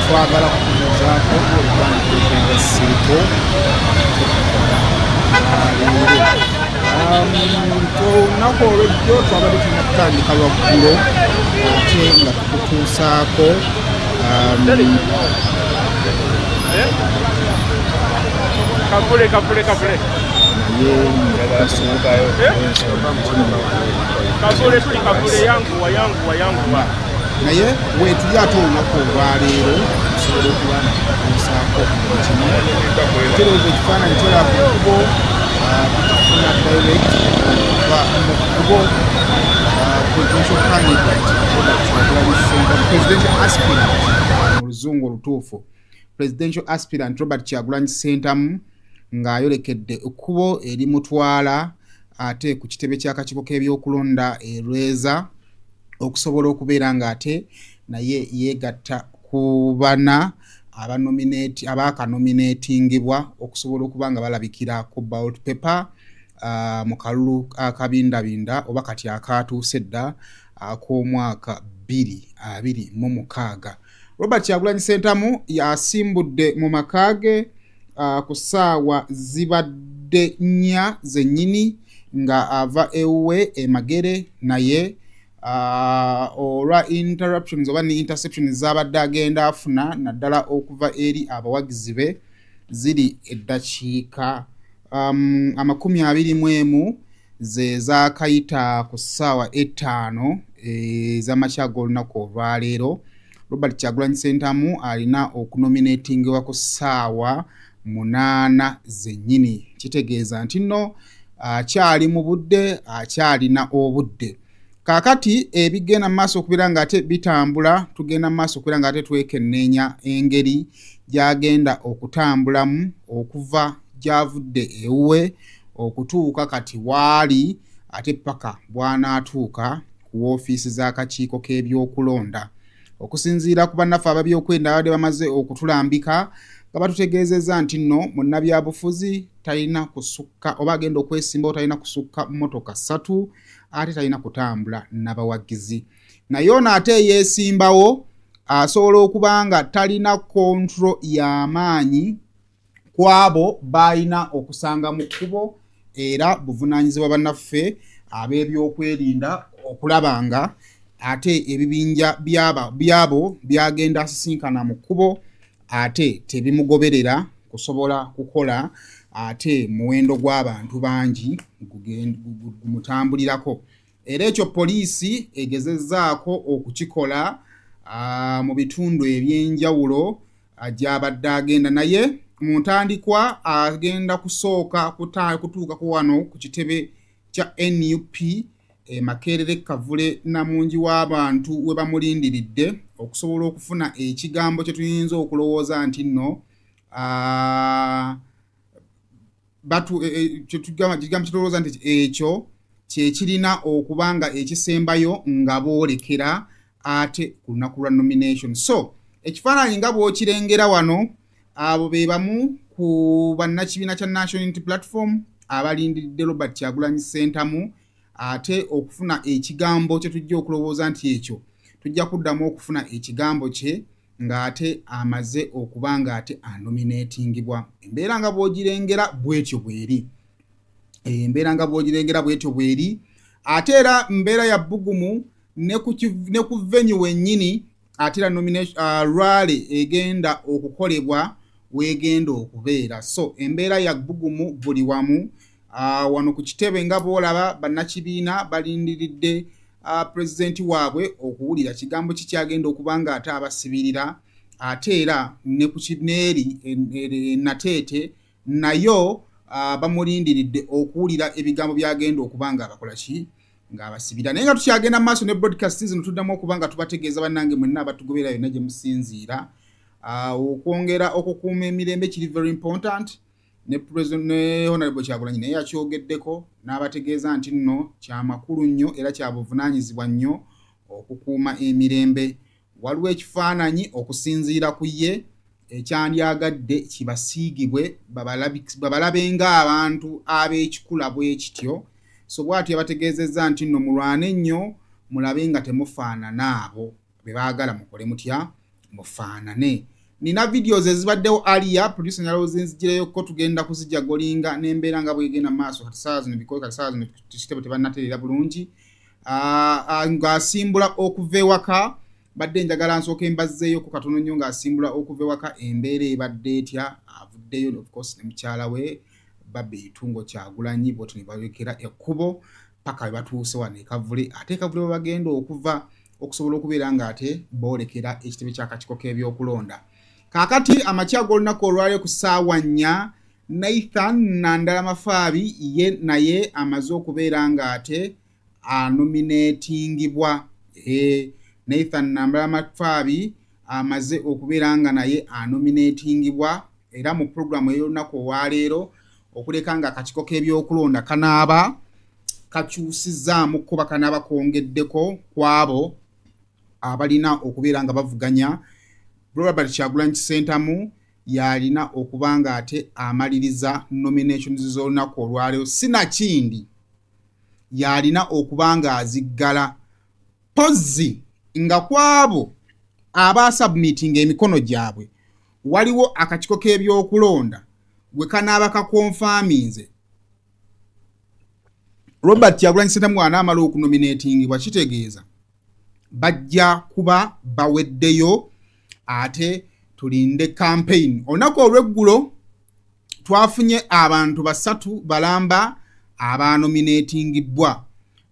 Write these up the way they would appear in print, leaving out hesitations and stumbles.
twagala kukubuuzaako olw'ensiiko olunaku olw'ejjo twabadde tulina kutandika lwaggulo ate nga tukutuusaako naye weetuli ate olunaku olwaleero tusobola okuba natukutuusaako kino tereeza ekifaananyi kyolaga ekkubo tukifuna direct okuva mu kkubo presidential candidate presidential aspirant mu luzungu olutuufu presidential aspirant Robert Kyagulanyi Ssentamu ng'ayolekedde ekkubo erimutwala ate ku kitebe ky'akakiiko k'ebyokulonda Lweza okusobola okubeera ng'ate naye yeegatta ku bana abaakanominatingibwa okusobola okuba nga balabikira ku ballot paper mu kalulu akabindabinda oba kati akaatuuse dda ak'omwaka 2026. Robert Kyagulanyi Ssentamu yasimbudde mu maka ge ku ssaawa zibadde 4 zennyini nga ava ewuwe Magere naye olwa interruptions oba ni interceptions z'abadde agenda afuna naddala okuva eri abawagizi be ziri eddakiika 21 ze zaakayita ku ssaawa 5 ez'amakya g'olunaku olwaleero. Robert Kyagulanyi Ssentamu alina okunominatingibwa ku ssaawa 8 zennyini. Kitegeeza nti nno akyali mu budde, akyalina obudde. Kaakati ebigenda maaso okubeera ng'ate bitambula, tugenda maaso okubeera ng'ate twekenneenya engeri gy'agenda okutambulamu okuva gy'avudde ewuwe okutuuka kati waali ate paka bw'anaatuuka ku woofiisi z'akakiiko k'ebyokulonda. Okusinziira ku bannaffe ababyokwerinda abadde bamaze okutulambika nga batutegeezezza nti nno munnabyabufuzi talina kusukka oba agenda okwesimbawo talina kusukka mmotoka 3 ate talina kutambula n'abawagizi. Naye ono ate yeesimbawo asobola okuba nga talina kontro y'amaanyi ku abo b'alina okusanga mu kkubo era buvunaanyizibwa bannaffe ab'ebyokwerinda okulaba nga ate ebibinja byabo byagenda asisinkana mu kkubo ate tebimugoberera kusobola kukola ate muwendo gw'abantu bangi gumutambulirako. Era ekyo poliisi egezezzaako okukikola mu bitundu eby'enjawulo gy'abadde agenda, naye mu ntandikwa agenda kusooka kutuukako wano ku kitebe kya NUP Makerere Kavule Namungi w'abantu we bamulindiridde okusobola okufuna ekigambo kye tuyinza okulowooza nti nno ekigambo kye tulowooza nti ekyo kye kirina okuba nga ekisembayo nga boolekera ate ku lunaku lwa nomination. So ekifaananyi nga bw'okirengera wano abo be bamu ku bannakibiina kya National Unity Platform abalindiridde Robert Kyagulanyi Ssentamu ate okufuna ekigambo kye tujja okulowooza nti ekyo tujja kuddamu okufuna ekigambo kye ng'ate amaze okuba ng'ate anominatingibwa. Embeera nga bw'ogirengera bw'etyo bw'eri. Ate era mbeera ya bbugumu ne ku venue wennyini ate era rally egenda okukolebwa weegenda okubeera. So embeera ya bbugumu buli wamu. Wano ku kitebe nga bw'olaba bannakibiina balindiridde pulezidenti waabwe okuwulira kigambo ki kyagenda okuba nga ate abasibirira ate era ne ku kineeri nateete nayo bamulindiridde okuwulira ebigambo byagenda okuba nga abakola ki ng'abasibira. Naye nga tukyagenda maaso ne broadcast zino tuddamu okuba nga tubategeeza bannange mwenna abatugoberera yonna gye musinziira okwongera okukuuma emirembe kiri very important ne President ne Honorable Kyagulanyi naye yakyogeddeko n'abategeeza nti nno kya makulu nnyo era kya buvunaanyizibwa nnyo okukuuma emirembe. Waliwo ekifaananyi okusinziira ku ye ekyandyagadde kibasiigibwe babalabe ng'abantu ab'ekikula bwe kityo. So bw'atyo yabategeezezza nti nno mulwane nnyo mulabe nga temufaanana abo be baagala mukole mutya mufaanane. Nina videos ezibaddewo aliya producer nyalowozi nzigireyo ko tugenda kuzijagolinga n'embeera nga bwegenda maaso kati saa zino bikoze kati saa zino kitebo tebannatereera bulungi ng'asimbula okuva ewaka. Badde njagala nsooke mbazzeeyo ku katono nnyo ng'asimbula okuva ewaka embeera ebadde etya. Avuddeyo of course ne mukyala we Leero H.E Kyagulanyi bw'otyo ne balekera ekkubo paka we batuuse wano e Kavule. Ate e Kavule we bagenda okuva okusobola okubeera ng'ate boolekera ekitebe ky'akakiiko k'ebyokulonda. Kaakati amakya g'olunaku olwaleero ku ssaawa 4 Nathan Nandala-Mafaabi ye naye amaze okubeera ng'ate anominatingibwa. Nathan Nandala-Mafaabi amaze okubeera nga naye anominatingibwa era mu programu ey'olunaku olwaleero okuleka nga akakiiko k'ebyokulonda kanaaba kakyusizzaamu kuba kanaaba kongeddeko kwabo abalina okubeera nga bavuganya. Robert Kyagulanyi Ssentamu yalina okuba nga ate amaliriza nominations z'olunaku olwaleero sinakindi yalina okuba nga aziggala pozzi nga kwabo abasubmitinga emikono gyabwe waliwo akakiiko k'ebyokulonda gwe kanaaba kakonfaminze Robert Kyagulanyi Ssentamu anaamala okunominatingibwa kitegeeza bajja kuba baweddeyo ate tulinde campaign. Olunaku olw'eggulo twafunye abantu 3 balamba abanominatingibwa.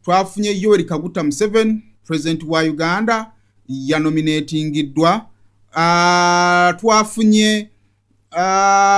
Twafunye Yoweri Kaguta Museveni president wa Uganda yanominatingiddwa. Twafunye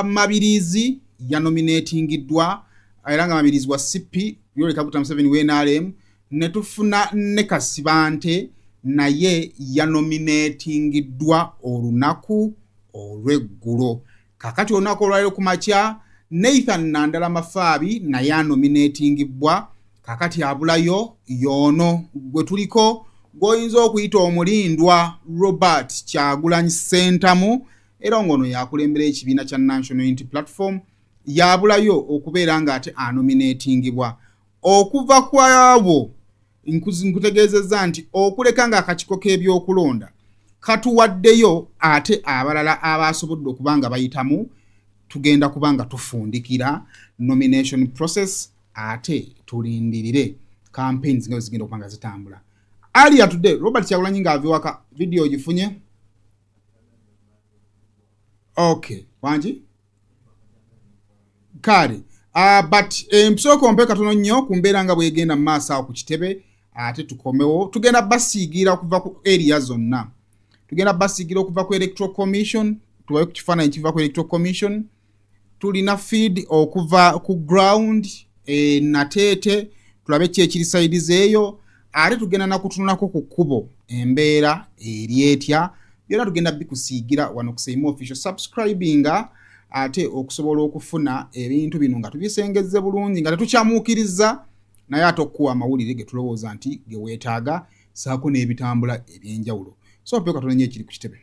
Mabirizi yanominatingiddwa era nga Mabirizi wa CP Yoweri Kaguta Museveni wa NRM. Ne tufuna ne Kasibante naye yanominatingiddwa olunaku olw'eggulo. Kakati olunaku olwaleero ku makya Nathan Nandala-Mafaabi naye anominatingibwa. Kakati abulayo y'ono gwe tuliko gw'oyinza okuyita omulindwa Robert Kyagulanyi Ssentamu era ng'ono yakulembera ekibiina kya National Unity Platform yabulayo okubeera ng'ate anominatingibwa. Okuva kwabo nkutegeezezza nti okuleka nga akakiiko k'ebyokulonda katuwaddeyo ate abalala abasobodde okuba nga bayitamu tugenda kuba nga tufundikira nomination process ate tulindirire campaigns nga zigenda okuba nga zitambula. Earlier today Robert Kyagulanyi ng'ava ewaka video ogifunye? Okay, wangi? Kale. But mpsoko mpe katono nnyo ku mbeera nga bwegenda mu maaso awo ku kitebe ate tukomewo. Tugenda basiigira okuva ku area zonna. Tugenda basiigira okuva ku Electoral Commission, tubaye ku kifaananyi kiva ku Electoral Commission. Tulina feed okuva ku ground nateete tulabe ki ekiri sides eyo. Ate tugenda nakutunulako ku kkubo embeera eri etya. Byonna tugenda bikusiigira wano ku Seymour Official subscribinga ate okusobola okufuna ebintu bino nga tubisengezze bulungi nga tetukyamuukiriza naye ate okuwa amawulire ge tulowooza nti ge weetaaga saako n'ebitambula eby'enjawulo. So mpeka tonenye ekiri ku kitebe.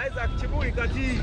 Isaac Chibuli kati.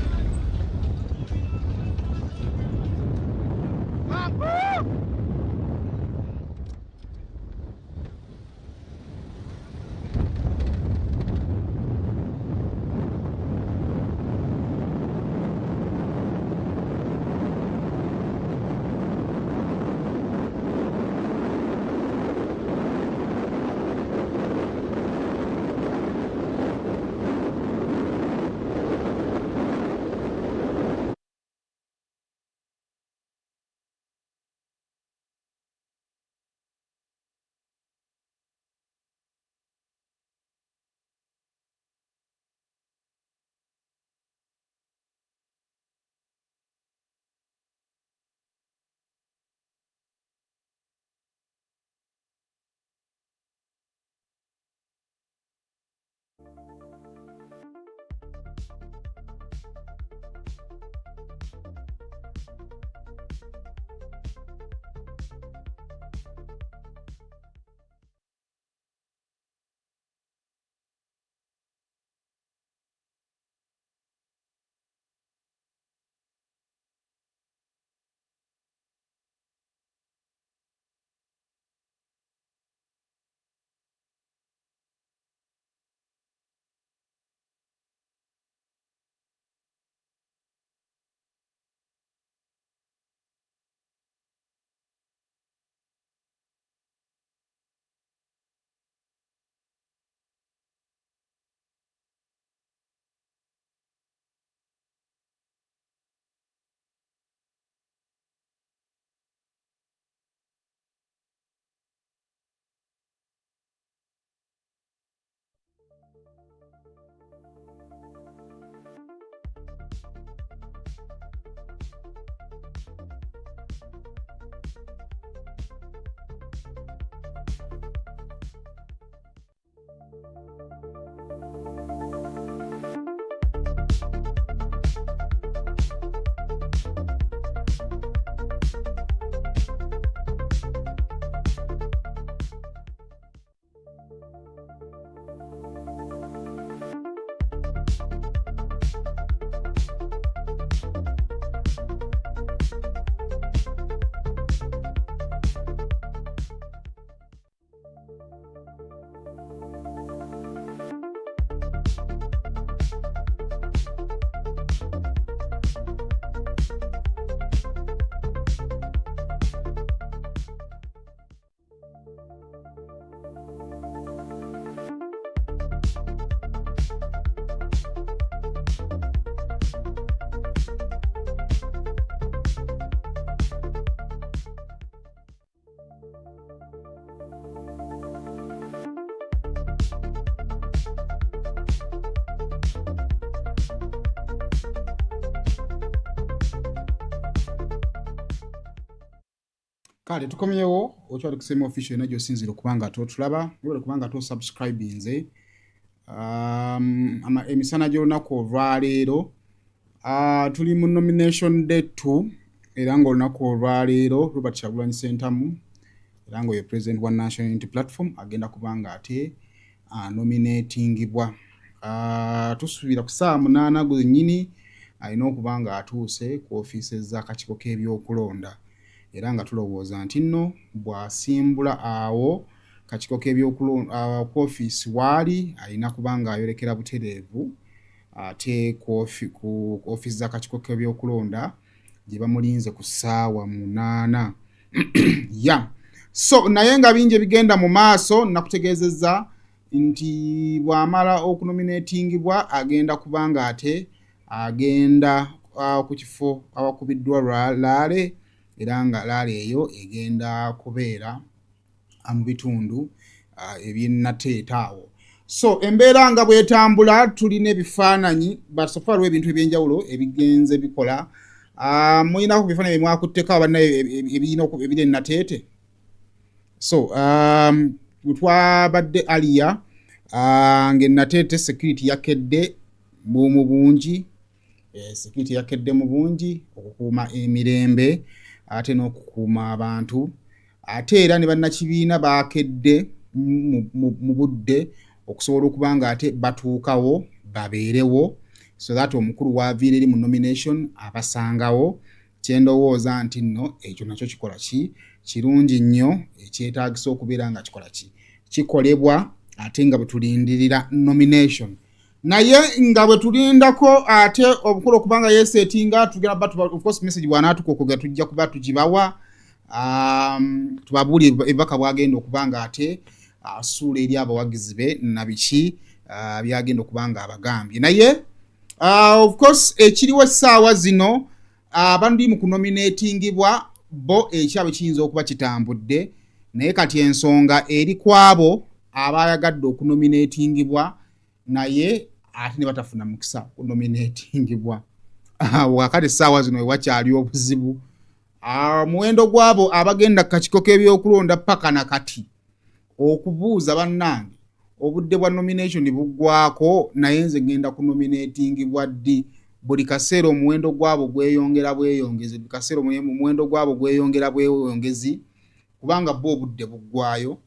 Kale tukomyewo okyali kusema official ena gy'osinzira okubanga totulaba wabula kubanga tosubscribinze emisana gy'olunaku olwaleero tuli mu nomination day 2 era ng'olunaku olwaleero Robert Kyagulanyi Ssentamu era ng'oyo president wa National Unity Platform agenda kubanga ate nominatingibwa. Tusuubira ku ssaawa 8 gwennyini alina okuba nga atuuse ku ofiisi z'akakiiko k'ebyokulonda era nga tulowooza nti nno bw'asimbula awo kakiiko k'ebyokulonda ku ofiisi waali alina kuba nga ayolekera butereevu ate ku ofiisi z'akakiiko k'ebyokulonda gye bamulinze ku ssaawa 8 ya so naye nga bingi ebigenda mu maaso nakutegeezezza nti bw'amala okunominatingibwa agenda kubanga ate agenda ku kifo awakubiddwa Laale era nga Laale eyo egenda kubeera mu bitundu eby'Nateeta awo. So embeera nga bwetambula tulina ebifaananyi basofalwa ebintu ebyenjawulo ebigenze bikola Mulina ku bifaananyi bimwakutteko bannaye ebirina ebiri nateete. So twabadde aliya ng'ennateete security yakedde mu bungi, security yakedde mu bungi okukuuma emirembe ate n'okukuuma abantu, ate era ne bannakibiina baakedde mu budde okusobola okuba nga ate batuukawo babeerewo so that omukulu w'aviira eri mu nomination abasangawo. Kyendowooza nti nno ekyo nakyo kikola kirungi nnyo, ekyetaagisa okubeera nga kikola kikolebwa ate nga bwe tulindirira nomination. Naye nga bwe tulindako ate obukulu okubanga yesetinga tugenda of course message bw'anaatuka okugera tujja kuba tugibawa tubabuulire ebibaka bwagenda okubanga ate asuula eri abawagizi be na biki byagenda okubanga abagambye. Naye of course ekiriwo essaawa zino abandi mu kunominatingibwa bo ekyabwe kiyinza okuba kitambudde, naye kati ensonga eri kwabo abayagadde okunominatingibwa naye ate ne batafuna mukisa kunominatingibwa. Wakati essaawa zino wakyali obuzibu. Muwendo gwabo abagenda ku kakiiko k'ebyokulonda paka na kati okubuuza bannange obudde bwa nomination buggwako naye nze genda kunominatingibwa ddi. Buli kaseera omuwendo gwabo gweyongera bweyongezi, buli kaseera omuwendo gwabo gweyongera bweyongezi kubanga bo obudde buggwayo.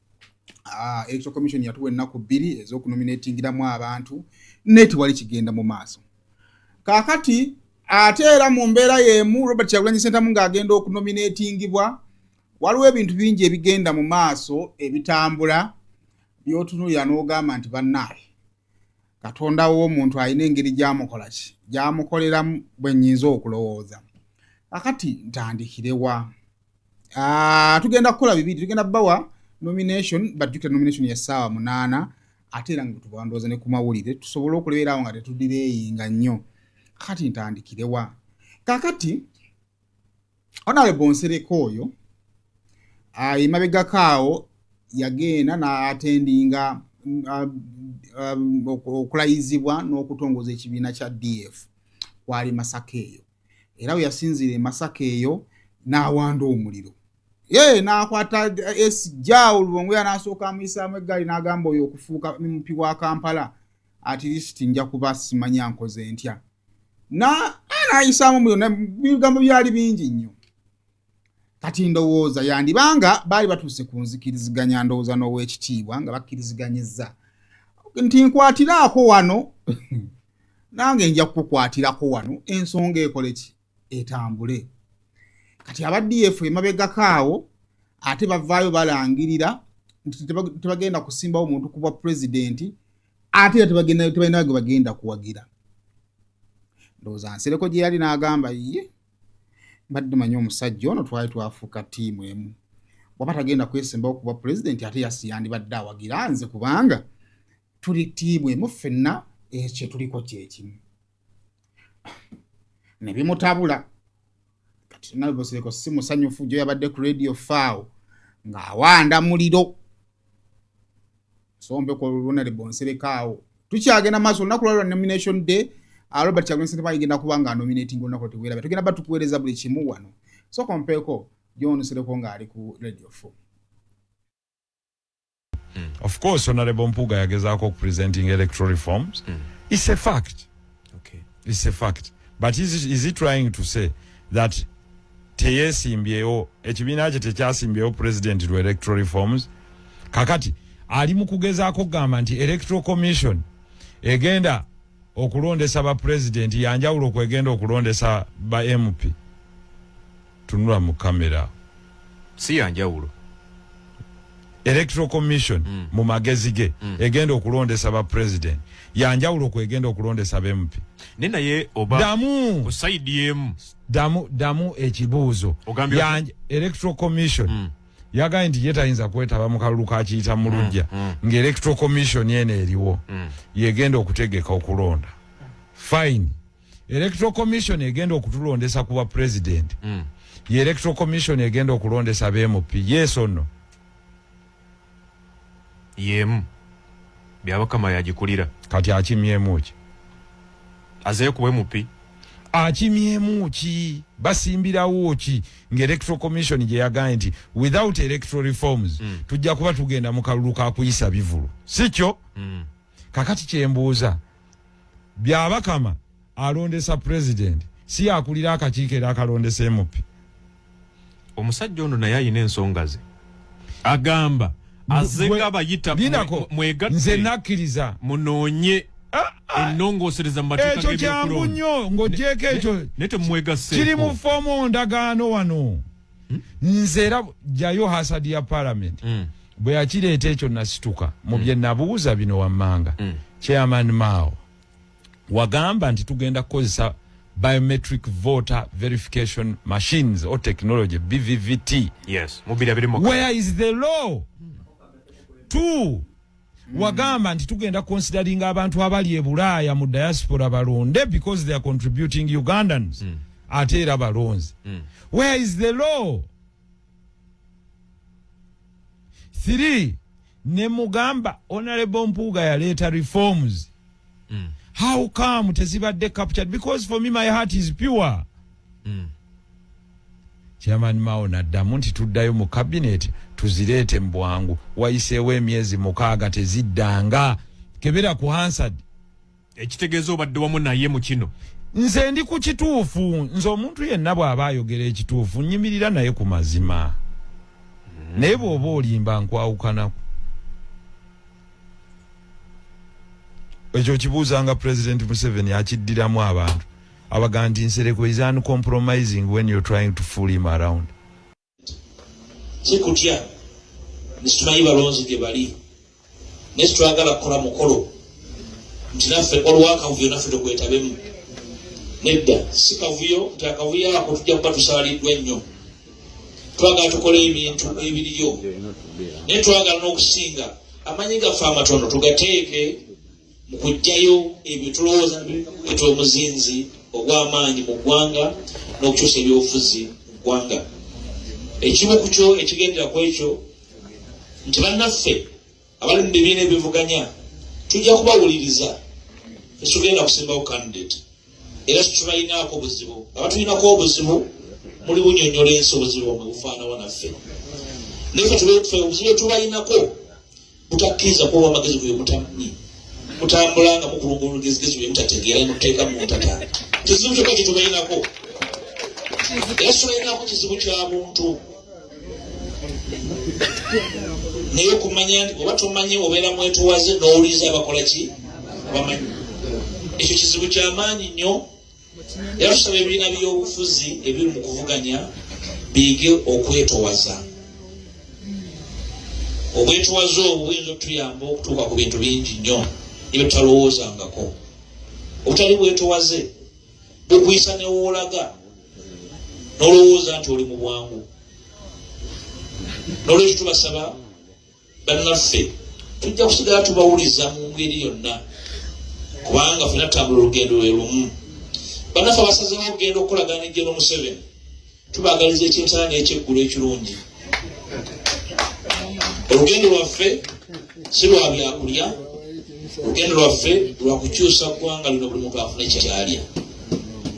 Electoral Commission yatuwa ennaku 2 ez'okunominatingiramu abantu neti wali kigenda mu maaso. Kaakati ate era mu mbeera y'emu Robert Kyagulanyi Ssentamu ng'agenda okunominatingibwa waliwo ebintu bingi ebigenda mu maaso ebitambula by'otunuulira n'ogamba nti bannaaye Katonda w'omuntu alina engeri gy'amukoleramu bwe nnyinza okulowooza. Kakati ntandikirewa. Tugenda kukola bibiri, tugenda bawa nomination, bajjukira nomination ya ssaawa 8 ate era nga tubandooza ne ku mawulire tusobole okuleberaawo nga tetudireeyinga nnyo. Kakati ntandikirewa. Kakati Honorable Nsereko oyo emabegakaawo yagenda n'atendinga okulayizibwa n'okutongoza ekibiina kya DF kwali Masaka eyo. Era we yasinzira Masaka eyo n'awanda omuliro. N'akwata esijjaawo Lubongo n'asooka amuyisaamu eggaali n'agamba oyo okufuuka MP wa Kampala at least nja kuba simanya nkoze ntya. N'ayisaamu omuliro bigambo byali bingi nnyo. Kati ndowooza yandibanga baali batuuse ku nzikiriziganya ndowooza n'Oweekitiibwa nga bakkiriziganyizza nti nkwatiraako wano nange nja kukukwatirako wano ensonga ekole ki etambule. Kati aba DF emabegakaawo ate bavaayo balangirira nti tebagenda kusimbawo muntu ku bwa pulezidenti ate tebalina gwe bagenda kuwagira. Ndowooza Nsereko gye yali n'agamba ye mbadde manyi omusajja ono twali twafuuka ttiimu emu. Bw'aba tagenda kwesimbawo ku bwa pulezidenti ate yandibadde awagira nze kubanga tuli ttiimu emu ffenna ekyo tuliko kyekimu. Ne bimutabula. Kati Honorable Nsereko si musanyufu gye yabadde ku radio faawo ng'awanda muliro. Sombe ku Honorable Nsereko awo. Tukyagenda maaso olunaku lwa nomination day Robert Kyagulanyi Ssentamu agenda kuba nga nominating olunaku lwetuweeraba. Tugenda batukuweereza buli kimu wano. So kompeeko John Nsereko ng'ali ku radio 4. Of course, Honorable Mpuga yagezaako presenting electoral reforms. It's a fact. Okay. It's a fact. But is he trying to say that teyesimbyewo ekibiina kye tekyasimbyewo president lwa electoral reforms? Kakati ali mu kugezaako kugamba nti electoral commission egenda okulondesa ba president yanjawulo kwegenda okulondesa ba MP. Tunula mu kamera. Si yanjawulo. Electoral Commission mu magezi ge egenda okulondesa ba president yanjawulo kwegenda okulondesa ba MP. Nena ye oba damu ku side yemu damu ekibuuzo Electoral Commission yagambye nti yetayinza kwetaba mu kalulu kakiyita mu lujja ng'Electoral Commission yene eriwo yegenda okutegeka okulonda. Fine. Electoral Commission egenda okutulondesa kuba president. Ye Electoral Commission egenda okulondesa ba MP. Yes or no? Yemu byabakama yagikulira kati akimyemu ki azeyo ku MP akimyemu ki basimbirawo ki ng'electoral commission gye yagaanye nti without electoral reforms tujja kuba tugenda mu kalulu ka kuyisa bivulu si kyo kakati kyembuuza byabakama alondesa president si akulira akakiiko era akalondesa MP omusajja ono naye ayina ensonga ze agamba azenga abayita mwegatte nze nakkiriza munoonye ennongoosereza mu mateeka ekyo kyangu nnyo ng'ogyeko ekyo nete mwegasse kiri mu foomu ndagaano wano nze era jjayo hasadi ya parliament bwe yakireeta ekyo nasituka mu bye nabuuza bino wammanga chairman Mao wagamba nti tugenda kukozesa biometric voter verification machines or technology BVVT. Yes, where is the law? Two, wagamba nti tugenda considering abantu abali e Bulaaya mu diaspora balonde because they are contributing Ugandans. Ate era balonzi. Where is the law? Three, ne mugamba Honorable Mpuuga yaleeta reforms. How come tezibadde captured? Because for me my heart is pure. Chairman Mao naddamu nti tuddayo mu cabinet tuzireete mbwangu wayiseewo emyezi 6 teziddanga kebera ku Hansard ekitegeeza obadde wamu naye mu kino nze ndi ku kituufu nze omuntu yenna bw'aba ayogera ekituufu nnyimirira naye ku mazima naye bw'oba olimba nkwawukanaku ekyo kibuuzanga President Museveni akiddiramu abantu abaga nti Nsereko is uncompromising when you're trying to fool him around. Sikutya nisitumanyi balonzi gye bali nesitwagala kukola mukolo nti naffe olwakavuyo naffe tukwetabemu nedda si kavuyo nti akavuyo ako tujja kuba tusaaliddwa ennyo twagala tukole ebintu ebiriyo naye twagala n'okusinga amanyi gaffe amatono tugateeke mu kujjayo ebyo tulowooza kuleeta omuzinzi ogw'amaanyi mu ggwanga n'okukyusa ebyobufuzi mu ggwanga ekimu ku kyo ekigendera ku ekyo nti bannaffe abali mu bibiina ebivuganya tujja kubawuliriza tetugenda kusimbawo candidate era tetubayinaako obuzibu abatuyinako obuzibu muli bunyonyola ensi obuzibu bwamwe bufaanawo naffe naye ffe obuzibu tubayinako butakkiriza kuba amagezi kuyo mutamanyi mutambulanga mukulunga olugezigezi bwe mutategeera muteeka mu ntata kizibu kyokka kye tubayinako era tubayinako kizibu kya buntu naye okumanya nti oba tomanyi obeera mwetuwaze n'owuliriza abakola ki bamanyi ekyo kizibu ky'amaanyi nnyo era tusaba ebibiina by'obufuzi ebiri mu kuvuganya biige okwetowaza obwetowaze obwo buyinza okutuyamba okutuuka ku bintu bingi nnyo ebyo tutalowoozangako obutali bwetowaze bukuyisa newoolaga n'olowooza nti oli mu bwangu n'olwekyo tubasaba bannaffe tujja kusigala tubawuliza mu ngeri yonna kubanga ffena tutambula olugendo lwe lumu bannaffe abasazeewo okugenda okukolagana ejjeno Museveni tubaagaliza ekyensala n'ekyeggulu ekirungi olugendo lwaffe si lwa byakulya olugendo lwaffe lwa kukyusa ggwanga lino buli muntu afune kyalya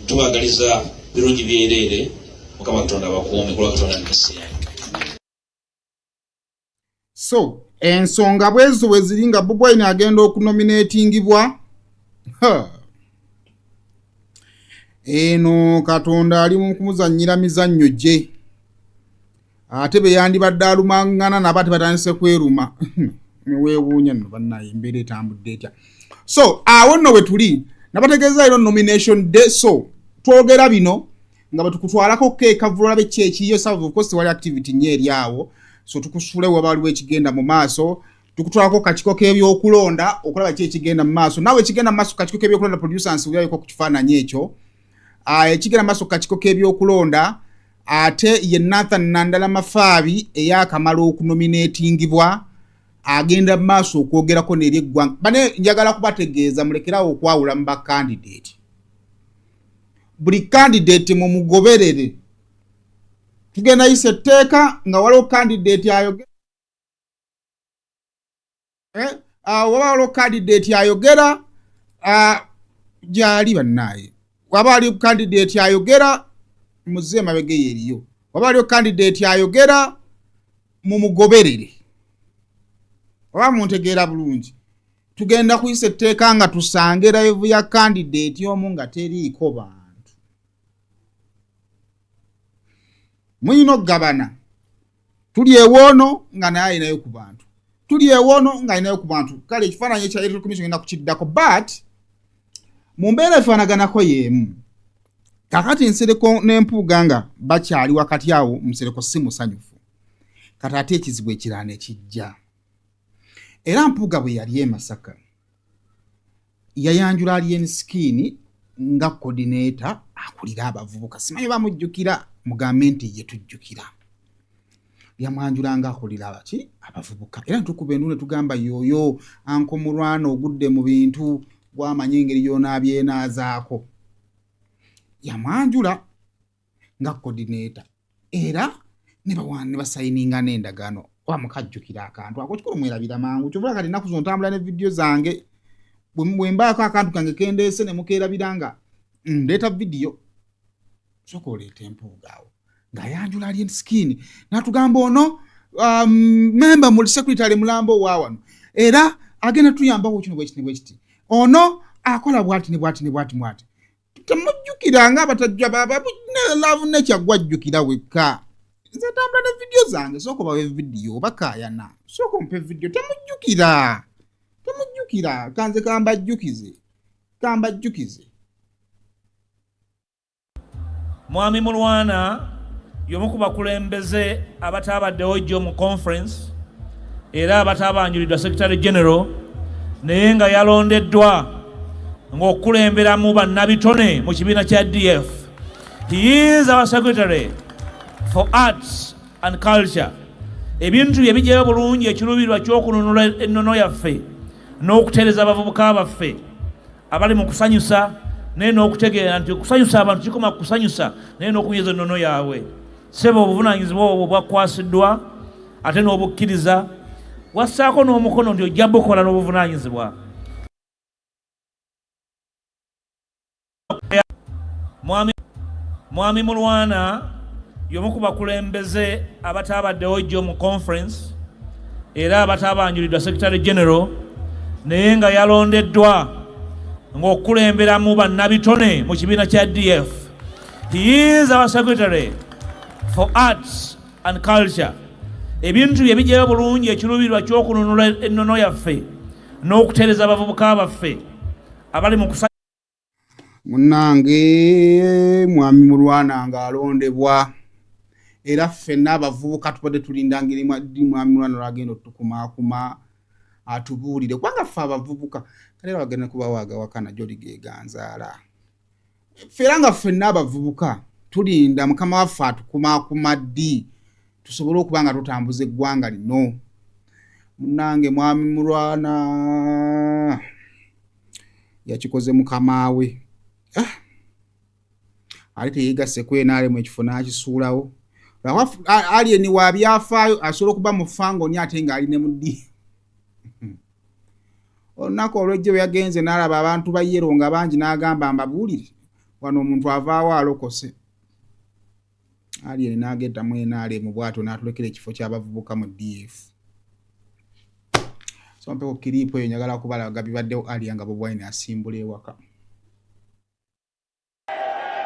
tubaagaliza birungi byereere Mukama Katonda abakuume kulwa Katonda n'emiseera. So ensonga bwezo bwe ziri nga Bobi Wine agenda okunominatingibwa eno Katonda ali mu kumuzannyira mizannyo gye ate be yandibadde alumangana nabate batandise kweruma neweewuunya nno bannaye embeera etambudde etya. So awo nno bwe tuli nabategeeza ero nomination day. So twogera bino nga batukutwalako kekavulula bekyekiriyo south of course wali activity nnyo eri awo. So tukusule waba waliwo ekigenda mu maaso tukutwalako kakiko k'ebyokulonda okulaba ki ekigenda mu maaso nawe ekigenda mu maaso kakiko k'ebyokulonda producers byayiko ku kifaananyi ekyo ekigenda mu maaso kakiko k'ebyokulonda ate ye Nathan Nandala Mafaabi eyakamala okunominatingibwa agenda mu maaso okwogerako n'eri eggwanga bane njagala kubategeeza mulekerawo okwawula mu bakandidate buli candidate mu mugoberere tugenda yise etteeka nga waliwo candidate ayogera waliwo candidate ayogera gyali bannaye waba ali candidate ayogera muze mabege yeriyo waba ali candidate ayogera mumugoberere waba muntegeera bulungi tugenda kuyisa etteeka nga tusange live ya candidate omu nga teriiko bantu muyino gabana tuli ewoono nga naye ayinayo ku bantu tuli ewoono nga ayinayo ku bantu kale ekifaananyi ekya Electoral Commission ngenda kukiddako but mu mbeera efaanaganako y'emu kakati Nsereko n'Empuuga nga bakyali wakati awo Nsereko si musanyufu kati ate ekizibu ekirala ekijja era Mpuuga bwe yali e Masaka yayanjula alien skin nga coordinator akulira abavubuka simanyi bamujjukira mugambe nti ye tujjukira yamwanjula nga akulira abaki abavubuka era ntukuba enduule tugamba yoyo anko mulwana ogudde mu bintu gwamanya engeri yonaabyenaazaako yamwanjula nga coordinator era ne basayininga n'endagaano wamukajjukira akantu ako kikulu mwerabira mangu kyovula kati ennaku zino ntambula ne vidiyo zange bwe mbaako akantu kange kendeese ne mukeerabira nga ndeeta vidiyo soka oleeta Empuuga awo ng'ayanjula alien skin n'atugamba ono memba mu secretary mulambo wa wano era agenda tuyambawo kino bwekiti ono akola bwati ne bwati temujjukira nga abatajja laavu nekyagwajjukira wekka nze tambula ne vidiyo zange sooka bawe vidiyo bakaayana sooka ompe vidiyo temujjukira kanze kambajjukize Mwami Mulwana y'omu ku bakulembeze abataabaddewo jjo mu conference era abataabanjuliddwa Secretary General naye nga yalondeddwa ng'okulemberamu bannabitone mu kibiina kya DF. He is our Secretary for Arts and Culture. Ebintu bye bijjayo bulungi ekiruubirirwa ky'okununula ennono yaffe n'okutereeza abavubuka baffe abali mu kusanyusa naye n'okutegeera nti okusanyusa abantu kikoma kusanyusa naye n'okunyweza ennono yaabwe. Ssebo obuvunaanyizibwa obwo bwakwasiddwa ate n'obukkiriza wassaako n'omukono nti ojja bukola n'obuvunaanyizibwa. Mwami Mulwana y'omu ku bakulembeze abataabaddewo jjo mu conference era abataabanjuliddwa Secretary General naye nga yalondeddwa ng'okulemberamu bannabitone mu kibiina kya DF. He is our Secretary for Arts and Culture. Ebintu bye bijjayo bulungi ekiruubirirwa ky'okununula ennono yaffe n'okutereeza abavubuka baffe abali mu kusa munnange Mwami Mulwana ng'alondebwa era ffenna abavubuka tubadde tulinda ngeri Mwami Mulwana lwagenda otukumaakuma atubuulire kubanga ffe abavubuka kale bagenda kubawaaga wakana joli geganzaala ffe era nga ffenna abavubuka tulinda Mukama waffe atukumaakuma ddi tusobole okuba nga tutambuza eggwanga lino. Munnange Mwami Mulwana yakikoze mukama we ali teyegasse kwenaalemu ekifo n'akisuulawo alien wa byafaayo asobola okuba mu fangoni ate ng'ali ne muddi olunaku olwejjo bwe yagenze n'alaba abantu ba yero nga bangi n'agamba mbabuulire wano omuntu avaawo alokose alien n'ageddamu enaalemu bw'atyo n'atulekera ekifo ky'abavubuka mu DF. So mpeko kiriipo eyo njagala kubalaga bibaddewo alien nga Bobi Wine asimbula ewaka.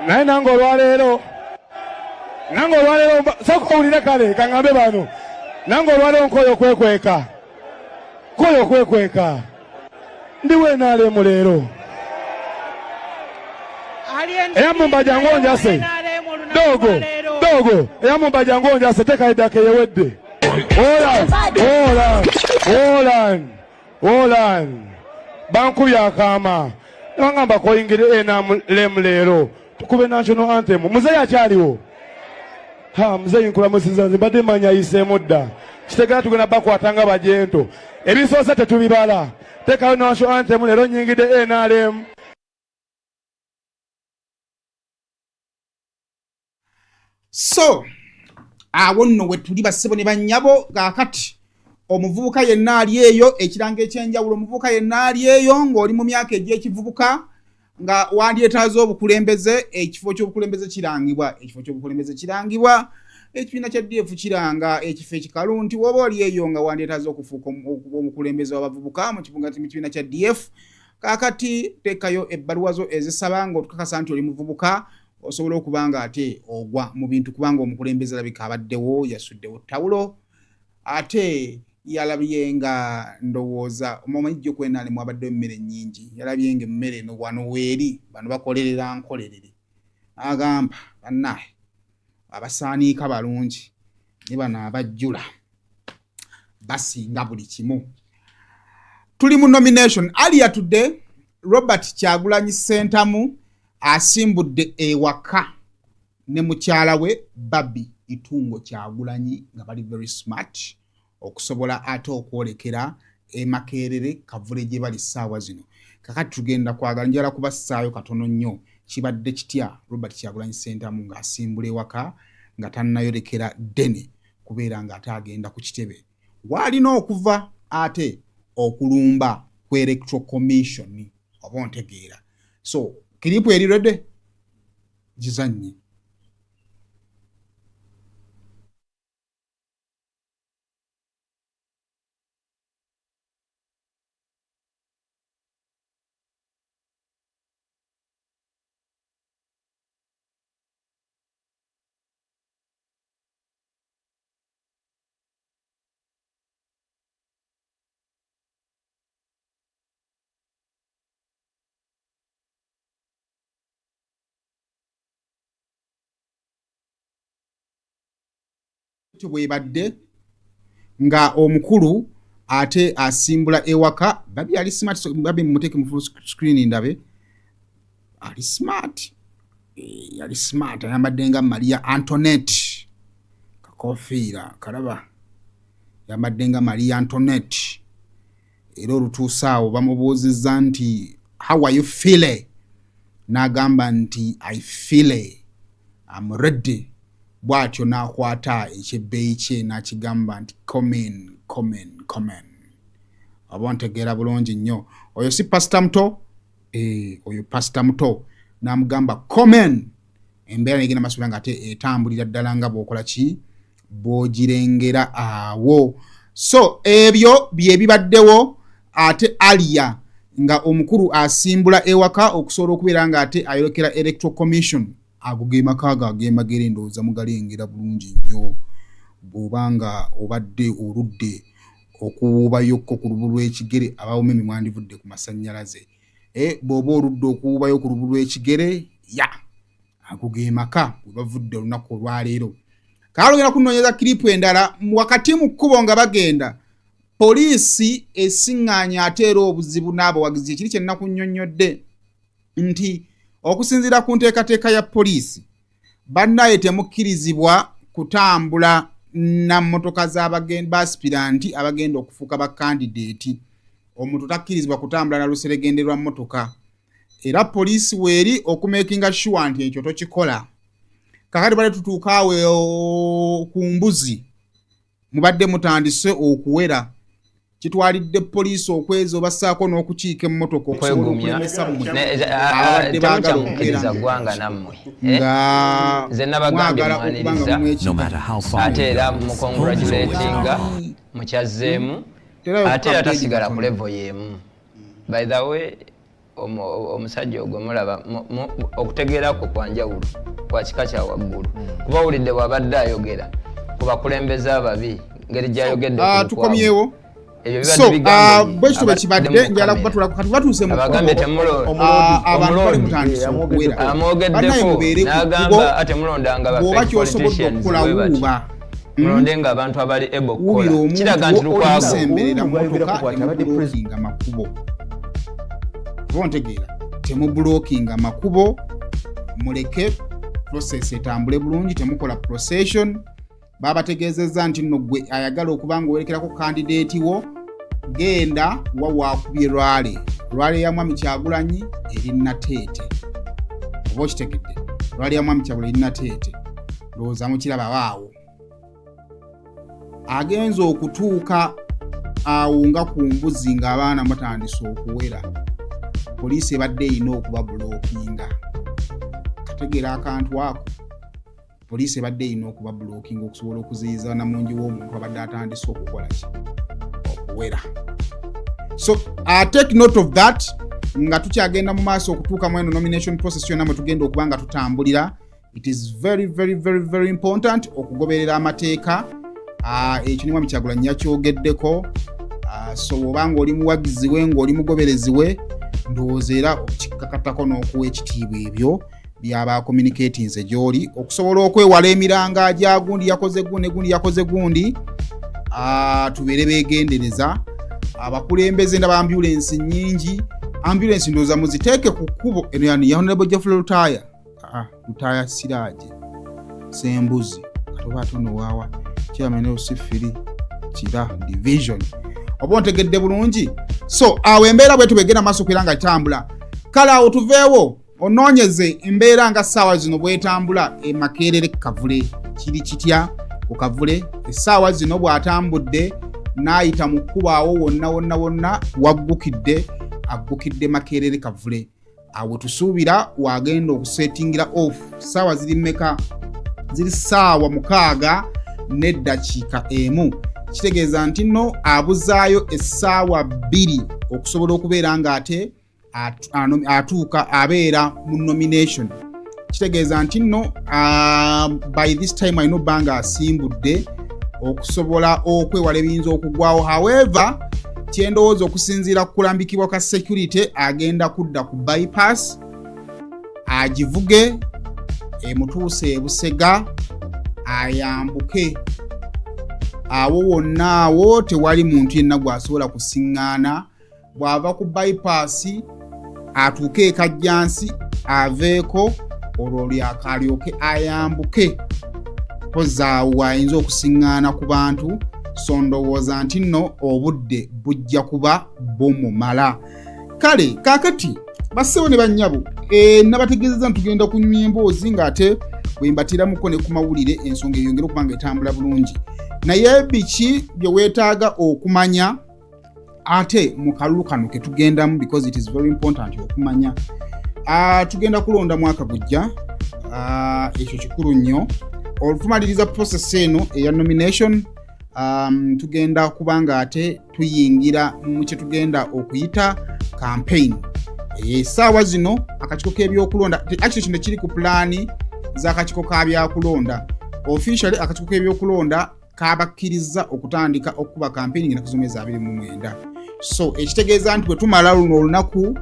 Naye nange olwaleero sooka owulire kale kaŋŋambe bano nange olwaleero nkoyo okwekweka ndiwo enaalemu leero eyamumba jangu onjase dogo eyamumba jangu onjase tekaidake yewedde Olan bankubye akaama nebangamba koyingire enaalemu leero tukube national anthem muzeeyi akyaliwo muzeeyi nkulamusiza nze mbadde manya ayiseemu dda kitegera tugenda bakwatanga bajento ebisoose tetubibala tekayo national anthem leero nyingidde NRM. So awo nno we tuli bassebo ne bannyabo kaakati omuvubuka yenna ali eyo ekiranga ekyenjawulo omuvubuka yenna ali eyo ng'oli mu myaka egy'ekivubuka nga wandyetaaza obukulembeze ekifo ky'obukulembeze kirangibwa ekibiina kya DF kiranga ekifo ekikalu nti woba oli eyo nga wandyetaaza okufuuka omukulembeze w'abavubuka mu kibiina kya DF kaakati teekayo ebbaluwa zo ezisaba nga otukakasa nti oli muvubuka osobola okuba nga ate ogwa mu bintu kubanga omukulembeze alabika abaddewo yasuddewo ttawulo ate yalabye nga ndowooza omumajjo kwenaale mwabaddewo emmere nnyingi yalabye nga emmere eno wano weeri bano bakolerera nkolerere agamba bannaye abasaaniika balungi ne bano abajjula basinga buli kimu. Tuli mu nomination earlier today Robert Kyagulanyi Ssentamu asimbudde ewaka ne mukyala we Babi Itungo Kyagulanyi nga bali very smart okusobola ate okwolekera emakerere kavule gye bali ssaawa zino. Kakati tugenda kwagala njala kubassaayo katono nnyo kibadde kitya Robert Kyagulanyi Ssentamu ng'asimbula ewaka nga tannayolekera ddene kubeera nga ate agenda ku kitebe. Waalina okuva ate okulumba ku Electoral Commission oba ontegeera. So kiripu erirode gizannye. Bwebadde nga omukulu ate asimbula ewaka Babi ali smart Babi muteke mu full screen ndabe ali smart yali smart ayambadde nga Maria Antoinette kakofiira kalaba yambadde nga Maria Antoinette era olutuusaawo bamubuuzizza nti how are you feeling n'agamba nti I feel I'm ready bwatyo n'akwata ekyebbeeyi kye n'akigamba nti komen abontegeera bulungi nnyo oyo si pasita muto oyo pasita muto n'amugamba komen embeera negenda masula nga ate etambulira ddala nga bw'okola ki bw'ogirengera awo. So ebyo bye bibaddewo ate aliya nga omukulu asimbula ewaka okusobola okubeera nga ate ayolekera Electoral Commission agugema kaga agemagere ndowooza mugalengera bulungi nnyo bw'obanga obadde oludde okuwuubayokko ku lubu lw'ekigere abawume mwandivudde ku masannyalaze bw'oba oludde okuwuubayo ku lubu lw'ekigere agugemaka bwe bavudde olunaku olwaleero. Kaalongera kunoonyeza kiripu endala wakati mu kkubo nga bagenda poliisi esiŋŋaanya ate era obuzibu n'abawagizi ekiri kye nnakunnyonnyodde nti okusinziira ku nteekateeka ya poliisi bannaye temukkirizibwa kutambula na mmotoka z'aspiranti abagenda okufuuka bakandideeti. Omuntu takkirizibwa kutambula na luseregende lwa mmotoka era poliisi weeri okumekinga sure nti ekyo tokikola. Kakati bale tutuuka awe ku mbuzi mubadde mutandise okuwera kitwalidde poliisi okweza obassaako n'okukiika emmotoka okusobola okulemesa abadde baagala okukkiriza gwanga nammwe nze nabagambye mwaniriza ate era mukongratulatinga mukyazzeemu ate era tasigala ku level y'emu. By the way omusajja ogwo mulaba okutegeerako kwanjawulo kwa kika kya waggulu kuba wulidde bw'abadde ayogera ku bakulembeze ababi ngeri gy'ayogedde tukomyewo. So bwekityo bwekibadde njala kubatula kati batuuse mu abantu bali mutandise okuwera amwogeddeko n'agamba ate mulondanga bw'oba kyosobodde okukola wuuba mulondenga abantu abali ebo okukola kiraga nti lukwagosemberera mmotoka temubulokinga makubo bontegeera temubulokinga makubo muleke process etambule bulungi temukola procession. Babategeezezza nti nno gwe ayagala okuba nga owerekerako kandideeti wo genda wa waakubye lwale ya mwami Kyagulanyi eri Nateete oba okitegedde lwale ya mwami Kyagulanyi eri Nateete lowooza mukiraba waawo agenza okutuuka awo nga ku mbuzi ng'abaana batandise okuwera poliisi ebadde erina okuba blockinga. Kategeera akantu ako. Poliisi ebadde erina okuba blocking okusobola okuziyiza namungi w'omuntu abadde atandise okukola ki okuwera. So take note of that nga tukyagenda mu maaso okutuuka mu eno nomination process yonna mwe tugenda okuba nga tutambulira. It is very very very very important okugoberera amateeka. Ekyo nimwa Kyagulanyi yakyogeddeko. So obanga oli muwagizi we ng'oli mugoberezi we ndowooza era okikakatako n'okuwa ekitiibwa ebyo byaba communicating ze gy'oli okusobola okwewala emiranga gya gundi yakoze gundi gundi yakoze gundi. Tubeere beegendereza. Abakulembeze ndaba ambulance nnyingi. Ambulance ndowooza muziteeke ku kkubo eno yani ya Honorable Geoffrey Lutaya. Lutaya Siraaje Sembuzi katoba atono waawa chairman osifiri kira division. Oba ontegedde bulungi. So awo embeera bwe tubegera maaso kwera nga itambula. Kale awo tuveewo onoonyeze embeera nga ssaawa zino bwetambula Makerere Kavule kiri kitya okavule essaawa zino bw'atambudde n'ayita mu kkubo awo wonna aggukidde Makerere Kavule. Awo tusuubira wagenda okusetingira off ssaawa ziri mmeka? Ziri ssaawa 6:1. Kitegeeza nti nno abuzaayo essaawa 2 okusobola okubeera nga ate atuuka abeera mu nomination. Kitegeeza nti nno by this time alina obba nga asimbudde okusobola okwewala ebiyinza okugwawo. However kyendowooza okusinziira ku kulambikibwa ka security agenda kudda ku bypass agivuge emutuuse e Busega ayambuke. Awo wonna awo tewali muntu yenna gwasobola kusiŋŋaana. Bw'ava ku bypass atuuke e Kajjansi aveeko olwo lyakalyoke ayambuke. Kozaawo ayinza okusiŋŋaana ku bantu. So ndowooza nti nno obudde bujja kuba bumumala. Kale kaakati bassebo ne bannyabo nabategeezezza ntugenda kunyumya emboozi ng'ate bwembatiramuko ne ku mawulire ensonga eyongera okuba nga etambula bulungi. Naye biki bye weetaaga okumanya ate mu kalulu kano ke tugendamu because it is very important okumanya. Tugenda kulonda mwaka gujja. Ekyo kikulu nnyo. Olufumaliriza process eno eya nomination. Tugenda kubanga ate tuyingira mu kye tugenda okuyita campaign. Essaawa zino akakiiko k'ebyokulonda actually kino kiri ku pulaani z'akakiiko k'ebyokulonda. Officially akakiiko k'ebyokulonda kabakkiriza okutandika okuba campaign ng'enaku z'omwezi 29. So ekitegeeza nti bwe tumala luno olunaku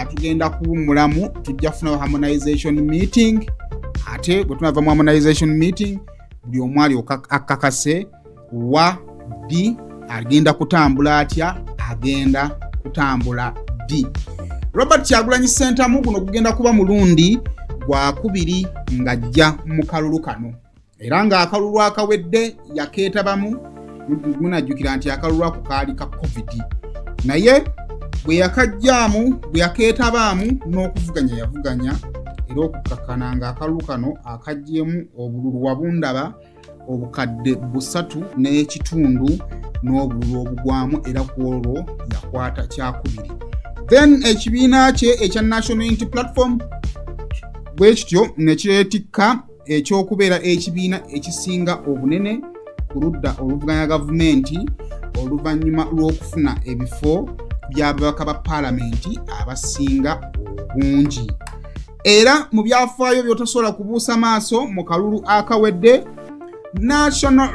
tugenda kuwummulamu tujja kufuna harmonization meeting. Ate bwe tunava mu harmonization meeting buli omu ali akakase di agenda kutambula atya agenda kutambula di. Robert Kyagulanyi Center mu guno gugenda kuba mulundi gwa 2 ng'ajja mu kalulu kano. Era nga akalulu akawedde yakeetabamu munajjukira nti akalulu ako kaali ka COVID. Naye bwe yakajjaamu bwe yakeetabaamu n'okuvuganya yavuganya era okukakkana nga akalulu kano akajjemu obululu wabundaba obukadde 3.5 n'obululu obugwamu era kwolwo yakwata kyakubiri. Then ekibiina kye ekya National Unity Platform bwe kityo ne kireetikka ekyokubeera ekibiina ekisinga obunene ku ludda oluvuganya gavumenti oluvannyuma lw'okufuna ebifo by'ababaka ba paalamenti abasinga obungi. Era mu byafaayo by'otasobola kubuusa maaso mu kalulu akawedde, National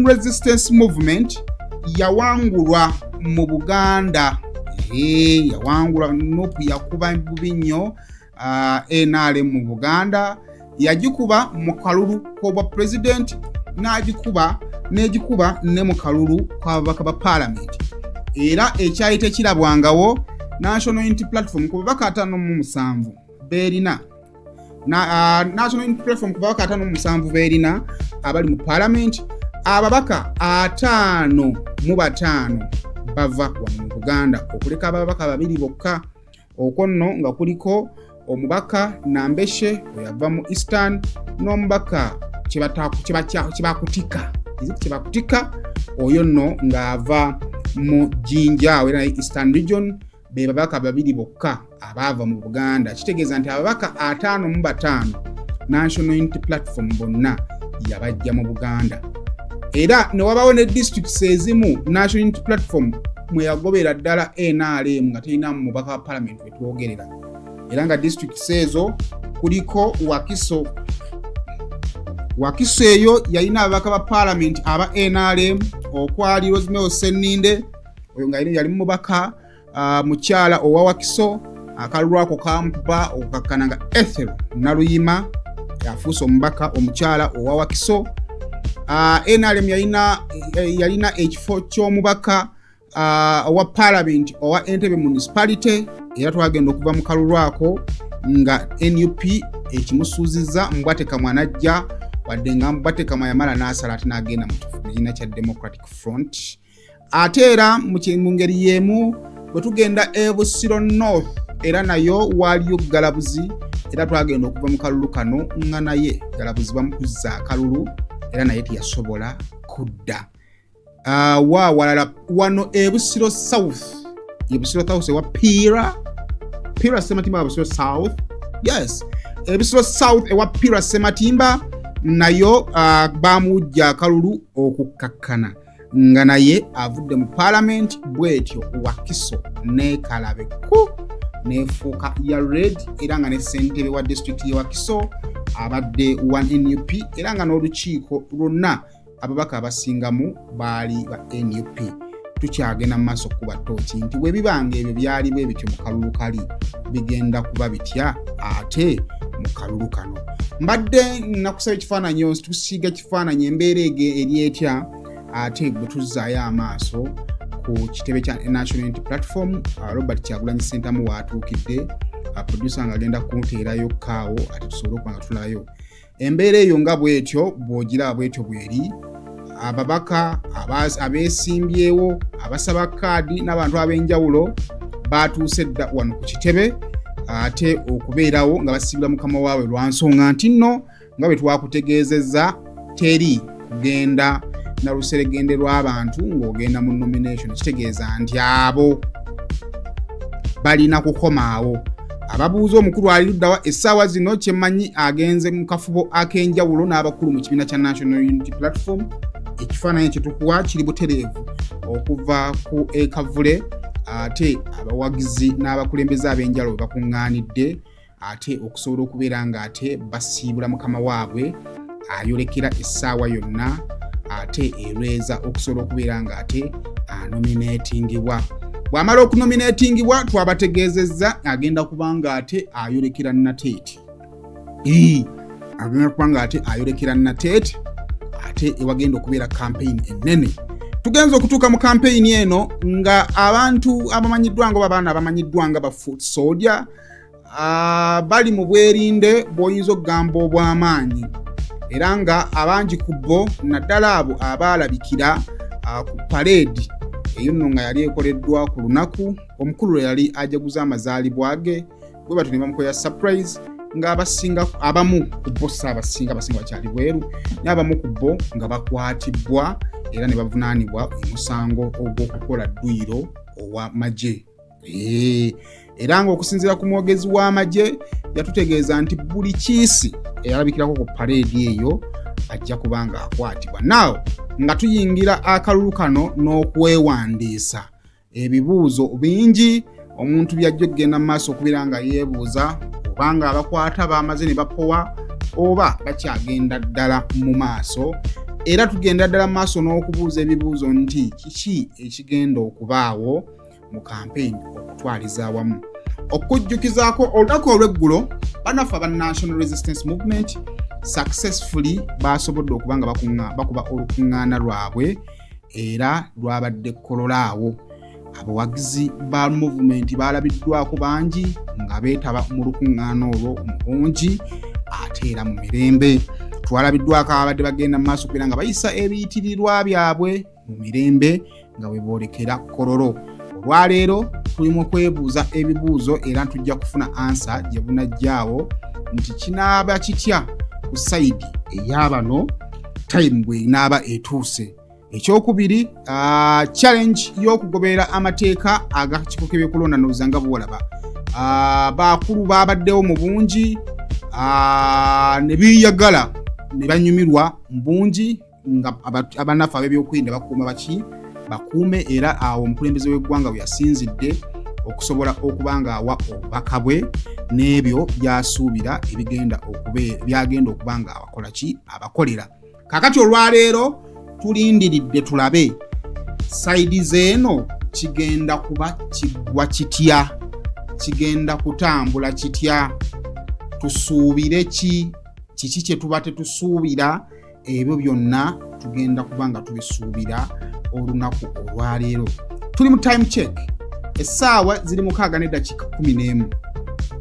Resistance Movement yawangulwa mu Buganda. Yawangulwa Nupu yakuba bubi nnyo NRM mu Buganda. Yagikuba mu kalulu k'obwa president n'agikuba ne mu kalulu kw'ababaka ba parliament. Era ekyali tekirabwangawo National Unity Platform ku babaka 57 beerina. National Unity Platform ku babaka 57 beerina abali mu parliament. Ababaka 5 bava mu Buganda okuleka ababaka 2 bokka. Okwo nno nga kuliko omubaka Nambeshe oyava mu Eastern n'omubaka Kibakutika oyo nno ng'ava mu Jinja era Eastern Region be babaka babiri bokka abaava mu Buganda. Kitegeeza nti ababaka 55 National Unity Platform bonna yabajja mu Buganda. Era ne wabawo ne districts ezimu National Unity Platform mwe yagobera ddala NRM nga terina mubaka wa parliament we twogerera. Era nga districts ezo kuliko Wakiso. Wakiso eyo yalina ababaka ba parliament aba NRM okwali Rosemary Seninde oyo nga yali mubaka mukyala owa Wakiso akalulu ako kamuba okukakkana nga Ethel Naluyima yafuusa omubaka omukyala owa Wakiso. NRM yalina ekifo ky'omubaka owa parliament owa Entebbe municipality era twagenda okuva mu kalulu ako nga NUP ekimusuuziza Mbwatekamwa najja wadde nga Mbwatekamwa yamala n'asala ate n'agenda mu kibiina kya Democratic Front. Ate era mu ngeri y'emu bwe tugenda e Busiro North era nayo waliyo Galabuzi era twagenda okuva mu kalulu kano nga naye Galabuzi bamukuzza akalulu era naye teyasobola kudda. Walala wano e Busiro South ewa Pira Sematimba Busiro South. Yes, e Busiro South ewa Pira Sematimba nayo bamujja akalulu okukakkana nga naye avudde mu parliament bwetyo Wakiso ne Kalabeku nefuuka ya red era nga ne ssentebe wa district ya Wakiso abadde wa NUP era nga n'olukiiko lwonna ababaka abasingamu baali ba NUP. Tukyagenda mu maaso kuba tooki nti bwe bibanga ebyo byali bwe bityo mu kalulu kali bigenda kuba bitya ate mu kalulu kano. Mbadde nakusaba ekifaananyi tusiiga kifaananyi embeera eri etya ate bwe tuzzaayo amaaso ku kitebe kya National Unity Platform. Robert Kyagulanyi Ssentamu waatuukidde producer nga agenda kunteerayo kaawo ate tusobole okuba nga tulayo embeera eyo nga bwetyo bw'ogira bwetyo bweri. Ababaka abeesimbyewo abasaba kaadi n'abantu ab'enjawulo baatuuse dda wano ku kitebe ate okubeerawo nga basiibula mukama waabwe lwa nsonga nti nno nga bwe twakutegeezezza teri kugenda na luseregende lw'abantu ng'ogenda mu nomination. Kitegeeza nti abo balina kukomaawo. Ababuuza omukulu ali luddawa essaawa zino kyemmanyi agenze mu kafubo ak'enjawulo n'abakulu mu kibiina kya National Unity Platform. Ekifaananyi kye tukuwa kiri butereevu okuva ku ekavule ate abawagizi n'abakulembeze ab'enjawulo bakuŋŋaanidde ate okusobola okubeera nga ate basiibula mukama waabwe ayolekera essaawa yonna ate erweza okusobola okubeera nga ate anominatingibwa. Bw'amala okunominatingibwa twabategeezezza agenda kubanga ate ayolekera Nateeti. Agenda kubanga ate ayolekera Nateeti ate ewagenda okubeera campaign ennene. Tugenza okutuuka mu campaign eno nga abantu abamanyiddwa nga abaana abamanyiddwa nga ba foot soldier bali mu bwerinde bw'oyinza okugamba obw'amaanyi era nga abangi ku bo naddala abo abaalabikira ku parade eyo nno nga yali ekoleddwa ku lunaku omukulu lwe yali ajaguza amazaalibwa ge bwe batu ne bamukolera surprise nga abasinga abamu ku bo abasinga bakyali bweru n'abamu ku bo nga bakwatibwa era ne bavunaanibwa omusango ogw'okukola dduyiro ow'amagye. Era ng'okusinziira ku mwogezi w'amagye yatutegeeza nti buli kiisi eyalabikirako ku parade eyo ajja kuba nga akwatibwa. Naawe nga tuyingira akalulu kano n'okwewandiisa ebibuuzo bingi omuntu byajja okugenda mu maaso okubeera nga yeebuuza obanga abakwata bamaze ne bapowa oba bakyagenda ddala mu maaso. Era tugenda ddala mu maaso n'okubuuza ebibuuzo nti kiki ekigenda okubaawo mu campaign okutwaliza awamu. Okujjukizaako olunaku olw'eggulo bannaffe aba National Resistance Movement successfully basobodde okuba nga bakuba olukuŋŋaana lwabwe era lwabadde kololaawo. Abawagizi ba movement balabiddwako bangi nga beetaba mu lukuŋŋaana olwo omulungi ate era mu mirembe. Twalabiddwako abadde bagenda mu maaso okubeera nga bayisa ebiyitirirwa byabwe mu mirembe nga bwe boolekera kololo. Olwaleero tulimu kwebuuza ebibuuzo era tujja kufuna ansa gye bunajjaawo nti kinaaba kitya ku sayidi ey'abano time bwe inaaba etuuse. Ekyokubiri, challenge y'okugoberera amateeka ag'akakiiko k'ebyokulonda ndowooza nga bw'olaba. Bakulu babaddewo mu bungi, ne biyagala ne banyumirwa mu bungi nga abannaffe ab'ebyokwerinda bakuume era awo omukulembeze w'eggwanga bwe yasinzidde okusobola okuba ng'awa obubaka bwe n'ebyo byasuubira byagenda okuba nga abakolera. Kaakati olwaleero tulindiridde tulabe sayidi zeeno kigenda kuba kiggwa kitya, kigenda kutambula kitya, tusuubire kiki kye tuba tetusuubira. Ebyo byonna tugenda kuba nga tubisuubira olunaku olwaleero. Tuli mu time check, essaawa ziri 6:11.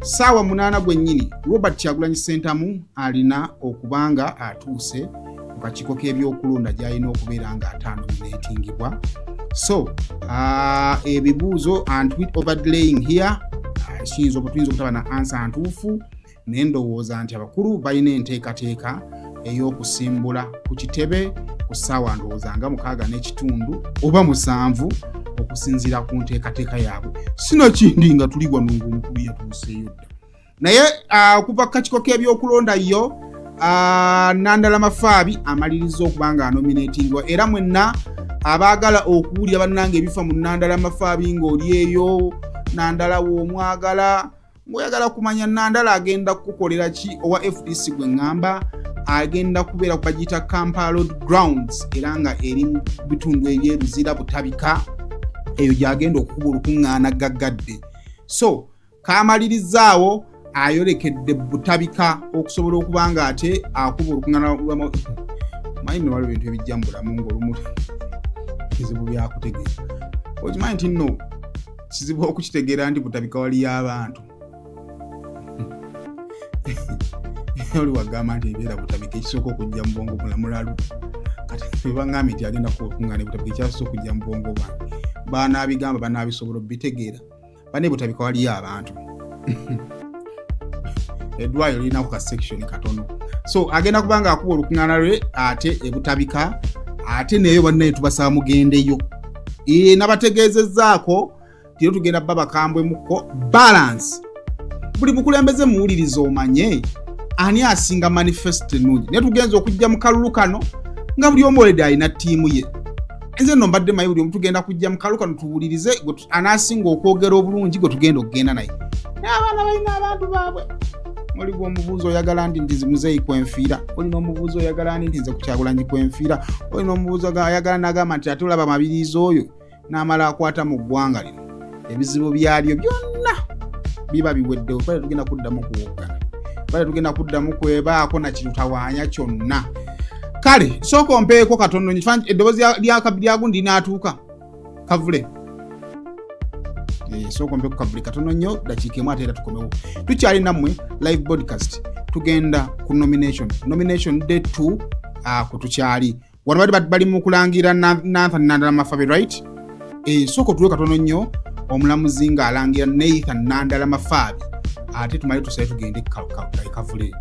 Ssaawa 8 gwennyini Robert Kyagulanyi Ssentamu alina okuba nga atuuse ku kakiiko k'ebyokulonda gy'alina okubeera nga atanominatingibwa. So ebibuuzo and with overlaying here tuyinza okutaba na ansa ntuufu, naye ndowooza nti abakulu balina enteekateeka ey'okusimbula ku kitebe ku ssaawa ndowooza nga 6:30 oba 7 okusinziira ku nteekateeka yaabwe. Sino kindi nga tuli wano ng'omukulu yatuuseeyo dda. Naye okuva ku kakiiko k'ebyokulonda yo, Nandala Mafaabi amaliriza okuba nga anominatingwa, era mwenna abaagala okuwulira bannange ebifa mu Nandala Mafaabi ng'oli eyo, Nandala w'omwagala, ng'oyagala kumanya Nandala agenda kukukolera ki owa FDC gwe ngamba, agenda kubeera ku bagiyita Kampala Road Grounds era nga eri mu bitundu eby'eruzira butabika, eyo gy'agenda okukuba olukuŋŋaana gaggadde. So kaamalirizaawo ayolekedde butabika okusobola okuba nga ate akuba olukuŋŋaana manyi ne waliwo ebintu ebijja mu bulamu ng'olumu kizibu byakutegeera. Okimanyi nti nno kizibu okukitegeera nti butabika waliyo abantu. Oli wagamba nti ebiera butabika ekisooka okujja mu bwongo mulamulalu. Kati bangambye nti agenda kukuŋŋaana butabika ekyasooka okujja mu bwongo bwange. Baanaabigamba banaabisobola obitegeera. Bane butabika waliyo abantu. Eddwaliro lirinaku ka section katono. So agenda kuba nga akuba olukuŋŋaana lwe ate ebutabika, ate neyo bannaye tubasaba mugendeyo. Nabategeezezzaako tiro tugenda baba kambwemuko balance. Buli bukulembeze muwuliriza omanye ani asinga manifesto ennungi. Naye tugenza okujja mu kalulu kano nga buli omu olede alina ttiimu ye. Nze nno mbadde mayi buli omu tugenda kujja mu kalulu kano tuwulirize anaasinga okwogera obulungi gwe tugenda okugenda naye. Naye abaana balina abantu baabwe. Oliwo omubuuzo oyagala ndi nti Muzeeyi kwenfiira, olina omubuuzo oyagala ndi nze ku Kyagulanyi kwenfiira, olina omubuuzo oyagala nagamba nti ate olaba mabiriizi oyo n'amala akwata mu ggwanga lino. Ebizibu byalyo byonna biba biweddewo, bale tugenda kuddamu kuwoggana, bale tugenda kuddamu kwebaako na kirutawaanya kyonna. Kale sooka ompeeko katono eddoboozi lyagundi n'atuuka kavule. Sooka ompeeko kavule katono nnyo dakiika emu ate era tukomewo. Tukyali nammwe live broadcast, tugenda ku nomination day 2 kutukyali wano bali mu kulangira Nathan Nandala Mafaabi, right? Sooka otuwe katono nnyo omulamuzi ng'alangira Nathan Nandala Mafaabi, ate tumale tusabe tugende kavule.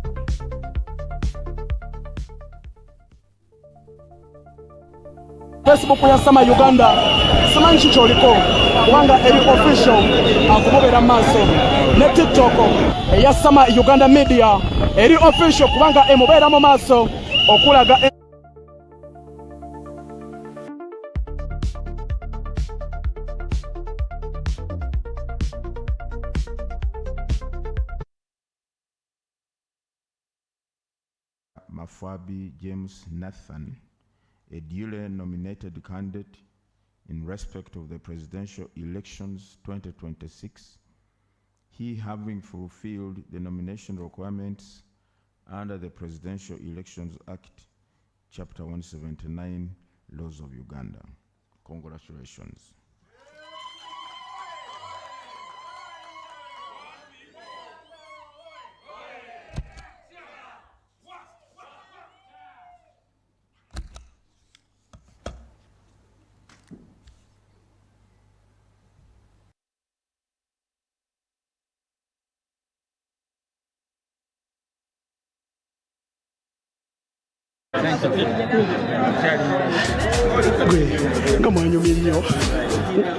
Facebook ya Sama Uganda Sama nchi choliko wanga eri official akubobera maso ne TikTok ya Sama Uganda Media eri official kubanga emubera mu maso okulaga Mafaabi James Nathan, a duly nominated candidate in respect of the presidential elections 2026, he having fulfilled the nomination requirements under the Presidential Elections Act, Chapter 179, Laws of Uganda. Congratulations. nga mwanyumye nnyo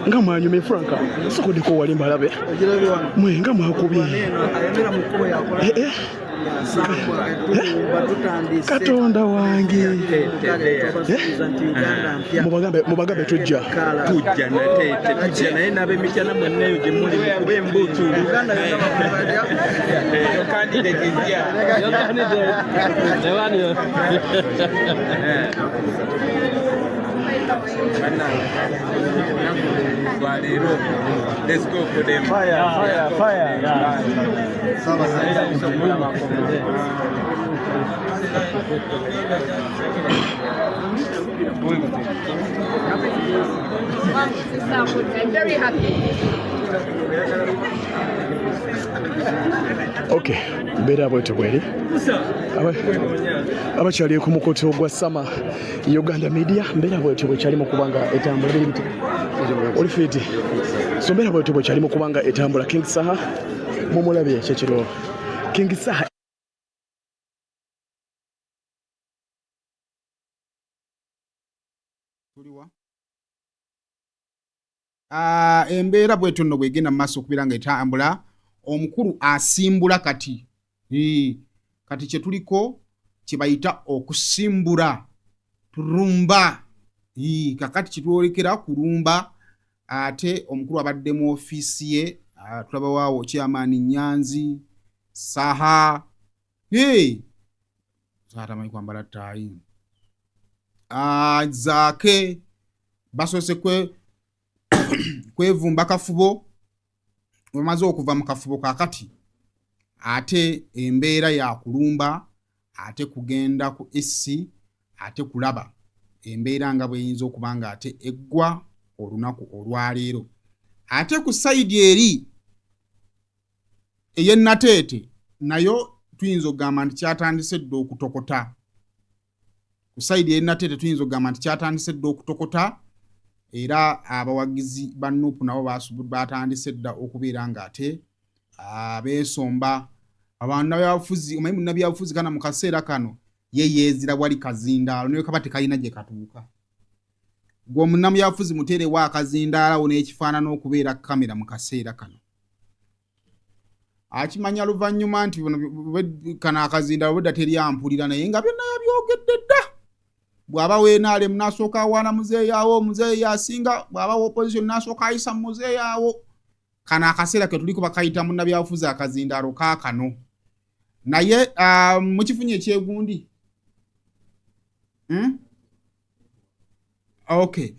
nga mwanyumye Franka sokodeko wali mbalabe mwe nga mwakubye Katonda wange mubagambe tujja nate naye n'ab'emityana mwenneyo gye muli mukube embuutu Let's go for them. Fire. I'm very happy. Okay, mbeera bwetyo bweri abakyali ku mukoto gwa Sama Uganda Media mbeera bwetyo bwekyali mu kubanga etambula bintu oli fiti so mbeera bwetyo bwekyali mu kubanga etambula King Saha mumulabye kyekiro King Saha embeera bwetyo nno bwegenda mu maaso okubira nga etambula omukulu asimbula kati kati kye tuliko kye bayita okusimbula tulumba kakati kitwolekera kulumba ate omukulu abadde mu ofiisi ye tulaba waawo chairman Nyanzi Saha tamanyi kwambala ttaayi zaake basoose kwevumba kafubo bamaze okuva mu kafubo kakati ate embeera ya kulumba ate kugenda ku esi ate kulaba embeera nga bweyinza okuba nga ate eggwa olunaku olwaleero ate ku sayidi eri ey'ennateete nayo tuyinza okugamba nti kyatandise dde okutokota ku sayidi ey'ennateete tuyinza okugamba nti kyatandise dde okutokota era abawagizi ba Nuupu nabo batandise dda okubeera nga ate beesomba abantu nabyabufuzi omanyi munnabyabufuzi kana mu kaseera kano ye yeezira wali kazindaalo naye kaba tekalina gye katuuka gwe munnabyabufuzi muteerewo akazindaalawo n'ekifaanana okubeera kamera mu kaseera kano akimanya luvannyuma nti kano akazindaalo bwedda teryampulira naye nga byonna yabyogedde dda bw'aba weenaale munasooka awaana muzeeyaawo muzeeyi asinga bw'aba opposition nasooka ayisa mu muzeeyaawo kano akaseera ke tuliko bakayita munnabyabufuzi akazindaalo kaakano naye mukifunye ekyegundi okay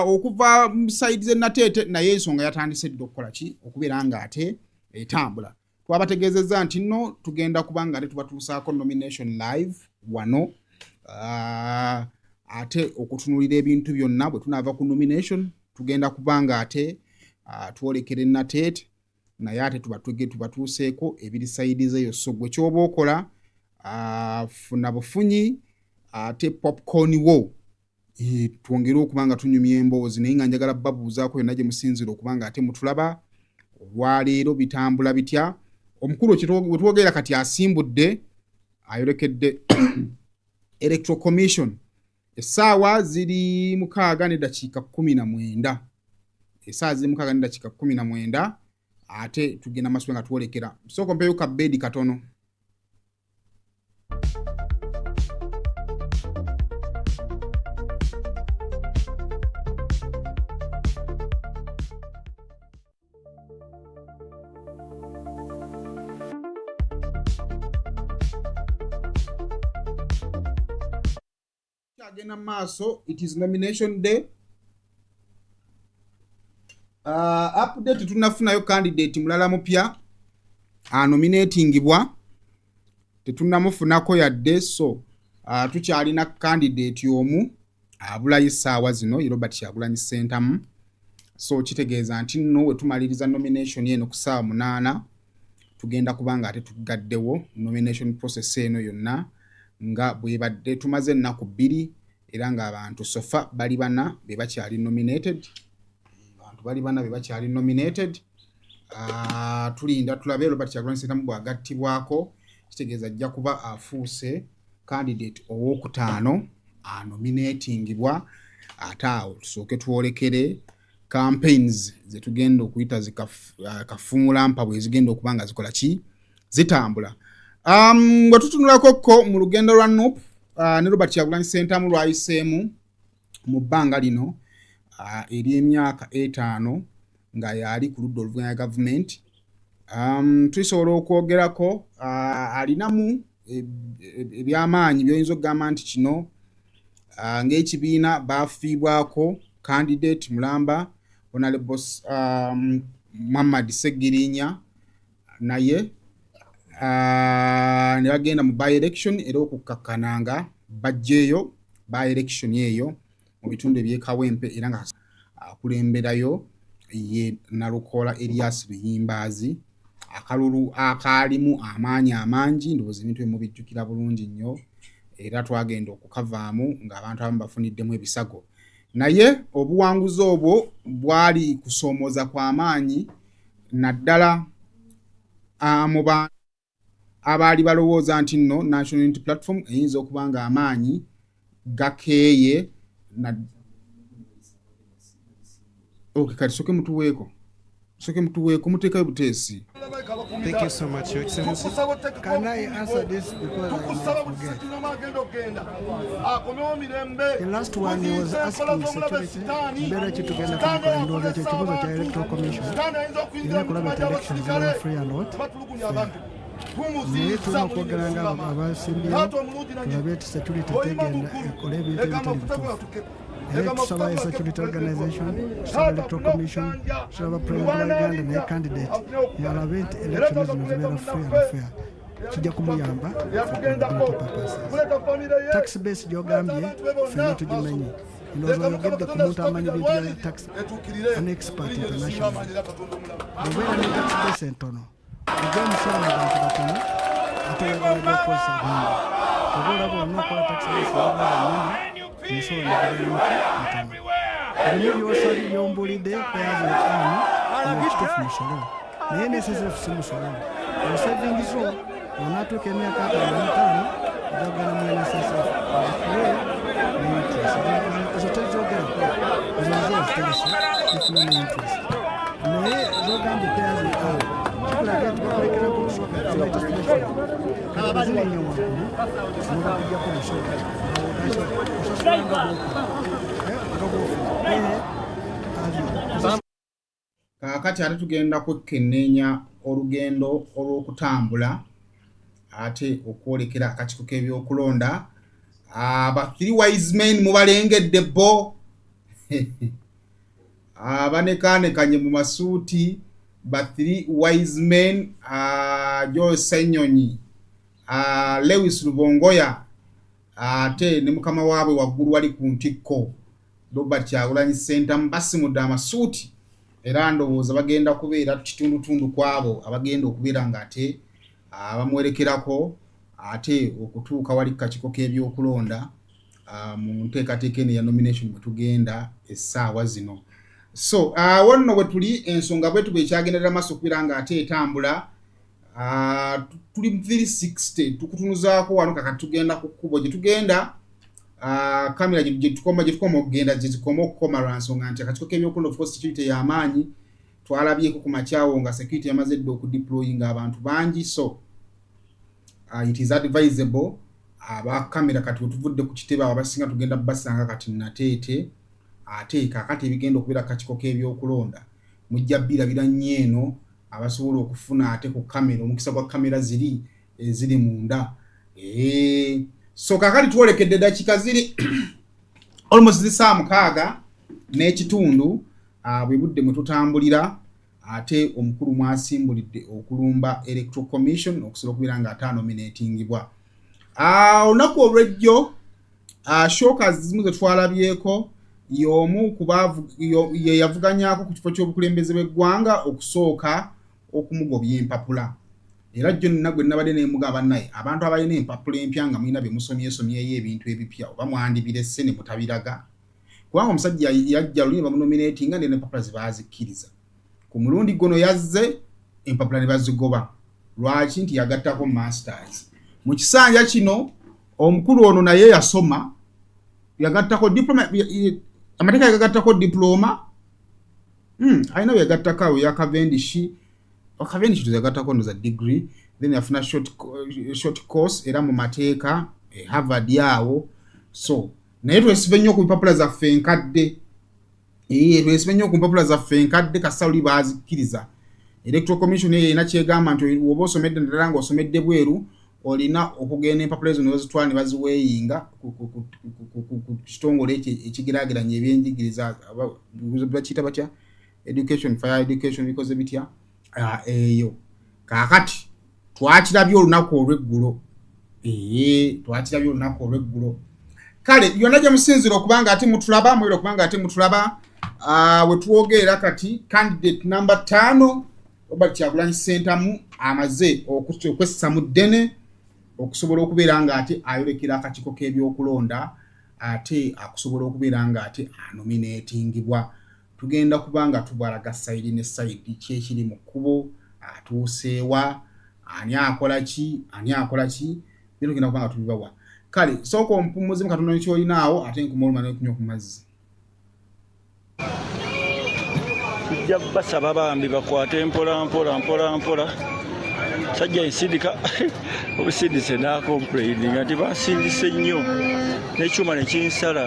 okuva mu sayidi z'ennateete naye ensonga yatandise dde okukola ki okubeera nga ate etambula twabategeezezza nti nno tugenda kuba nga ate tubatuusaako nomination live wano ate okutunulira ebintu byonna bwe tunaava ku nomination tugenda kuba nga ate twolekera ennateete naye ate tubatuuseeko ebiri sayidi zeeyo so gwe kyoba okola funa bufunyi ate popcorn wo twongere okuba nga tunyumya emboozi naye nga njagala babuuzaako yonna gye musinzira okuba nga ate mutulaba olwaleero bitambula bitya omukulu we twogera kati asimbudde ayolekedde Electoral Commission essaawa ziri 6:19 essaawa ziri 6:19 ate tugenda maswe nga twolekera soko mpeyo ka bedi katono agenda maaso it is nomination day update tunafunayo candidate mulala mupya nominatingibwa tetunamufunako yadde so tukyalina candidate omu abulayo essaawa zino Robert Kyagulanyi Ssentamu so kitegeeza nti nno we tumaliriza nomination eno ku ssaawa 8 tugenda kubanga ate tugaddewo nomination process eno yonna nga bwebadde tumaze ennaku 2 era nga abantu sofa bali bana be bakyali nominated tulinda tulabe Robert Kyagulanyi Ssentamu bwagattibwako kitegeeza ajja kuba afuuse candidate owokutaano nominatingibwa ate awo tusooke twolekere campaigns zetugenda okuyita zikafumula mpa bwe zigenda okuba nga zikola ki zitambula. Bwe tutunulako mu lugendo lwa NUP ne Robert Kyagulanyi Ssentamu lwayiseemu mu bbanga lino ery'emyaka 5 nga yali ku ludda oluvuganya gavumenti. Tusobola okwogerako alinamu ebyamaanyi by'oyinza okugamba nti kino ng'ekibiina baafiibwako candidate mulamba Honorable Muhammad Ssegirinya naye ne bagenda mu by-election era okukakkananga bajjeeyo by-election eyo mu bitundu eby'ekawempe era nga akulemberayo ye Nalukoola Elias Luyimbaazi akalulu akaalimu amaanyi amangi ndowooza ebintu ebimubijjukira bulungi nnyo era twagenda okukavaamu ng'abantu abamu bafuniddemu ebisago naye obuwanguzi obwo bwali kusoomoza kw'amaanyi naddala mu bantu abaali balowooza nti nno National Unity Platform eyinza okuba nga amaanyi gakeeye kati soke mutuweeko muteekayo buteesi. Thank you so much, Your Excellency. Can I answer this because I forget? The last one he was asking security. Leero H.E together and was the Electoral Commission. Elections are free and not. Naye tulina okwogeranga abasimbirewo tulabe ti security tegenda ekola ebintu ebitali bituufu. Era tusaba security organization, tusaba Electoral Commission, tusaba President wa Uganda naye candidate yalabe nti elections zino zibeera free and fair. Kijja kumuyamba tax base gy'ogambye ffenna tugimenye. Ndowooza oyogedde ku muntu amanyi bintu bya tax, an expert international. Obeera ne tax base entono ojja omusolo mu bantu batono ate oyagala gy'okozesa bingi. Oba olaba olina okola tax base omusolo negalamuki ntono. Ebintu by'osali by'ombulidde payers and army ekituufu musolo naye NSSF si musolo. Obusevingizo onaatuuka emyaka 55 ojagala mu NSSF okufule n'interest. Ezo tezoogerako ezo zoziteresa ifuna n'interest naye zogambye payers and army kikulaga nti bakulekera ku lusooka abaita special kati bazirinnyo waggulu nobakujjako lusooka osasulanga kaakati ate tugenda kwekenneenya olugendo olw'okutambula ate okwolekera akakiiko k'ebyokulonda. Aba 3 wise men mubalengedde bo abanekaanekanye mu masuuti ba 3 wise men Joe Ssenyonyi Lewis Lubongoya ate ne mukama waabwe waggulu wali ku ntikko Robert Kyagulanyi Ssentamu basimudde amasuuti era ndowooza bagenda kubeera kitundutundu kwabo abagenda okubeera nga ate bamwerekerako ate okutuuka wali kakiiko k'ebyokulonda mu nteekateeka eno ya nomination mwe tugenda essaawa zino. So wonno bwe tuli ensonga bwetu bwekyagenderera maaso okubeera nga ate etambula tuli mu 360 tukutunuzaako wano kakati tugenda ku kkubo gye tugenda kamera gye tukoma okugenda gye zikoma okukoma lwa nsonga nti akakiiko k'ebyokulonda of course security y'amaanyi twalabyeko ku makyawo nga security yamaze dda okudeployinga abantu bangi. So it is advisable abakamera kati wetuvudde ku kitebe abo abasinga tugenda basanga kati nateete ate kakati ebigenda okubeera akakiiko k'ebyokulonda mujja birabira nnyo eno abasobola okufuna ate ku kamera omukisa gwa kamera ziri munda. So kakati twolekedde dakiika ziri almost zisaawa 6 n'ekitundu bwe budde mwe tutambulira ate omukulu mwasimbulidde okulumba Electoral Commission okusobola okubeera nga ate nominatingibwa. Olunaku olw'ejjo showcase zimu ze twalabyeko y'omu ye yavuganyaako ku kifo ky'obukulembeze bw'eggwanga okusooka okumugobya empapula. Era jjo nina gwe nabadde neemugamba naye abantu abalina empapula empya nga mulina bye musomyeyo ebintu ebipya oba mwandibirese ne mutabiraga kubanga omusajja yajja luli bamunominatinga n'empapula ze baazikkiriza. Ku mulundi guno yazze empapula ne bazigoba. Lwaki? Nti yagattako masters. Mu kisanja kino omukulu ono naye yasoma yagattako diploma amateeka yagattako diploma ayina yagattako ya Cavendish yagattako no za degree then yafuna short course era mu mateeka Harvard yawo so naye twesibe nnyo ku mpapula zaffe enkadde twesibe nnyo ku mpapula zaffe enkadde kasawuli baazikiriza Electoral Commission ina kyegamba nti woba osomedde ndala nga osomedde bweru olina okugenda empapula ezo n'ozitwala ne baziweeyinga ku kitongole ekigiraageranya ebyenjigiriza bakiyita batya education fire education bikoze bitya eyo kaakati twakirabye olunaku olw'eggulo twakirabye olunaku olw'eggulo kale yonna gye musinzira okubanga ate mutulaba mwera okubanga ate mutulaba we tuwogerera kati candidate number 5 Robert Kyagulanyi Ssentamu amaze okwessa mu ddene okusobola okubeera nga ate ayolekera akakiiko k'ebyokulonda ate akusobola okubeera nga ate anominatingibwa tugenda kubanga tubalaga sayidi ne sayidi kyekiri mu kkubo atuuseewa ani akola ki bino tugenda kubanga tubibawa kale sooka ompumuzi mu Katonda n'ekyolinaawo ate nkumuluma n'ekunywa ku mazzi tujja basaba bambi bakwate mpola sajja ensindika obusindise n'akomplaininga nti basindise nnyo n'ekyuma ne kinsala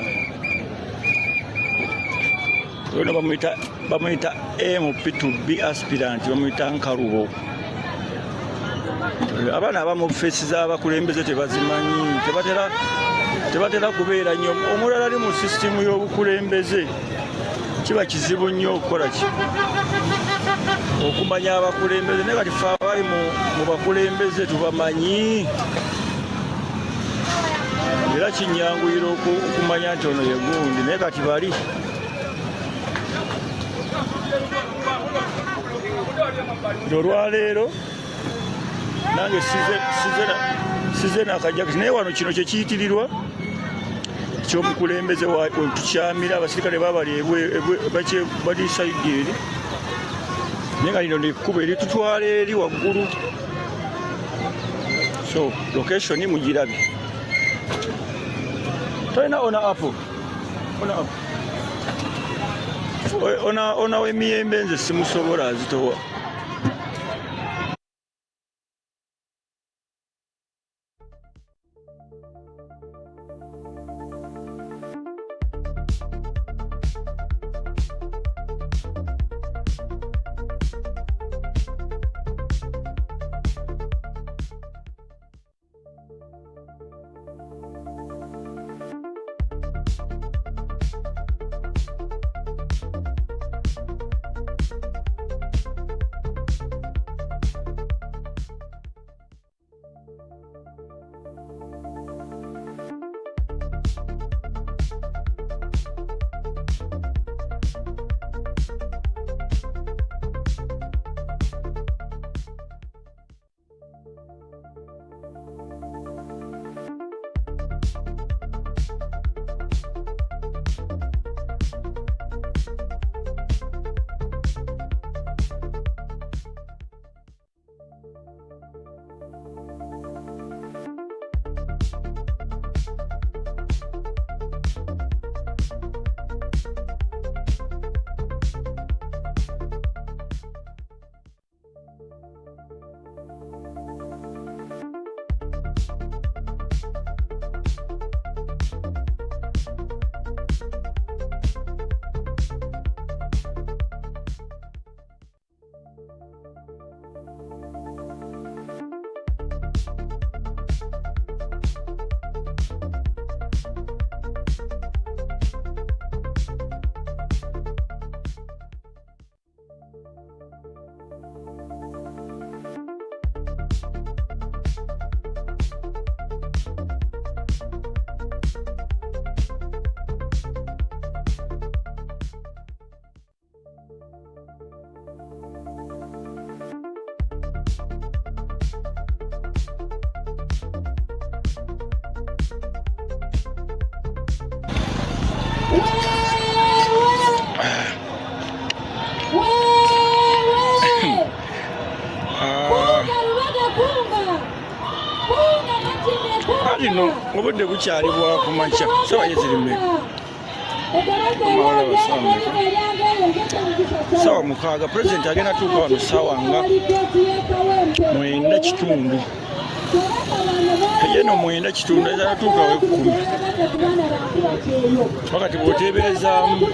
ono bamuyita MP2B aspirant bamuyita nkalubo abaana abamu feesi z'abakulembeze tebazimanyi tebatera kubeera nnyo omulala ali mu sisitimu y'obukulembeze kiba kizibu nnyo okukola ki okumanya abakulembeze naye kati fe abali mu bakulembeze tubamanyi era kinyanguyira okumanya nti ono ye gundi naye kati bali olwaleero nange size nakajakisi naye wano kino kyekiyitirirwa ekyomukulembeze tukyamira abasirikale babali bali saidi eri naye nga lino nekkuba eritutwala eri waggulu so location mugirabye tolina ona w'emiyembe nze simusobola azitowa kino obudde bukyali bwa kumakya sawa yezirime sawa mukaaga pulezidenti agenda tuuka wano sawa nga 9:30 yeno 9:30 ezala tuuka we 10 wakati bw'oteeberezaamu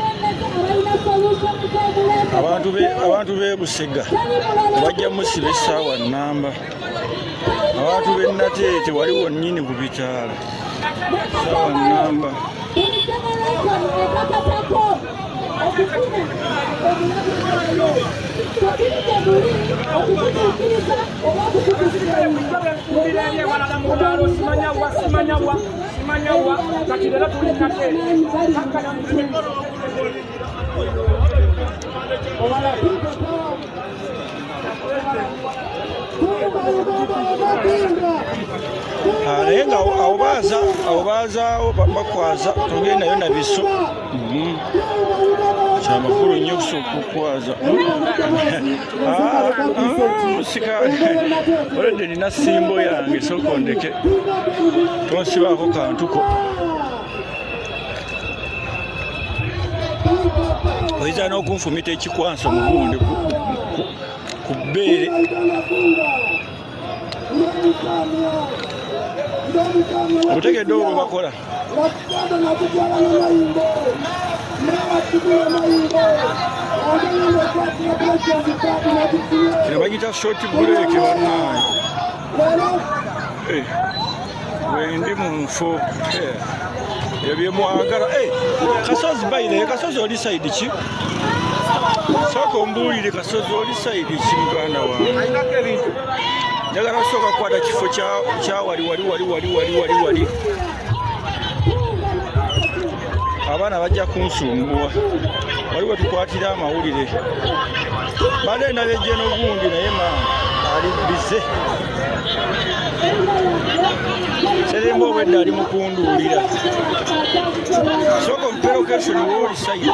abantu b'e Busega bajja musiba essaawa nnamba abantu b'e Nateete waliwo nnyini ku bitaala essaawa nnamba naye nga awo baazaawo bakwaza togendayo na biso kyamakulu nnyo okusooka okukwaza musika olwedde nina simbo yange sooka ndeke tonsibaako kantuko oyinza n'okunfumita ekikwanso mu gundi ku bbeere otegedde obwo bakola kino bagita short break bannaayi wendi mu nfo ebyo byemwagala Kasozi bayire Kasozi oli sayidi ki sooka ombuulire Kasozi oli sayidi ki muganda wange njagala sooka kukwata kifo kya wali abaana bajja kunsumbuwa waliwo tukwatira amawulire bade nabejje n'ogundi naye ali bize seremba obwedde ali mukunduulira sooka omuperokeshoni wooli sayidi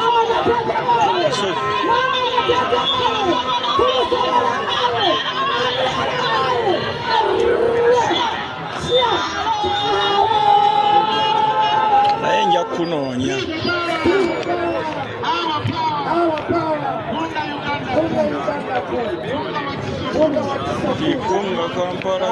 Kasozi naye nja kunoonya Kikunga Kampala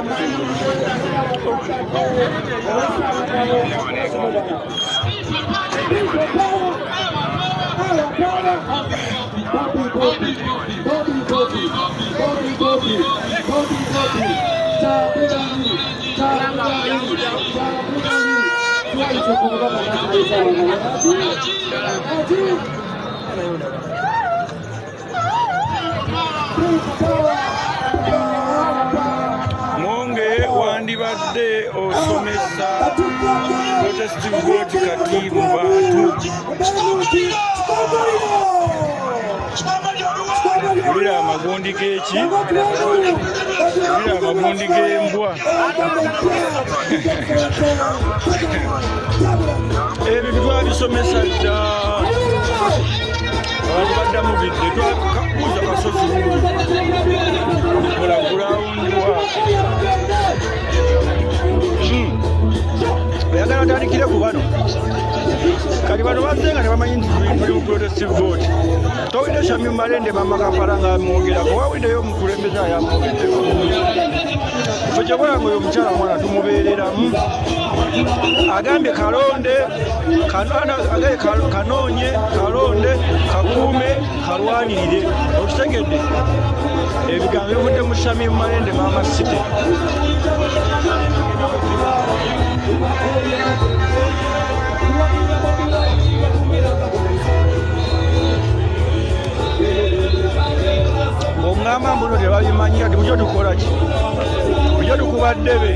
Mwonge wandibadde osomesa protestive vote kati mu bantu Ula amagundi g'eki ula amagundi g'embwa ebintu twabisomesa dda abantu baddamu bidde twakuza Kasozi kola gulawundi wa oyagala atandikire ku bano kati bano bazze nga tebamanyi nti tuli mu protestive vote towulire Shami Malende Mama Kampala ng'amwogerako wawuliddeyo omukulembeze ayamwogeddeko kifo kyebolanga oyo omukyala mwana tumubeereramu agambye kalonde kanoonye kalonde kakuume kalwanirire okitegedde ebigambo bivudde mu Shami Malende Mama City ng'oŋŋamba mbuno tebabimanyi kati bujjo tukola ki bujjo tukuba ddebe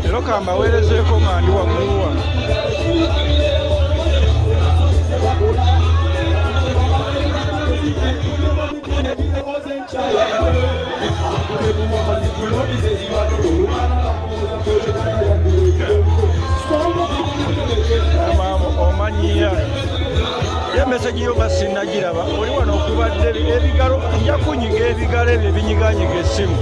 leero kambaweerezeeko nga ndi waggulu wano omanyiya message yo nga sinnagiraba oli wano okubadde ebigalo nja kunyiga ebigalo ebyo ebinyiganyiga essimu.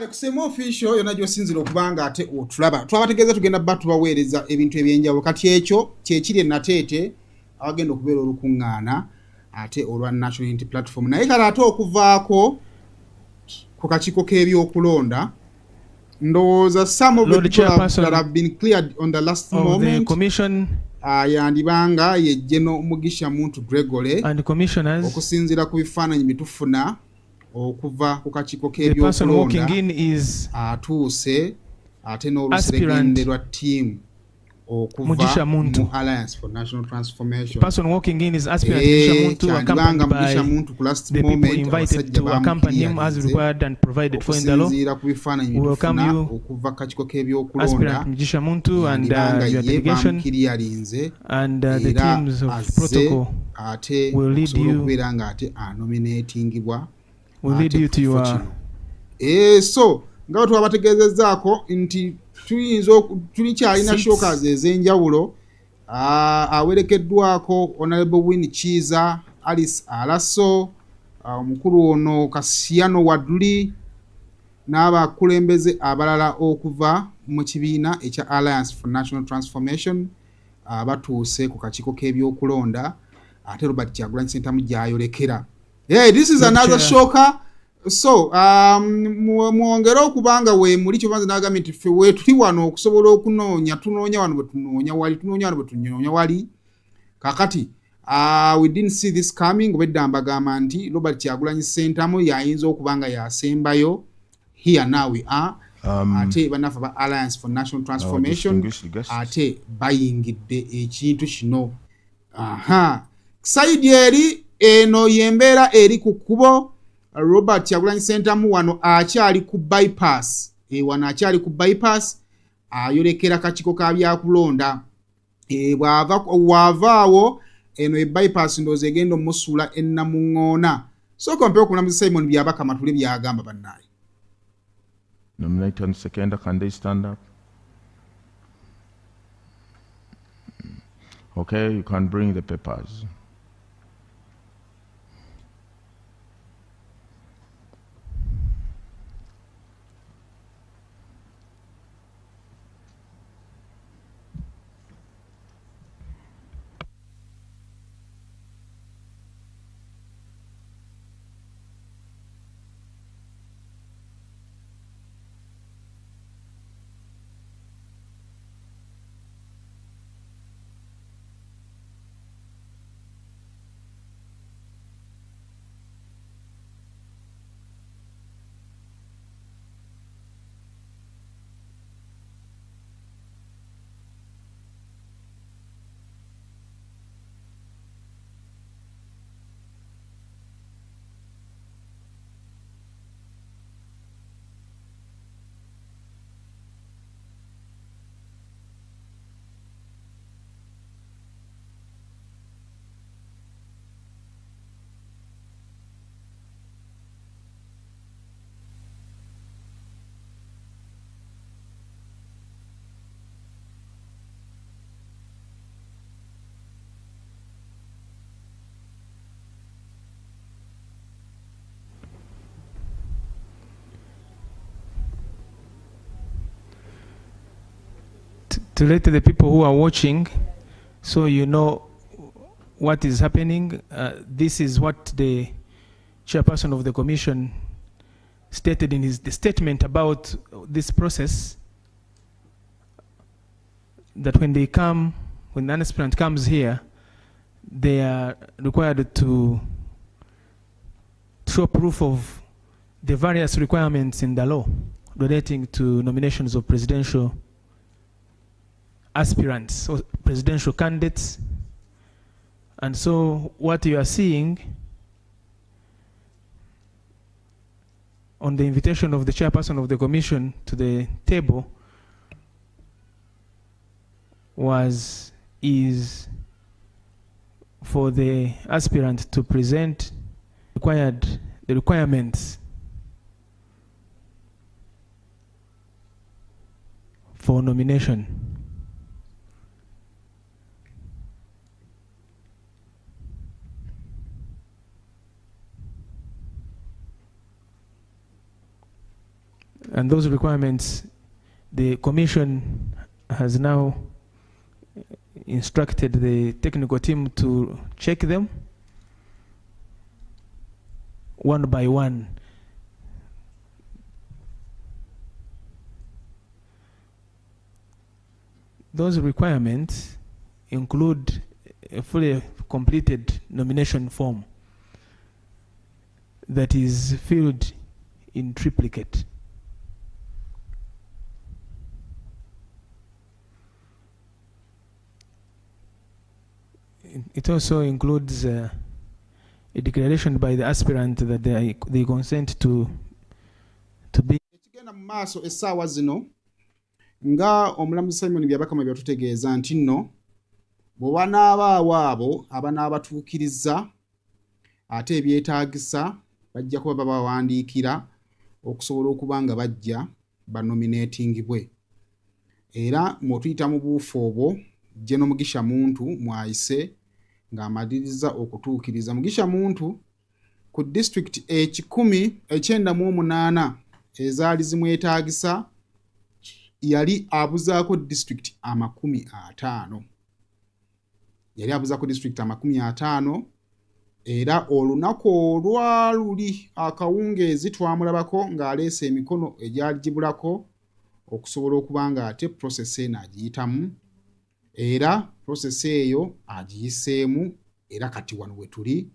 kusema official yonna gy'osinzira okubanga ate otulaba twabategeeza tugenda bba tubaweereza ebintu ebyenjawulo kati ekyo kyekiri ennateete abagenda okubeera olukuŋŋaana ate olwa National Unity Platform naye kale ate okuvaako ku kakiiko k'ebyokulonda ndowooza some of the people that have been cleared on the last moment yandibanga ye General Mugisha Muntu Gregory okusinziira ku bifaananyi bitufuna okuva ku kakiiko k'ebyokulonda atuuse ate n'oluseregenderwa ttiimu okuva mu Alliance for National Transformation. Person walking in is aspirant Mugisha Muntu, accompanied by the people invited to accompany him as required and provided for in the law. We welcome you, aspirant Mugisha Muntu, and your delegation, and the teams of protocol will lead you to your... So, nga twabategeezezzaako nti tulikyalina showcase ez'enjawulo awerekeddwako Honorable Winnie Chiza, Alice Alaso, omukulu ono Kasiyano Waduli n'abakulembeze abalala okuva mu kibiina ekya Alliance for National Transformation batuuse ku kakiiko k'ebyokulonda ate Robert Kyagulanyi Ssentamu gy'ayolekera. Hey, this is another shocker. So mwongere okubanga we muli kyo banza nagambye nti ffe we tuli wano okusobola okunoonya tunoonya wano bwe tunoonya wali kakati we didn't see this coming obedda mbagamba nti Robert Kyagulanyi Ssentamu yayinza okubanga yasembayo. Here now we are ate banafa ba Alliance for National Transformation ate bayingidde ekintu kino saidi eri eno yembeera eri ku kkubo. Robert Kyagulanyi Ssentamu wano akyali ku bypass ayolekera kakiiko ka byakulonda bw'avaawo eno bypass ndowooza egenda omusuula ennamuŋŋoona. So kompe okulamuza Simon byabaka matule byagamba bannaye. Nominate and second, can they stand up? Okay, you can bring the papers. To let the people who are watching, so you know what is happening. This is what the chairperson of the commission stated in his statement about this process, that when an aspirant comes here, they are required to show proof of the various requirements in the law relating to nominations of presidential aspirants or presidential candidates. And so what you are seeing on the invitation of the chairperson of the commission to the table is for the aspirant to present the requirements for nomination. And those requirements, the Commission has now instructed the technical team to check them one by one. Those requirements include a fully completed nomination form that is filled in triplicate. It also includes a declaration by the aspirant that they consent to be. Maaso essaawa zino nga omulamuzi Simon byabakama byatutegeeza nti nno bw'anaabaawo abo abanaabatuukiriza ate ebyetaagisa bajja kuba babawandiikira okusobola okuba nga bajja banominatingibwe. Era mwotuyita mu buufu obwo Jeno Mugisha Muntu mwayise ng'amaliriza okutuukiriza. Mugisha Muntu ku district 198 ezaali zimwetaagisa yali abuzaako district 50. Yali abuzaako district 50 era olunaku olwaluli akawungeezi twamulabako ng'aleese emikono egyali gibulako okusobola okuba nga ate process eno agiyitamu. Era process eyo agiyiseemu era kati wano we tuli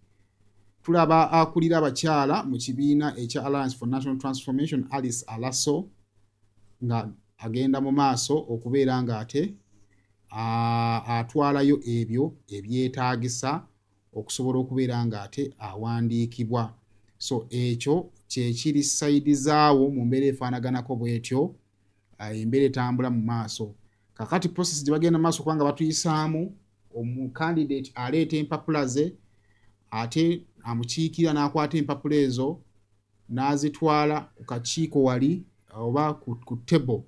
tulaba akulira abakyala mu kibiina ekya Alliance for National Transformation Alice Alaso nga agenda mu maaso okubeera nga ate atwalayo ebyo ebyetaagisa okusobola okubeera nga ate awandiikibwa. So ekyo kyekiri sayidi zaawo mu mbeera efaanaganako bwetyo embeera etambula mu maaso. Kakati process gye bagenda maaso kubanga batuyisaamu candidate aleeta empapula ze ate amukiikira n'akwata empapula ezo n'azitwala ku kakiiko wali oba ku table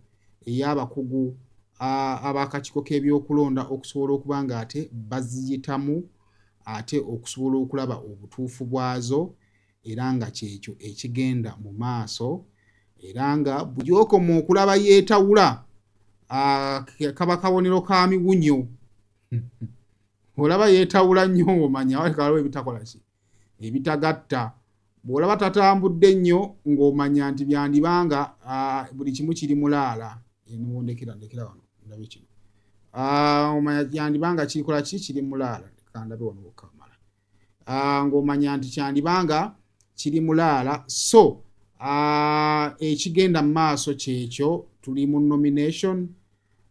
ey'abakugu ab'akakiiko k'ebyokulonda okusobola okuba nga ate baziyitamu ate okusobola okulaba obutuufu bwazo era nga kyekyo ekigenda mu maaso era nga buli okoma okulaba yeetawula kaba kabonero ka miwunyo. Olaba yeetawula nnyo ng'omanya waliwo ebitakola ki ebitagatta. Bw'olaba tatambudde nnyo ng'omanya nti byandibanga buli kimu kiri mulaala. Eno ndekera wano ndabe kino. Omanya byandibanga kirikola ki kiri mulaala. Kandabe wano okamala. Ng'omanya nti kyandibanga kiri mulaala. So ekigenda mu maaso kyekyo tuli mu nomination.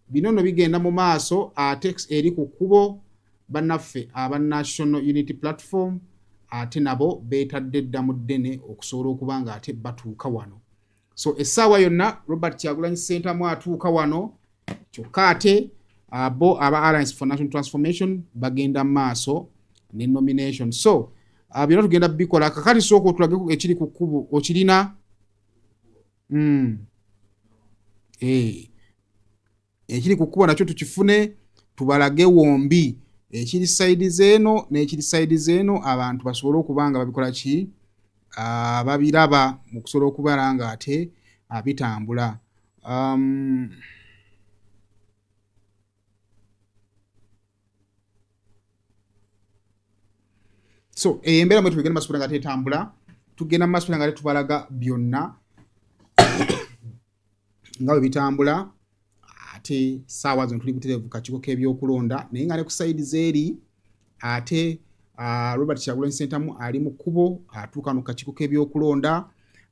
Bino no bigenda mu maaso ate eri ku kkubo bannaffe aba National Unity Platform ate nabo beetadde dda mu ddene okusobola okuba nga ate batuuka wano. So essaawa yonna Robert Kyagulanyi Ssentamu atuuka wano kyokka ate bo aba Alliance for National Transformation bagenda mu maaso ne nomination. So bino tugenda bikola kakati sooka otulageko ekiri ku kkubo okirina ekiri ku kkubo nakyo tukifune tubalage wombi ekiri side zeeno n'ekiri side zeeno abantu basobole okuba nga babikola ki babiraba mu kusobola okuba nga ate bitambula. So embeera mwe tugenda masubira nga tetambula tugenda masubira nga tubalaga byonna nga bwe bitambula ate saawa zino tuli butereevu kakiiko k'ebyokulonda naye nga ne ku sayidi zeeri ate Robert Kyagulanyi Ssentamu ali mu kkubo atuuka no kakiiko k'ebyokulonda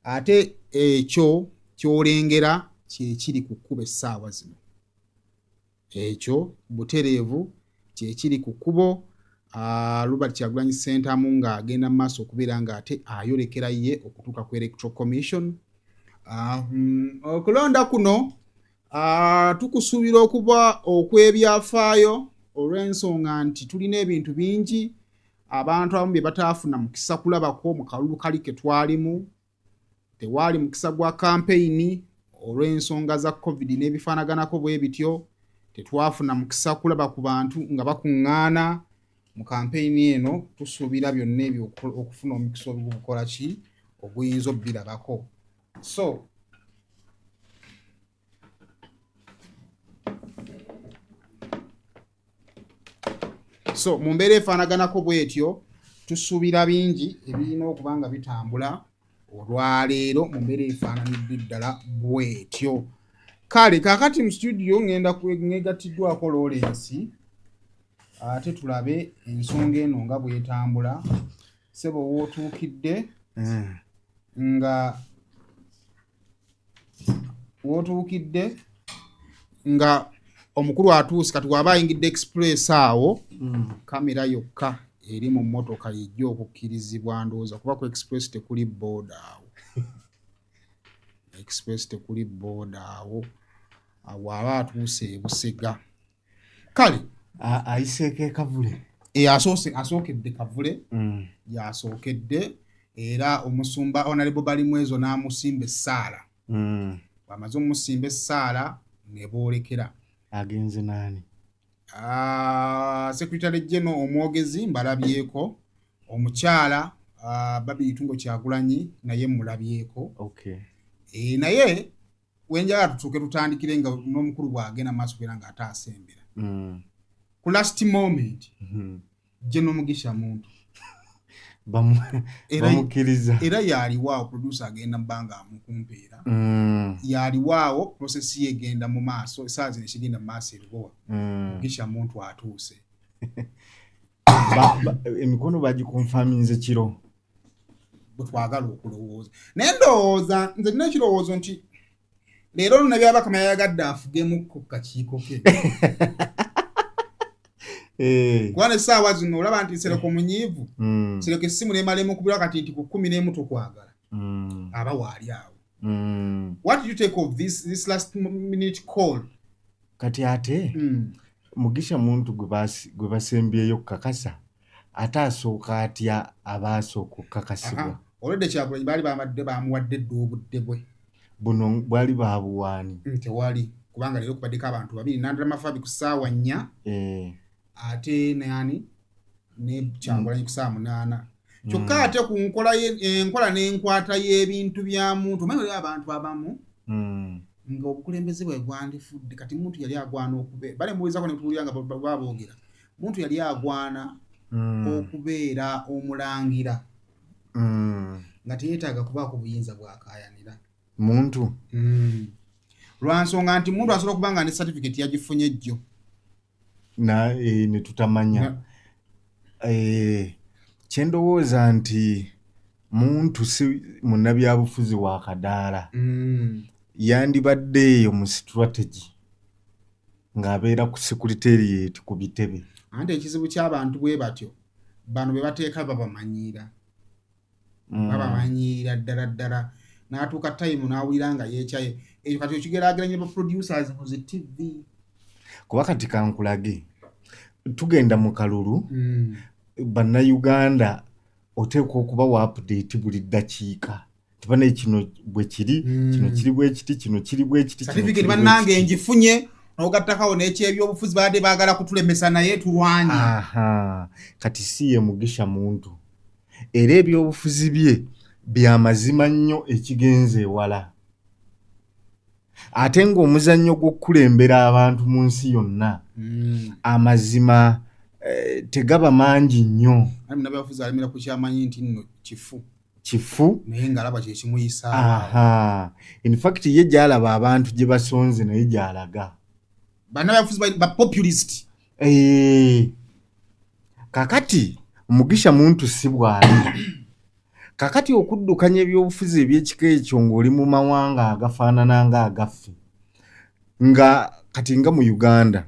ate ekyo ky'olengera kyekiri ku kkubo essaawa zino. Ekyo butereevu kyekiri ku kkubo Robert Kyagulanyi Ssentamu ng'agenda mu maaso okubeera nga ate ayolekera ye okutuuka ku Electoral Commission. Okulonda kuno tukusuubira okuba okw'ebyafaayo olw'ensonga nti tulina ebintu bingi abantu abamu bye bataafuna mukisa kulabako mu kalulu kali ke twalimu. Tewaali mukisa gwa kampeyini olw'ensonga za COVID n'ebifaanaganako bwe bityo. Tetwafuna mukisa kulaba ku bantu nga bakuŋŋaana mu kampeyini eno. Tusuubira byonna ebyo okufuna omukisa ogukola ki oguyinza obbirabako. So So mu mbeera efaanaganako bw'etyo tusuubira bingi ebirina okuba nga bitambula olwaleero mu mbeera efaananidde ddala bw'etyo. Kale kaakati mu studio ngenda kwegatiddwako Lawrence ate tulabe ensonga eno nga bw'etambula. Sebo wootuukidde nga omukulu atuuse kati waba ayingidde express awo kamera yokka eri mu mmotoka yejja okukkirizibwa ndowooza kuba ku express tekuli booda awo. Express tekuli booda awo aba atuuse Busega. Kale ayiseeko Kavule asookedde Kavule yasookedde era omusumba Honorable Balimwezo n'amusimba essaala. Bamaze omusimba essaala ne boolekera. Agenze nani? Secretary General omwogezi mbalabyeko, omukyala Babiyintungo Kyagulanyi naye mulabyeko. Okay. Naye wenjala tutuuke tutandikire nga n'omukulu bw'agenda maaso era nga ate asembera. Ku last moment General Mugisha Muntu bamukiriza era yaliwaawo producer agenda mbanga amukumpeera yaliwaawo process ye egenda mu maaso essaawa zino ekigenda mu maaso eribowa Mugisha Muntu atuuse emikono bagikonfaminze kiro bwe twagala okulowooza naye ndowooza nze nina ekirowoozo nti leero nno Nabyabakama yayagadde afugemu ku kakiiko ke Kwane essaawa zino olaba nti Sereko munyiivu Sereko essimu n'emalemu kubira kati nti ku 11 tukwagala aba waali awo. What did you take of this last minute call? Kati ate Mugisha Muntu gwe basembyeyo kukakasa ate asooka atya abaasooka okukakasibwa. Olwedde Kyagulanyi baali bamadde bamuwadde dde obudde bwe buno bwali babuwaani tewali kubanga leero kubaddeko abantu babiri Nandala Mafabi ku ssaawa 4 ate nani ne Kyagulanyi ku ssaawa 8 kyokka ate ku enkola n'enkwata y'ebintu bya muntu omanyi abantu abamu nga obukulembeze bwe gwandifudde kati muntu yali agwana okubeera bale muwezako ne tuwulira nga baboogera muntu yali agwana okubeera omulangira nga teyeetaaga kubaako buyinza bwakaayanira muntu lwansonga nti muntu asobola okuba nga ne certificate yagifunye jjo ne tutamanya kyendowooza nti muntu si munnabyabufuzi wa kadaala yandibadde eyo mu strategy ng'abeera ku secretariat ku bitebe anti ekizibu ky'abantu bwe batyo bano be bateeka babamanyiira babamanyiira ddala n'atuuka time n'awulira nga yeekyaye ekyo kati okigeraageranya ba producers mu zi TV kuba kati kankulage tugenda mu kalulu bannayuganda oteekwa okuba wa update buli ddakiika tibane kino bwe kiri kino kiri bwe kiti kino kiri bwe kiti certificate bannange engifunye n'ogattakawo n'ekyebyobufuzi baadde baagala kutulemesa naye tulwanye kati si ye Mugisha Muntu era ebyobufuzi bye byamazima nnyo ekigenze ewala ate ng'omuzannyo gw'okukulembera abantu mu nsi yonna amazima tegaba mangi nnyo nabyabufuzi alemera ku kyamanyi nti nno kifu naye ng'alaba kye kimuyisa in fact ye gy'alaba abantu gye basonze naye gy'alaga bannabyabufuzi ba populist kakati Mugisha Muntu si bwali kakati okuddukanya ebyobufuzi eby'ekika ekyo ng'oli mu mawanga agafaanana nga agaffe nga kati nga mu Uganda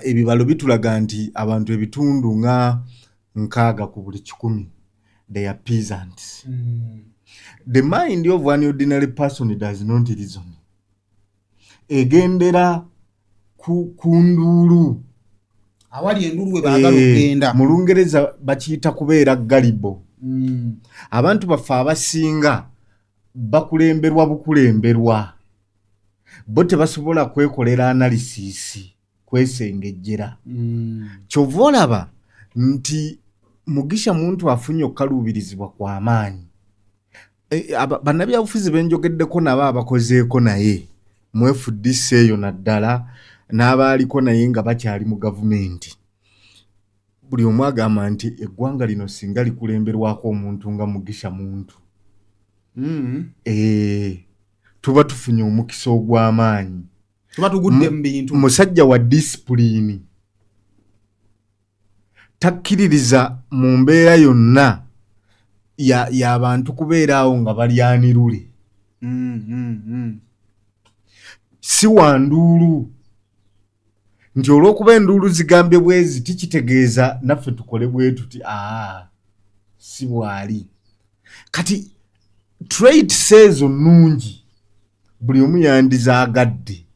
ebibalo bitulaga nti abantu ebitundu nga 6 ku buli 100 they are peasants. The mind of an ordinary person does not reason. Egendera kundulu awali endulu we baagala okugenda mu Lungereza bakiyita kubeera galibo. Abantu baffe abasinga bakulemberwa bukulemberwa bo tebasobola kwekolera analysis kwesengejjera kyova olaba nti Mugisha Muntu afunye okukaluubirizibwa kwa maanyi bannabyabufuzi benjogeddeko nabo abakozeeko naye mu FDC eyo naddala n'abaaliko naye nga bakyali mu gavumenti buli omu agamba nti eggwanga lino singa likulemberwako omuntu nga Mugisha Muntu tuba tufunye omukisa ogw'amaanyi, tuba tugudde mu bintu. Musajja wa discipline, takkiririza mu mbeera yonna y'abantu kubeera awo nga balyanirule. Si wanduulu nti olw'okuba enduulu zigambye bwezi tikitegeeza naffe tukole bwe tuti si bwali. Kati traits ezo nnungi buli omu yandizaagadde,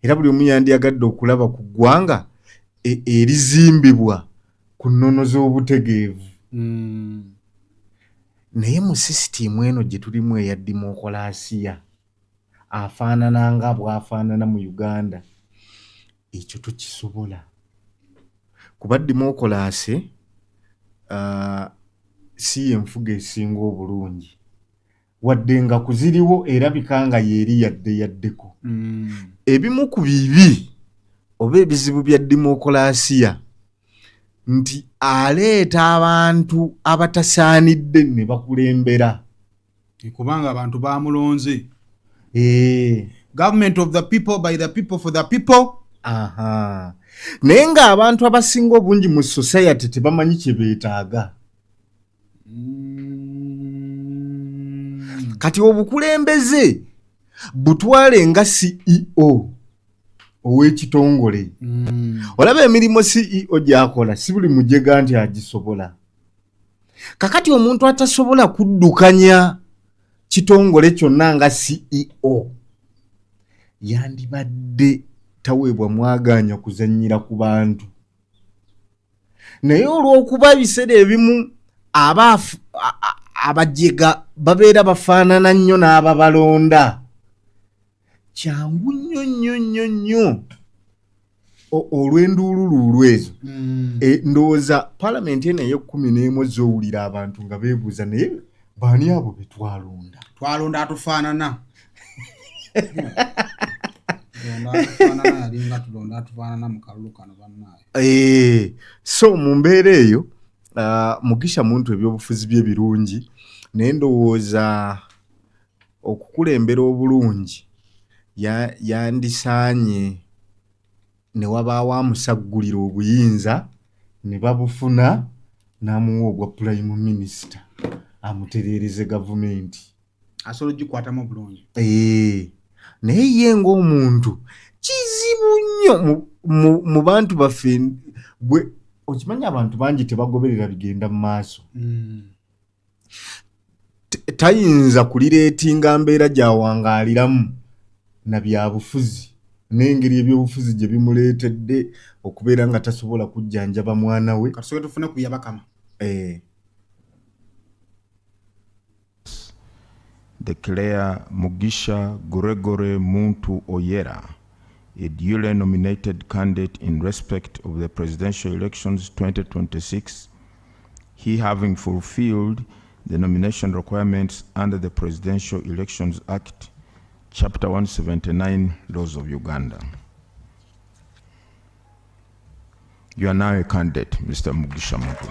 era buli omu yandiyagadde okulaba ku ggwanga erizimbibwa ku nnono z'obutegeevu. Naye mu sisitiimu eno gye tulimu eya dimokulaasiya afaanana nga bw'afaanana mu Uganda, ekyo tukisobola. Kuba dimokulaasi si enfuga esinga obulungi, wadde nga kuziriwo erabika nga yeeri yaddeko. Ebimu ku bibi oba ebizibu bya dimokulaasiya nti aleeta abantu abatasaanidde ne bakulembera. Kubanga abantu bamulonze. Government of the people, by the people, for the people. Naye ng'abantu abasinga obungi mu society tebamanyi kye beetaaga. Kati obukulembeze butwale nga CEO ow'ekitongole. Olaba emirimu CEO gy'akola si buli mujega nti agisobola. Kakati omuntu atasobola kuddukanya kitongole kyonna nga CEO yandibadde taweebwa mwaganya kuzannyira ku bantu. Naye olw'okuba ebiseera ebimu abajega babeera bafaanana nnyo n'ababalonda, kyangu nnyo olw'enduululuulu ezo. Ndowooza palamenti eno ey'e11 z'owulira abantu nga beebuuza naye baani abo be twalonda? Twalonda atufaanana. So mu mbeera eyo Mugisha Muntu ebyobufuzi bye birungi, naye ndowooza okukulembera obulungi yandisaanye ne wabaawo amusaggulira obuyinza ne babufuna n'amuwa obwa prime minister amutereereze gavumenti. Asobola ogikwatamu bulungi. Naye ye ng'omuntu kizibu nnyo mu bantu baffe. Gwe okimanyi abantu bangi tebagoberera bigenda mu maaso. Tayinza kulireetinga mbeera gy'awangaaliramu na byabufuzi n'engeri ebyobufuzi gye bimuleetedde okubeera nga tasobola kujjanjaba mwana we. Kasobola tufune ku yabakama. Declare Mugisha Gregory Muntu Oyera a duly nominated candidate in respect of the presidential elections 2026, he having fulfilled the nomination requirements under the Presidential Elections Act, Chapter 179, Laws of Uganda. You are now a candidate, Mr. Mugisha Muntu.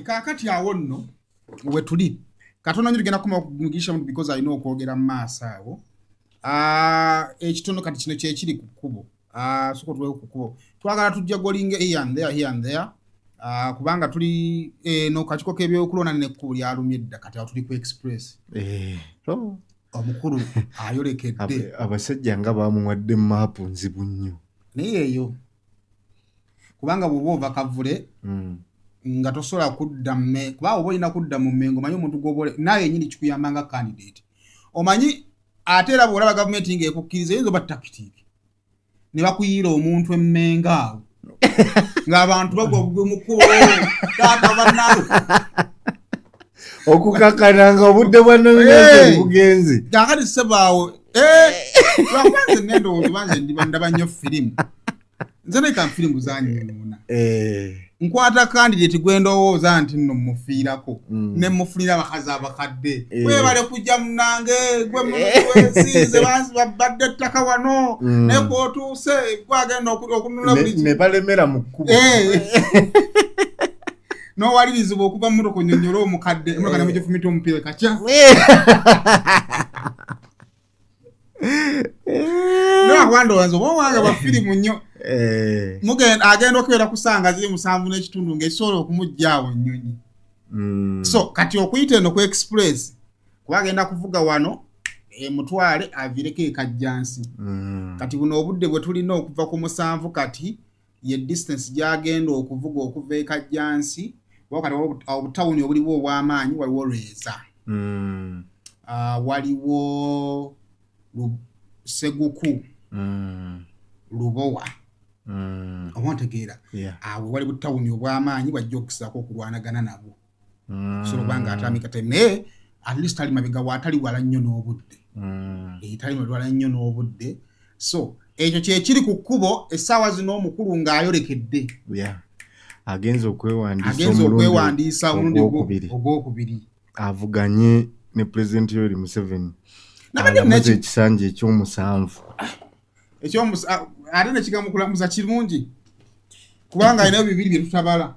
Kakati awo nno we tuli Katonda nyo tugenda kuma Mugisha Muntu because I know okwogera mu maaso awo. Ekitono kati kino kye kiri ku kkubo. Soko tuwe ku kkubo. Twagala tujja golinga here and there. Kubanga tuli no kachiko k'ebyokulonda ne kkubo lyalumye dda kati awo tuli ku express. Omukulu ayolekedde. Abasajja nga bamuwadde maapu nzibu nnyo. Naye eyo kubanga bw'ova kavule nga tosobola kudda kuba oba olina kudda mu Mmengo manyi omuntu gw'obole naye nyini kikuyamba nga candidate omanyi ate era bw'olaba gavumenti ng'ekukkiriza eyinza oba takitiki ne bakuyiira omuntu emmenga awo ng'abantu bagwa bugwe mukubo taata bannalo okukakananga obudde bwa nomination bugenze kakati sebaawo lwakubanze nendowooza banze ndaba nnyo firimu nze naika firimu zanyonoona nkwata candidate gwe ndowooza nti nno mufiirako ne mufunira abakazi abakadde webale kujja munange gwe munwesinze bansi babadde ettaka wano naye kwotuuse gwagenda okununula buli ne balemera mu kkubo n'owalirizibwa okuva mu motoka onyonyola omukadde emotoka nemugifumita omupiira katya nowandowooza oba owange bafirimu nnyo agenda okubeera kusanga ziri 7.5 ng'ekisobola okumuggyaawo ennyonyi so kati okuyita eno ku express kuba agenda kuvuga wano emutwale aviireko ekajjansi kati buno obudde bwe tulina okuva ku 7 kati ye distance gyagenda okuvuga okuva ekajjansi wakati obutawuni obuliwo obw'amaanyi waliwo Lweza waliwo Seguku Lubowa omontegeera awo wali butawuni obw'amaanyi bwajja okukisaako okulwanagana nabo so kubanga atamika naye at least ali mabega watali wala nnyo n'obudde tali wala nnyo n'obudde so ekyo kyekiri ku kkubo essaawa zino omukulu ng'ayolekedde agenza okwewandiisa omulundi ogwokubiri avuganye ne President Yoweri Museveni alamuze ekisanja ekyomusanvu ate nekigamukulamuza kirungi kubanga alinayo bibiri bye tutabala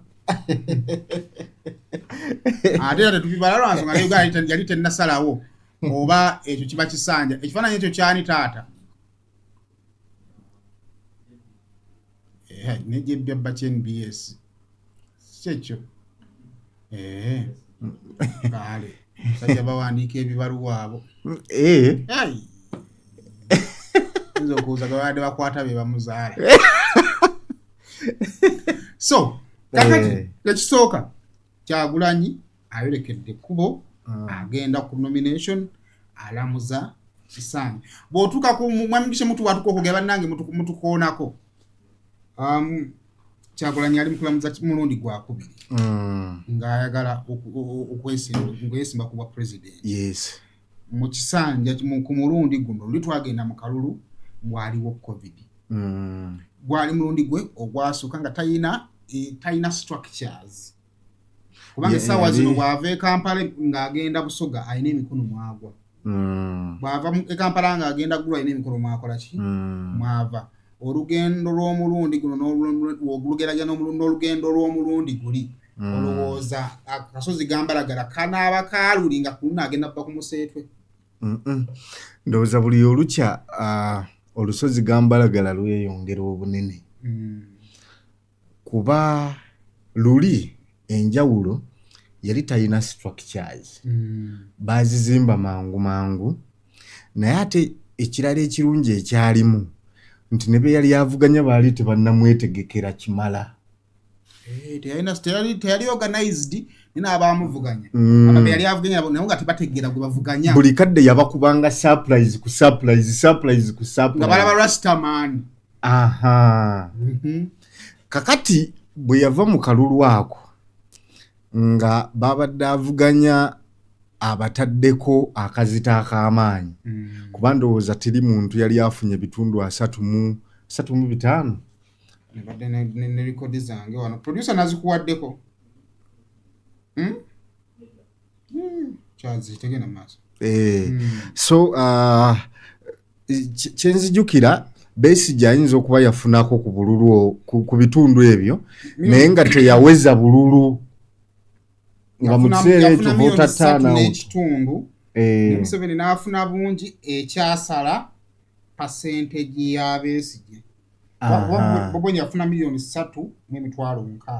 ate era tetubibala lwansonga naye Uganda yali tennasalawo oba ekyo kiba kisanja ekifaananyi ekyo kyani taata nejebbya bba NBS kyekyo kale sajja bawandiika ebibaluwa abo nzo okuuza gabadde bakwata be bamuzaala so kakati ekisooka Kyagulanyi ayolekedde ekkubo agenda ku nomination alamuza kisanja bw'otuuka ku mwamigishe mutu watuko okugeba bannange mutukoonako Kyagulanyi ali mukulamuza mulundi gwakubiri ng'ayagala okwesimba ku bwa president mu kisanja ku mulundi guno luli twagenda mu kalulu bwaliwo covid gwali mulundi gwe ogwasooka nga talina structures kubanga essaawa zino bw'ava e Kampala ng'agenda Busoga alina emikono mwagwa bw'ava e Kampala ng'agenda Gulu alina emikono mwakola ki mwava olugendo lw'omulundi guno n'olugeragya n'olugendo lw'omulundi guli olowooza akasozi gambalagala kanaaba kaaluli nga kuluna agenda bba ku museetwe ndowooza buli olukya olusozi gambalagala lweyongera obunene kuba luli enjawulo yali talina structures baazizimba mangu naye ate ekirala ekirungi ekyalimu nti ne be yali avuganya baali tebannamwetegekera kimala teyali organized nina abamuvuganya be yali avuganya naye nga tebategeera gwe bavuganya buli kadde yabakubanga surprise ku surprise nga balaba Rastaman kakati bwe yava mu kalulu ako nga babadde avuganya abataddeko akazita ak'amaanyi kuba ndowooza teri muntu yali afunye bitundu 3.5 nebadde ne rekodi zange wano producer nazikuwaddeko kyazitege namaaso so kyenzijukira Besigye ayinza okuba yafunako ku bululu ku bitundu ebyo naye nga teyaweza bululu nga mu kiseera ekyo vota 5 n'ekitundu Museveni n'afuna bungi ekyasala percentage ya Besigye Bobo yafuna 3,600,000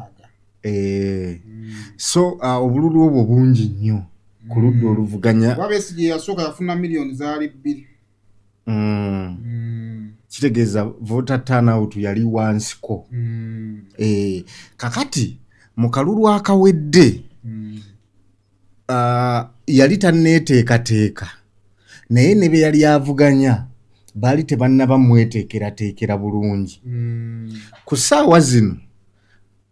so obululu obwo bungi nnyo ku ludda oluvuganya Besigye yasooka yafuna millions zaali 2 kitegeeza vota 5 yali wansiko kakati mu kalulu akawedde yali tanneeteekateeka naye ne be yali avuganya baali tebannaba mweteekerateekera bulungi. Ku ssaawa zino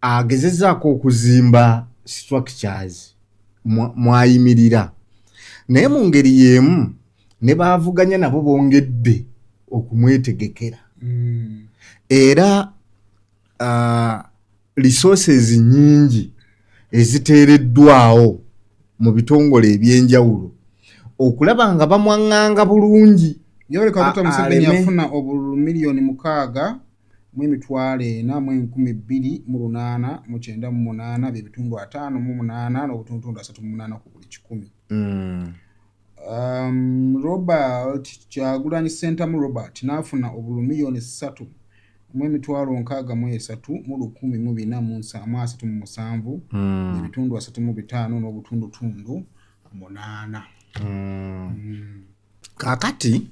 agezezzaako okuzimba structures mwayimirira, naye mu ngeri y'emu ne baavuganya nabo bongedde okumwetegekera. Era resources nyingi eziteereddwawo mu bitongole ebyenjawulo okulaba nga bamwaŋŋanga bulungi. Yoweri Kaguta Museveni yafuna obululu miliyoni 6 mu emitwalo 4 mu 2028 mu 98 byebitundu 58 n'obutundu 38 ku buli 100. Robert Kyagulanyi Ssentamu Robert n'afuna obululu miliyoni 3 mu emitwalo 63 mu 1437 ebitundu 35 n'obutundu 8. Kakati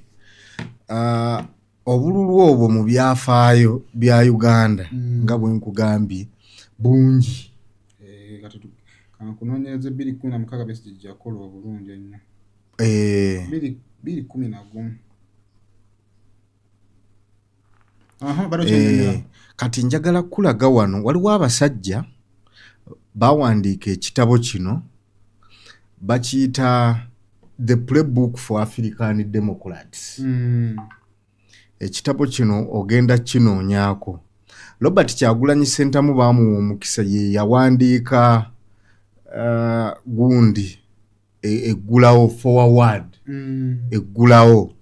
obululu obwo mu byafaayo bya Uganda nga bwe nkugambye bungi. Kunoonyereza 2016 Besigye yakola obulungi ennyo. 2011. Kati njagala kulaga wano waliwo abasajja bawandiika ekitabo kino bakiyita The Playbook for African Democrats. Ekitabo kino ogenda kinoonyaako. Robert Kyagulanyi Ssentamu baamuwa omukisa ye yawandiika gundi eggulawo forward eggulawo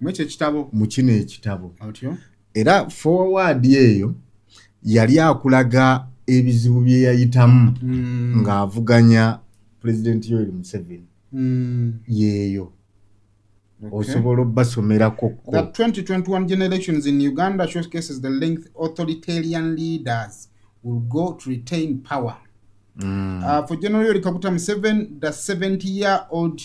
mu kino ekitabo. Era forward eyo yali akulaga ebizibu bye yayitamu ng'avuganya President Yoweri Museveni. Yeeyo osobola obbasomerako. The 2021 general elections in Uganda showcases the length authoritarian leaders will go to retain power. For General Yoweri Kaguta Museveni, the 70-year-old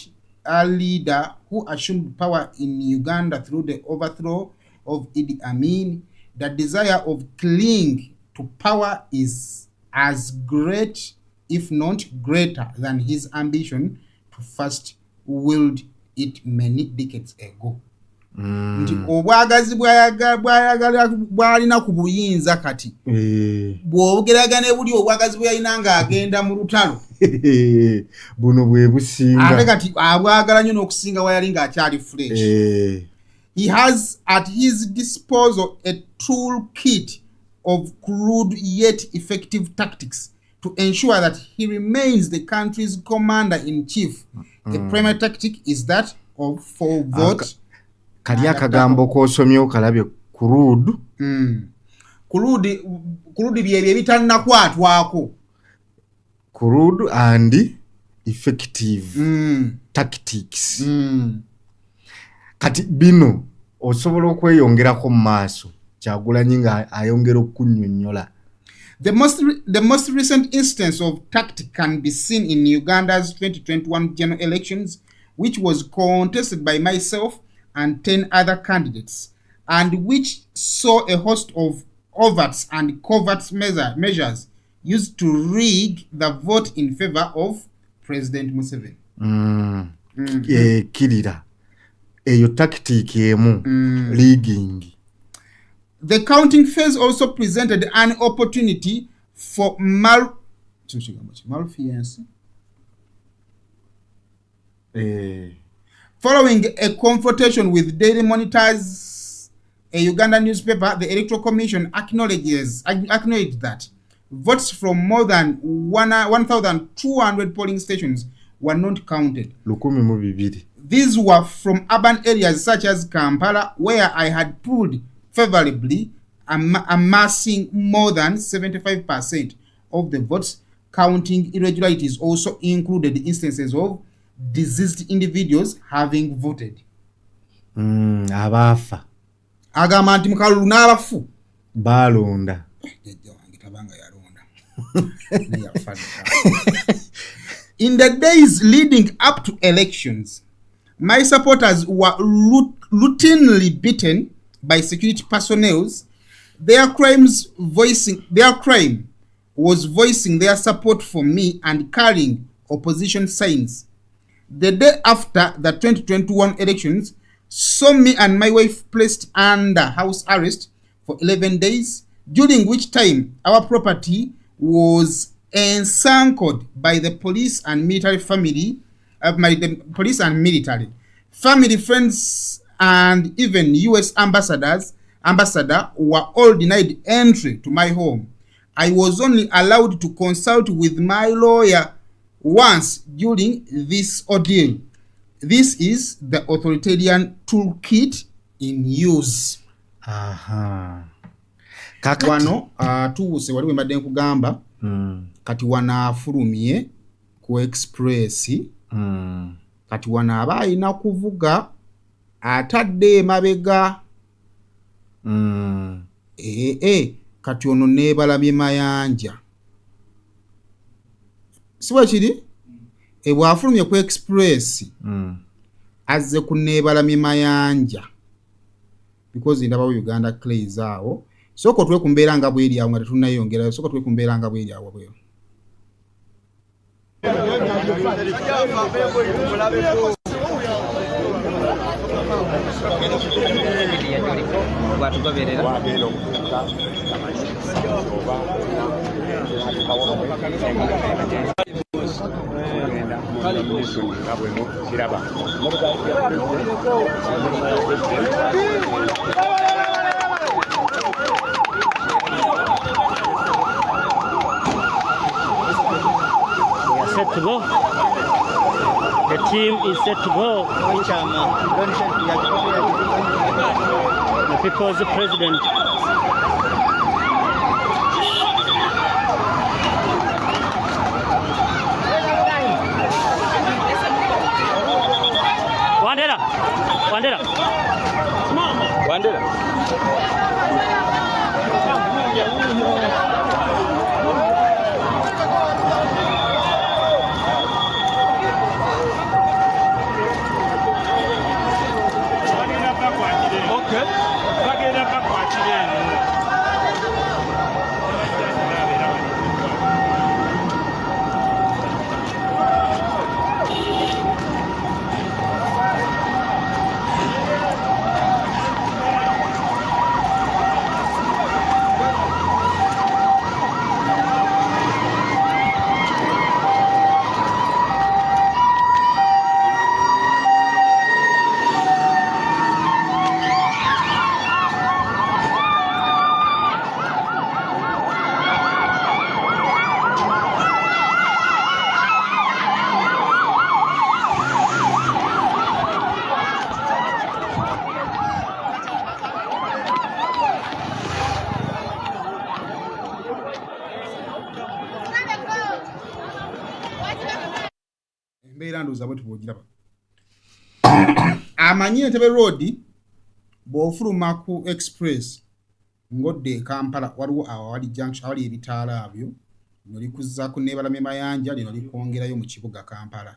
leader who assumed power in Uganda through the overthrow of Idi Amin, the desire of clinging to power is as great, if not greater, than his ambition to first wield it many decades ago. Nti obwagazi bwalina ku buyinza kati bw'ogeragana buli obwagazi bwe yalina ng'agenda mu lutalo buno bwe businga ate kati abwagala nnyo n'okusinga wayali ng'akyali fresh. He has at his disposal a toolkit of crude yet effective tactics to ensure that he remains the country's commander-in-chief. The primary tactic is that of full vote. Kali akagambo k'osomye okalabye crude. Crude bye bitannakwatwako. Crude and effective tactics. Kati bino osobola okweyongerako mu maaso Kyagulanyi nga ayongera okunnyonnyola. The most recent instance of tactic can be seen in Uganda's 2021 general elections, which was contested by myself and 10 other candidates, and which saw a host of overt and covert measures used to rig the vote in favor of President Museveni. Kirira. Eyo tactic emu rigging. The counting phase also presented an opportunity for malfeasance. Following a confrontation with Daily Monitor's a Uganda newspaper, the Electoral Commission acknowledged that votes from more than 1,200 polling stations were not counted. These were from urban areas such as Kampala, where I had pulled favorably, amassing more than 75% of the votes. Counting irregularities also included instances of deceased individuals having voted. Abafa. Agamba nti mukalulu n'abafu balonda. In the days leading up to elections, my supporters were routinely beaten by security personnel. Their crime was voicing their support for me and carrying opposition signs. The day after the 2021 elections, saw me and my wife placed under house arrest for 11 days, during which time our property was encircled by the police and military family, the police and military. Family, friends, and even US ambassador were all denied entry to my home. I was only allowed to consult with my lawyer once during this ordeal. This is the authoritarian toolkit in use. Wano tuuse waliwo mbadde nkugamba kati wana afulumye ku express kati wana aba alina kuvuga atadde emabega kati ono neebalamye mayanja siwa kiri bw'afulumye ku express azze kuneebalamye mayanja because ndabawo Uganda clays awo soko tuwe kumbeera nga bweri awo nga tetunnayongerayo soko tuwe kumbeera nga bweri awo bweyo Set to go. The team is set to go. The people's president. Wandera. amanyi Entebbe road bw'ofuluma ku express ngodde Kampala waliwo awali junction awali ebitaala abyo nolikuza ku neebalamye mayanja lino likwongerayo mu kibuga Kampala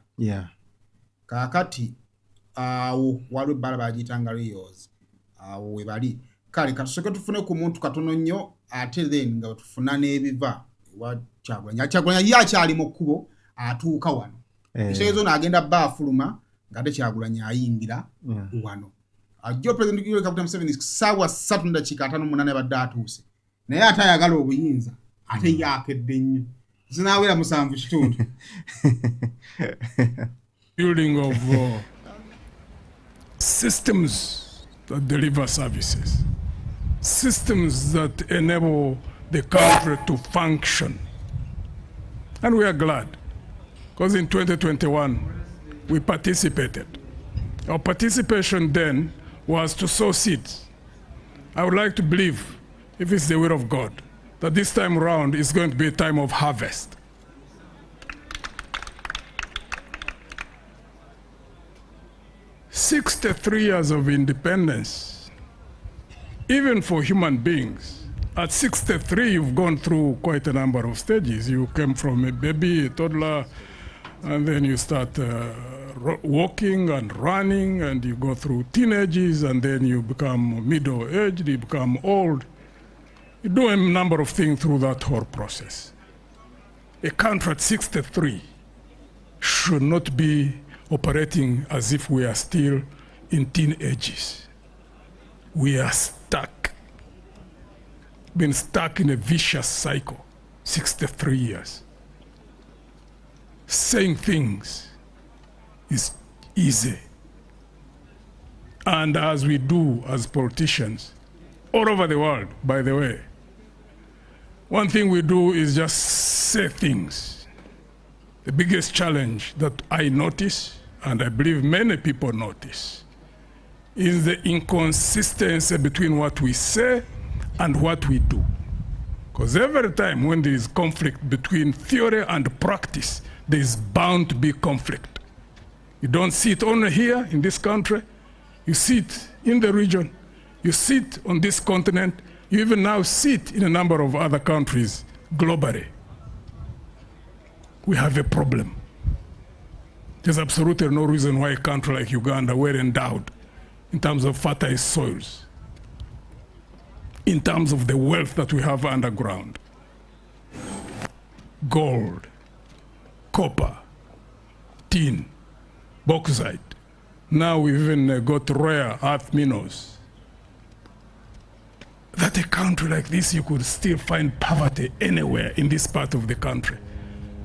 kaakati awo waliwo ebbala bagiyitanga Leeros awo we bali kale katusoke tufune ku muntu katono nnyo ate then nga tufuna n'ebiva wa Kyagulanyi yakyali mu kkubo atuuka wano ekitegezo n'agenda baafuluma ngate Kyagulanyi ayingira wano ajjo president Yoweri Kaguta Museveni ssaawa 3:58 badde atuuse naye ate ayagala obuyinza ate yakedde nnyo zinaawera 7 building of systems that deliver services, systems that enable the country to function. And we are glad, because in 2021, we participated. Our participation then was to sow seeds. I would like to believe, if it's the will of God, that this time around is going to be a time of harvest. "63 years of independence, even for human beings. At 63, you've gone through quite a number of stages. You came from a baby, a toddler, and then you start walking and running, and you go through teenagers, and then you become middle-aged, you become old. You do a number of things through that whole process. A country at 63 should not be operating as if we are still in teenagers. We are stuck. Been stuck in a vicious cycle, 63 years. Saying things is easy. And as we do as politicians, all over the world, by the way, one thing we do is just say things. The biggest challenge that I notice, and I believe many people notice, is the inconsistency between what we say and what we do. Because every time when there is conflict between theory and practice, there is bound to be conflict. You don't see it only here in this country, you see it in the region, you see it on this continent, you even now see it in a number of other countries globally. We have a problem. There's absolutely no reason why a country like Uganda were endowed in terms of fertile soils, in terms of the wealth that we have underground. Gold, copper, tin, bauxite. Now we've even got rare earth minerals. That a country like this, you could still find poverty anywhere in this part of the country.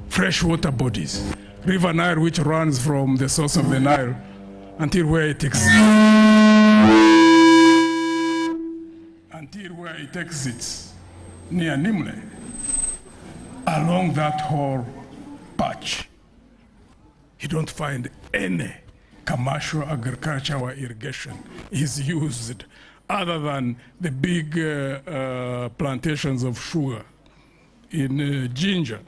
Freshwater bodies, River Nile, which runs from the source of the Nile until where it exits near Nimle, along that whole patch. You don't find any commercial agriculture or irrigation is used other than the big plantations of sugar in ginger.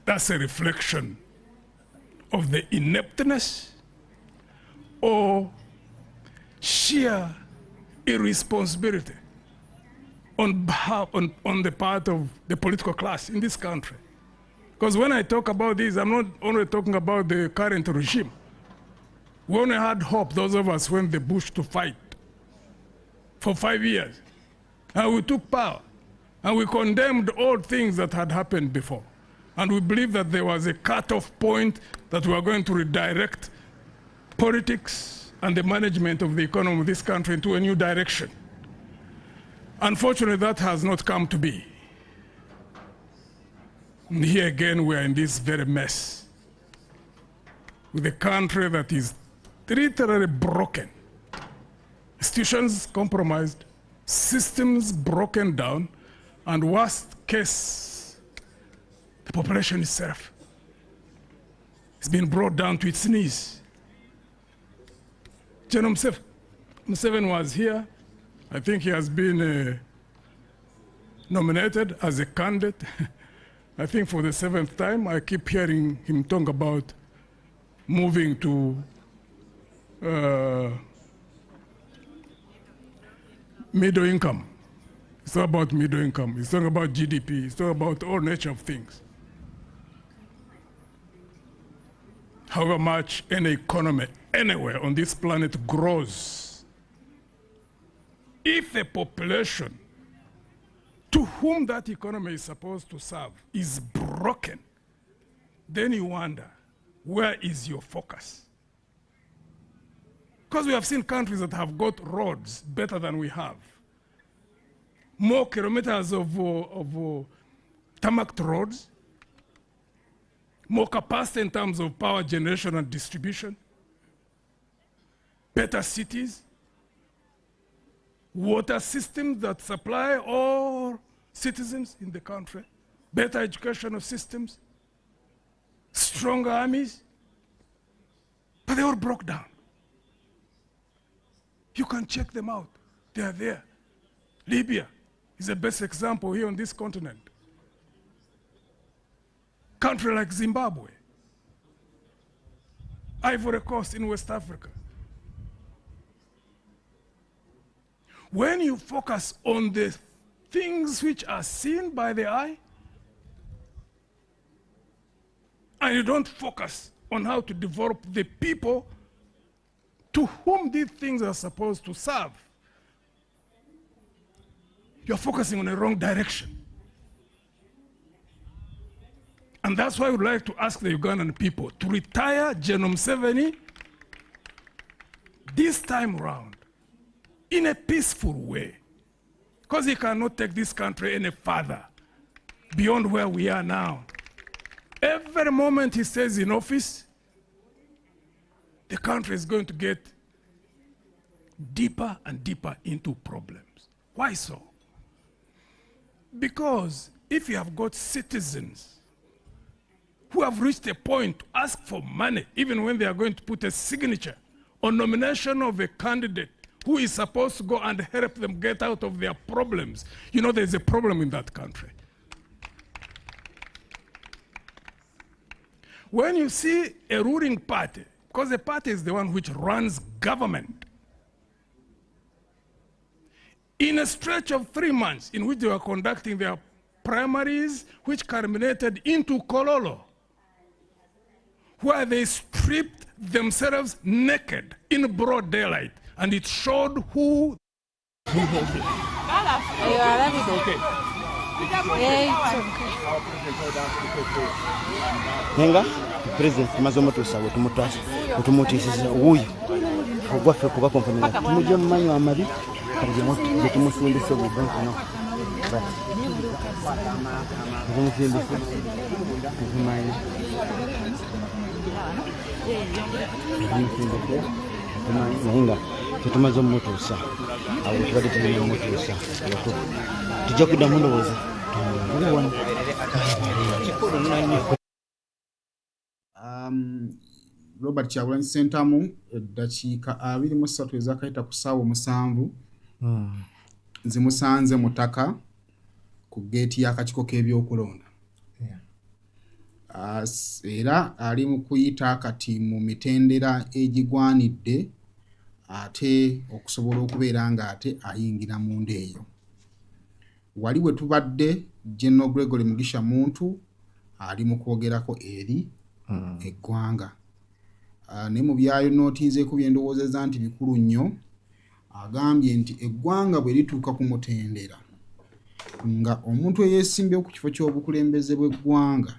That's a reflection of the ineptness or sheer irresponsibility on the part of the political class in this country. Because when I talk about this, I'm not only talking about the current regime. We only had hope, those of us went the bush to fight for 5 years. And we took power. And we condemned all things that had happened before. And we believed that there was a cutoff point that we were going to redirect politics and the management of the economy of this country into a new direction. Unfortunately, that has not come to be. And here again, we are in this very mess with a country that is literally broken. Institutions compromised, systems broken down, and worst case, the population itself has been brought down to its knees. General Museveni was here. I think he has been nominated as a candidate. I think for the 7th time. I keep hearing him talk about moving to middle income. It's not about middle income. It's not about GDP. It's not about all nature of things. However much any economy anywhere on this planet grows, if a population to whom that economy is supposed to serve is broken, then you wonder, where is your focus? Because we have seen countries that have got roads better than we have. More kilometers of tarmac roads, more capacity in terms of power generation and distribution, better cities, water systems that supply all citizens in the country, better educational systems, stronger armies, but they all broke down. You can check them out. They are there. Libya is the best example here on this continent. Country like Zimbabwe, Ivory Coast in West Africa. When you focus on the things which are seen by the eye, and you don't focus on how to develop the people to whom these things are supposed to serve, you're focusing on the wrong direction. And that's why I would like to ask the Ugandan people to retire General Museveni this time round in a peaceful way, because he cannot take this country any further beyond where we are now. Every moment he stays in office, the country is going to get deeper and deeper into problems. Why so? Because if you have got citizens who have reached a point to ask for money, even when they are going to put a signature on nomination of a candidate who is supposed to go and help them get out of their problems, you know there's a problem in that country. When you see a ruling party, because the party is the one which runs government, in a stretch of 3 months in which they were conducting their primaries, which culminated into Kololo, where they stripped themselves naked in broad daylight, and it showed who. Nenga president mazomo tusawe tumutisiza uyu ogwafe kuba konfamila tumuje mmanyo amabi kabye moto tumusindise mu bank no tumusindise tumanyi nenga tumazo moto sa awu tubade tumenya moto sa tujja kudamu ndowoza Robert Kyagulanyi Ssentamu eddakiika 23 ezakayita ku ssaawa 7 zimusanze mutaka ku geeti y'akakiiko k'ebyokulonda. Era ali mu kuyita kati mu mitendera egigwanidde ate okusobola okubeera nga ate ayingira mu ndeeyo. Wali bwe tubadde General Gregory Mugisha Muntu ali mu kwogerako eri eggwanga. Ne mu byayo nootinzeeko bye ndowoozezza nti bikulu nnyo, agambye nti eggwanga bwe lituuka ku mutendera nga omuntu eyeesimbyewo ku kifo ky'obukulembeze bw'eggwanga,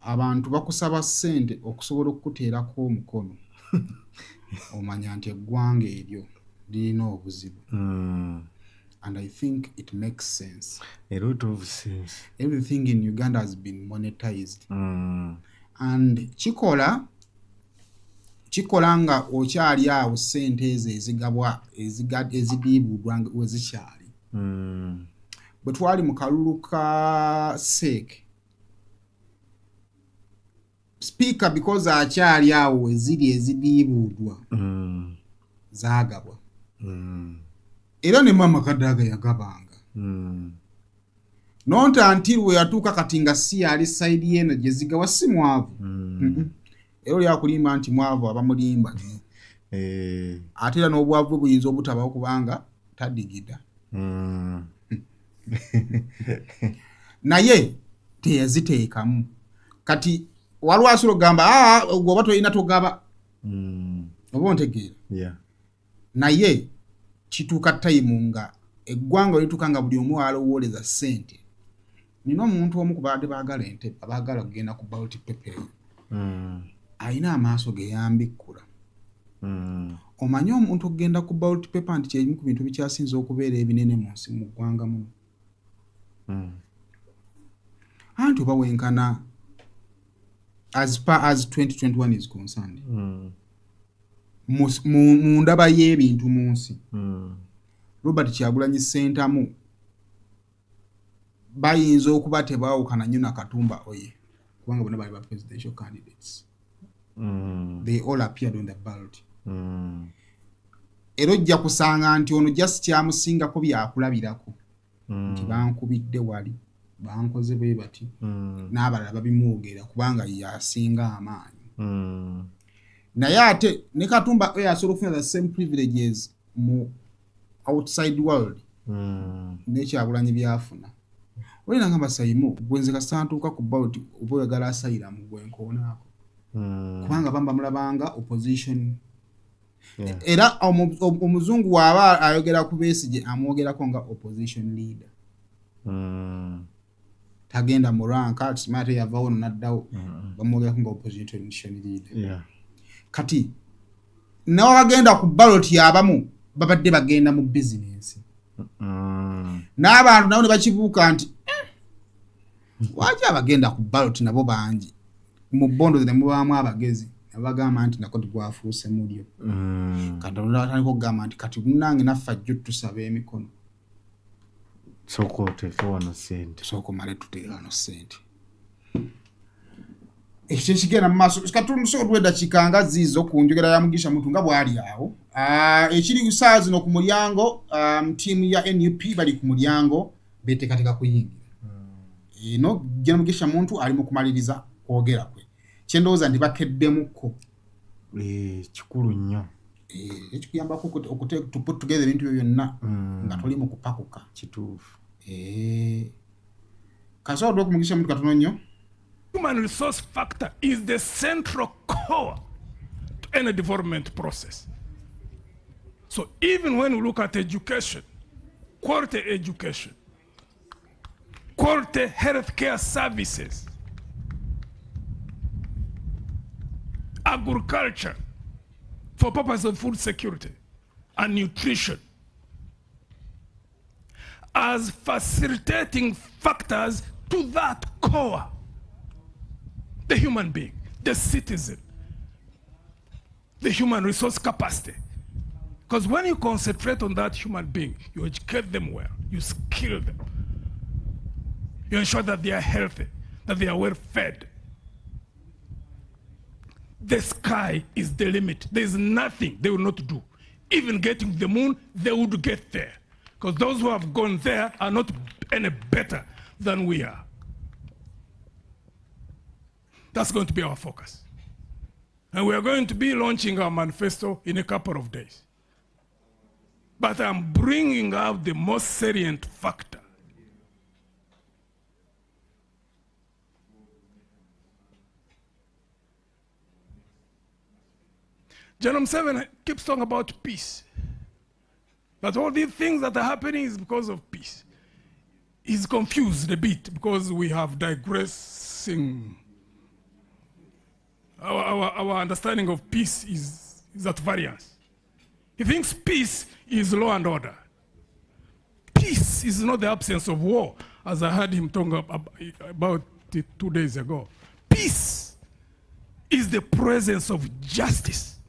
abantu bakusaba ssente okusobola okukuteerako omukono, omanya nti eggwanga eryo lirina obuzibu. And I think it makes sense. A lot of sense. Everything in Uganda has been monetized. And chikola nga okyali awo ssente ezo ezigabwa ezidiibudwa wezikyali. Bwe twali mu kalulu ka SEC, speaker because akyali awo weziri ezidiibudwa zaagabwa. Era ne mama Kadaga yagabanga. Not until we yatuuka kati nga si ali side yeno gye zigawa si mwavu. Ero lyakulimba nti mwavu abamulimba. Ate era n'obwavu buyinza obutabawo kubanga tadigida. Naye teyaziteekamu. Kati waliwo asobola okugamba oba tolina togaba. Oba ontegeera. Naye kituuka time nga eggwanga lituuka nga buli omu alowooleza ssente. Nina omuntu omu ku baadde baagala ente abaagala kugenda ku ballot paper alina amaaso ge yambikkula. Omanyi omuntu okugenda ku ballot paper nti kyekimu ku bintu bikyasinze okubeera ebinene mu nsi mu ggwanga muno. Anti oba wenkana as far as 2021 is concerned. Mu ndaba y'ebintu mu nsi. Robert Kyagulanyi Ssentamu bayinza okuba tebaawukana nnyo na Katumba Oye kubanga bonna bali ba presidential candidates. They all appeared on the ballot. Era ojja kusanga nti ono just kyamusingako byakulabirako nti bankubidde wali bankoze bwe bati n'abalala babimwogera kubanga yasinga amaanyi. Naye ate ne Katumba Oye asobola okufuna the same privileges mu outside world. Ne Kyagulanyi byafuna. Oli nangamba Saimu gwenze kasantuuka ku ballot oba oyagala asayira mu gwenkoonaako. Kubanga bamulabanga opposition. Era omuzungu waaba ayogera ku Besigye amwogerako nga opposition leader. Tagenda mu rank ati mate yavaawo n'addawo bamwogerako nga opposition leader. Kati nawo bagenda ku ballot yabamu babadde bagenda mu business n'abantu nabo ne bakibuuka nti waki abagenda ku ballot nabo bangi mu bondo ne mubaamu abagezi abagamba nti nako tugwafuuse mulyo kati olwatandika okugamba nti kati munange naffe ajjo tusaba emikono soko oteeka wano ssente soko male tuteeka wano ssente ekyo kigenda mu maaso katundu so olw'eddakiika nga ziizo ku njogera ya Mugisha Muntu nga bw'ali awo ekiri saa zino ku mulyango ttiimu ya NUP bali ku mulyango beteekateeka kuyingira eno General Mugisha Muntu ali mu kumaliriza kwogera kwe kyendowooza nti bakeddemukko kikulu nnyo ekikuyambako to put together ebintu byo byonna nga toli mu kupakuka kituufu kasobola ku Mugisha Muntu katono nnyo. Human resource factor is the central core to any development process. So even when we look at education, quality healthcare services, agriculture for purpose of food security and nutrition, as facilitating factors to that core, the human being, the citizen, the human resource capacity. Because when you concentrate on that human being, you educate them well, you skill them, you ensure that they are healthy, that they are well fed. The sky is the limit. There is nothing they will not do. Even getting to the moon, they would get there. Because those who have gone there are not any better than we are. That's going to be our focus. And we are going to be launching our manifesto in a couple of days. But I'm bringing out the most salient factor. General 7 keeps talking about peace. But all these things that are happening is because of peace. He's confused a bit because we have digressing. Our understanding of peace is at variance. He thinks peace is law and order. Peace is not the absence of war, as I heard him talking about it 2 days ago. Peace is the presence of justice.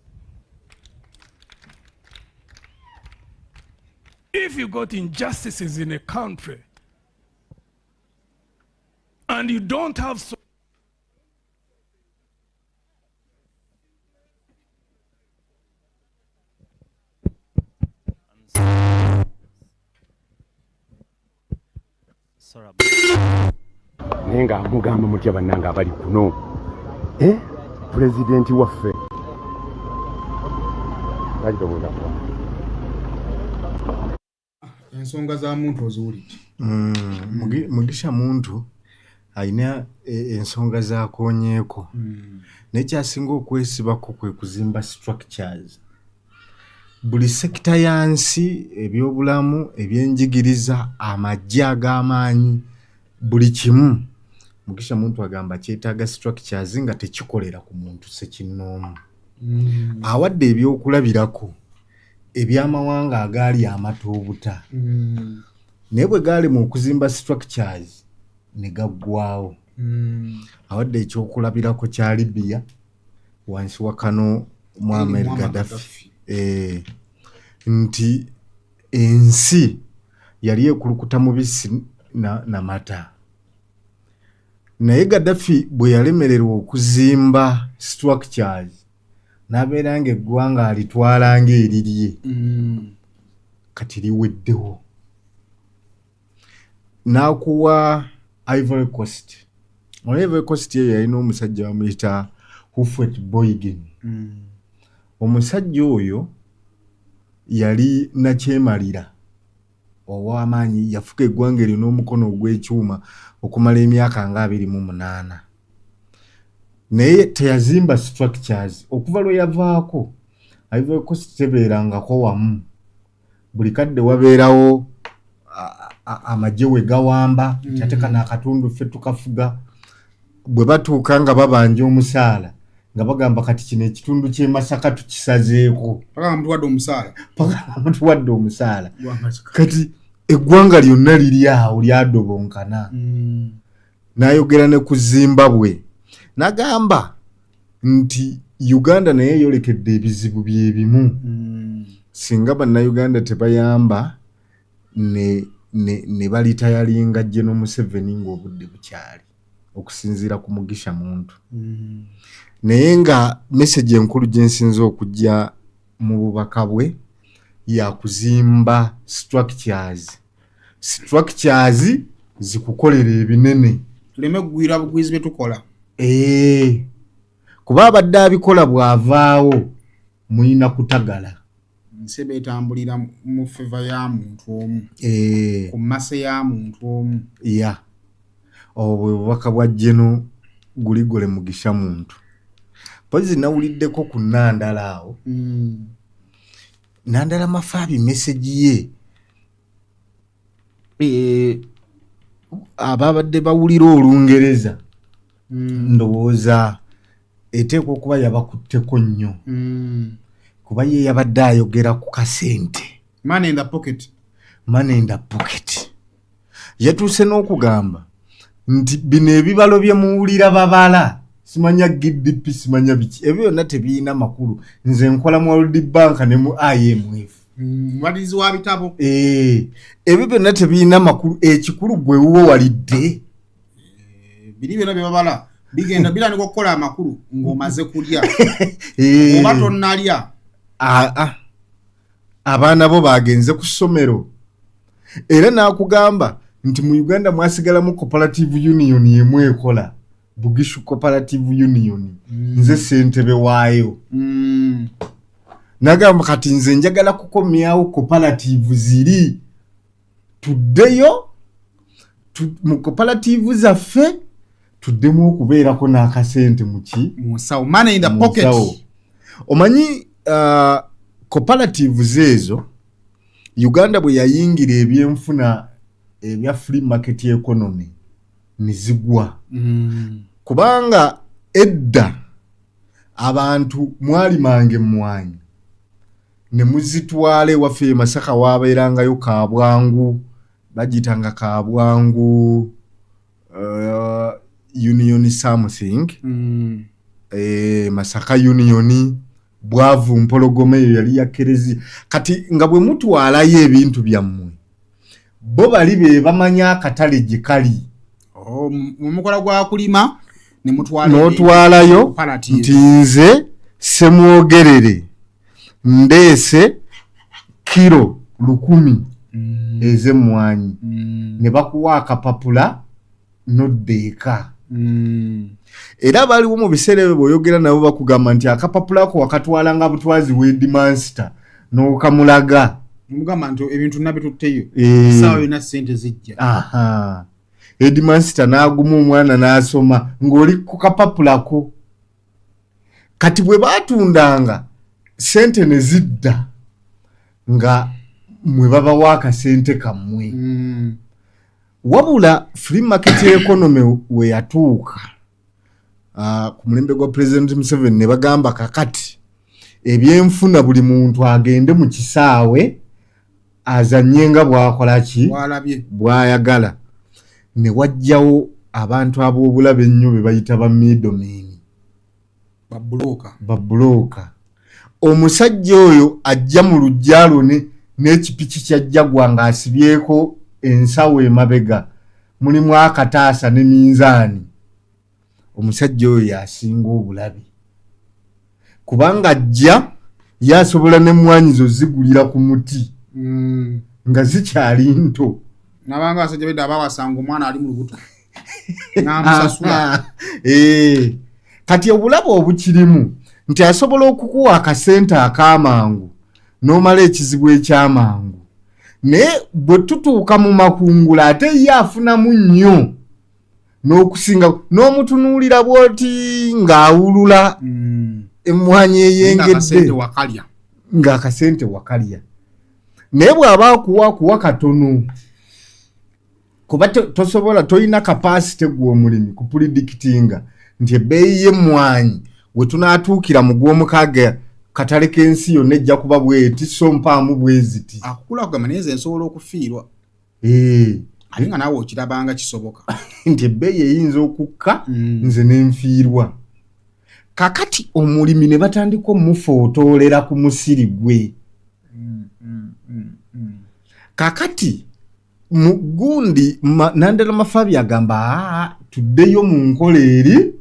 If you got injustices in a country and you don't have nenga mugamba mutya bannanga abali kuno pulezidenti waffe ensonga za muntu oziwulidde. Mugisha Muntu alina ensonga zakonyeeko nekyasinga okwesibako kwe kuzimba structures. Buli sekita yansi, ebyobulamu, ebyenjigiriza, amagye ag'amaanyi, buli kimu Mugisha Muntu agamba kyetaaga structures nga tekikolera ku muntu sekinnoomu. Awadde ebyokulabirako ebyamawanga agaali amatobuta naye bwe gaali mu kuzimba structures ne gaggwaawo. Awadde ekyokulabirako kya Libya wansi wa kano Muammar Gaddafi nti ensi yali ekulukuta mubisi na mata. Naye Gaddafi bwe yalemererwa okuzimba structures n'abeera ng'eggwanga alitwala ng'erirye kati liweddewo. N'akuwa Ivory Coast. Ivory Coast eyo yalina omusajja bamuyita Houphouët-Boigny. Omusajja oyo yali nakyemalira ow'amaanyi, yafuka eggwanga eryo n'omukono ogw'ekyuma okumala emyaka nga 28. Naye teyazimba structures. Okuva lwe yavaako Ivory Coast tebeerangako wamu. Buli kadde wabeerawo amagye we gawamba ate kana akatundu ffe tukafuga. Bwe batuuka nga babanja omusaala nga bagamba kati kino ekitundu ky'e Masaka tukisazeeko paka mtu wadde omusaala kati eggwanga lyonna liri awo lyadobonkana n'ayogera ne ku Zimbabwe n'agamba nti Uganda naye yolekedde ebizibu byebimu singa bannayuganda tebayamba ne balitayalinga General Museveni ng'obudde bukyali okusinziira ku Mugisha Muntu naye nga message enkulu gye nsinze okujja mu bubaka bwe ya kuzimba structures zikukolera ebinene tuleme kugwira bugwizi bye tukola kuba abadde abikola bw'avaawo muyina kutagala nsebe etambulira mu favor ya muntu omu ku mase ya muntu omu obwo bubaka bwa General Guligole Mugisha Muntu pozi nawuliddeko ku Nandala awo Nandala Mafabi message ye ababadde bawulira Olungereza ndowooza eteekwa okuba yabakutteko nnyo kuba ye yabadde ayogera ku kasente money in the pocket yatuuse n'okugamba nti bino ebibalo bye muwulira babala simanya GDP simanya biki ebyo byonna tebiina makulu nze nkola mu World Bank ne mu IMF walizi wa bitabo ebyo byonna tebiina makulu ekikulu gwe wuwo walidde biri byonna bye babala bigenda bila niko kola amakulu ng'omaze kulya oba tonnalya abaana bo bagenze ku ssomero era n'akugamba nti mu Uganda mwasigalamu cooperative union yemu ekola Bugishu Cooperative Union nze ssentebe waayo nagamba kati nze njagala kukomyawo cooperative ziri tuddeyo mu cooperative zaffe tuddemu okubeerako n'akasente muki musawo money in the pocket omanyi cooperatives ezo Uganda bwe yayingira ebyenfuna ebya free market economy nizigwa kubanga edda abantu mwali mange mmwanyi ne muzitwale waffe Masaka wabeerangayo kabwangu bagitanga kabwangu union something Masaka union bwavu mpologome yali yakerezi kati nga bwe mutwalayo ebintu byammwe bo bali be bamanya akatale gye kali mumukola gwa kulima ne mutwalayo nti nze semwogerere ndeese kilo 10 ez'emmwanyi ne bakuwa akapapula n'oddeeka era baliwo mu biseera ebyo bw'oyogera nabo bakugamba nti akapapula ako wakatwala nga butwazi w'Headmaster n'okamulaga mugamba nti ebintu nabitutteyo saawa yonna ssente zijja Headmaster n'aguma omwana n'asoma ng'oli ku kapapulako kati bwe baatundanga ssente ne zidda nga mwe babawa akasente kammwe wabula free market economy we yatuuka ku mulembe gwa President Museveni ne bagamba kakati ebyenfuna buli muntu agende mu kisaawe azannye nga bw'akola ki bw'ayagala ne wajjawo abantu ab'obulabe ennyo be bayita ba middlemen babulooka omusajja oyo ajja mu lujjalo n'ekipiki kyajjagwa ng'asibyeko ensawo emabega mulimu akataasa ne minzaani omusajja oyo yasinga obulabe kubanga ajja yasobola n'emmwanyi zo zigulira ku muti nga zikyali nto nabanga asajja bedda abawasanga omwana ali mu lubuto n'amusasula kati obulabe obukirimu nti asobola okukuwa akasente ak'amangu n'omala ekizibu ekyamangu naye bwe tutuuka mu makungula ate ye afunamu nnyo n'okusinga n'omutunuulira bw'oti ng'awulula emmwanyi eyengedde ng'akasente wakalya naye bw'aba akuwa katono kuba tosobola tolina kapasite gw'omulimi kupulidictinga nti ebbeeyi y'emmwanyi we tunaatuukira mu gw'omukaaga katale k'ensi yonna ejja kuba bweti so mpaamu bweziti akukula kugamba neze nsobola okufiirwa ali nga naawe okirabanga kisoboka nti ebbeeyi eyinza okukka nze n'enfiirwa kakati omulimi ne batandika omufootoolera ku musiri gwe kakati mugundi Nandala Mafabi agamba tuddeyo mu nkola eri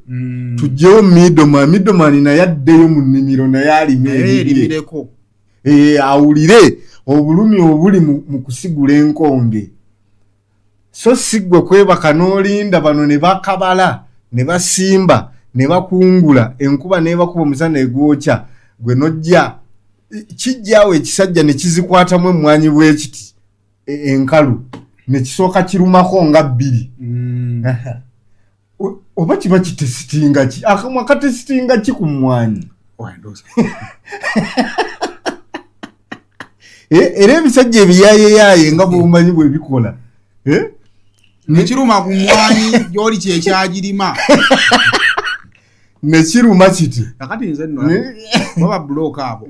tujjeyo middleman naye addeyo mu nnimiro naye alimireko awulire obulumi obuli mu kusigula enkonge so sigwe kwebaka n'olinda bano ne bakabala ne basimba ne bakungula enkuba ne bakuba omusana egwokya gwe nojja kijjaawo ekisajja ne kizikwatamu emmwanyi bw'ekiti enkalu ne kisooka kirumako nga bbiri oba kiba kitesitinga ki akamwa katesitinga ki ku mmwanyi era ebisajja ebiyaayeyaye nga bwomanyi bwe bikola nekiruma ku mmwanyi gy'oli kyekyagirima nekiruma kiti kakati nze nno baba buloka abo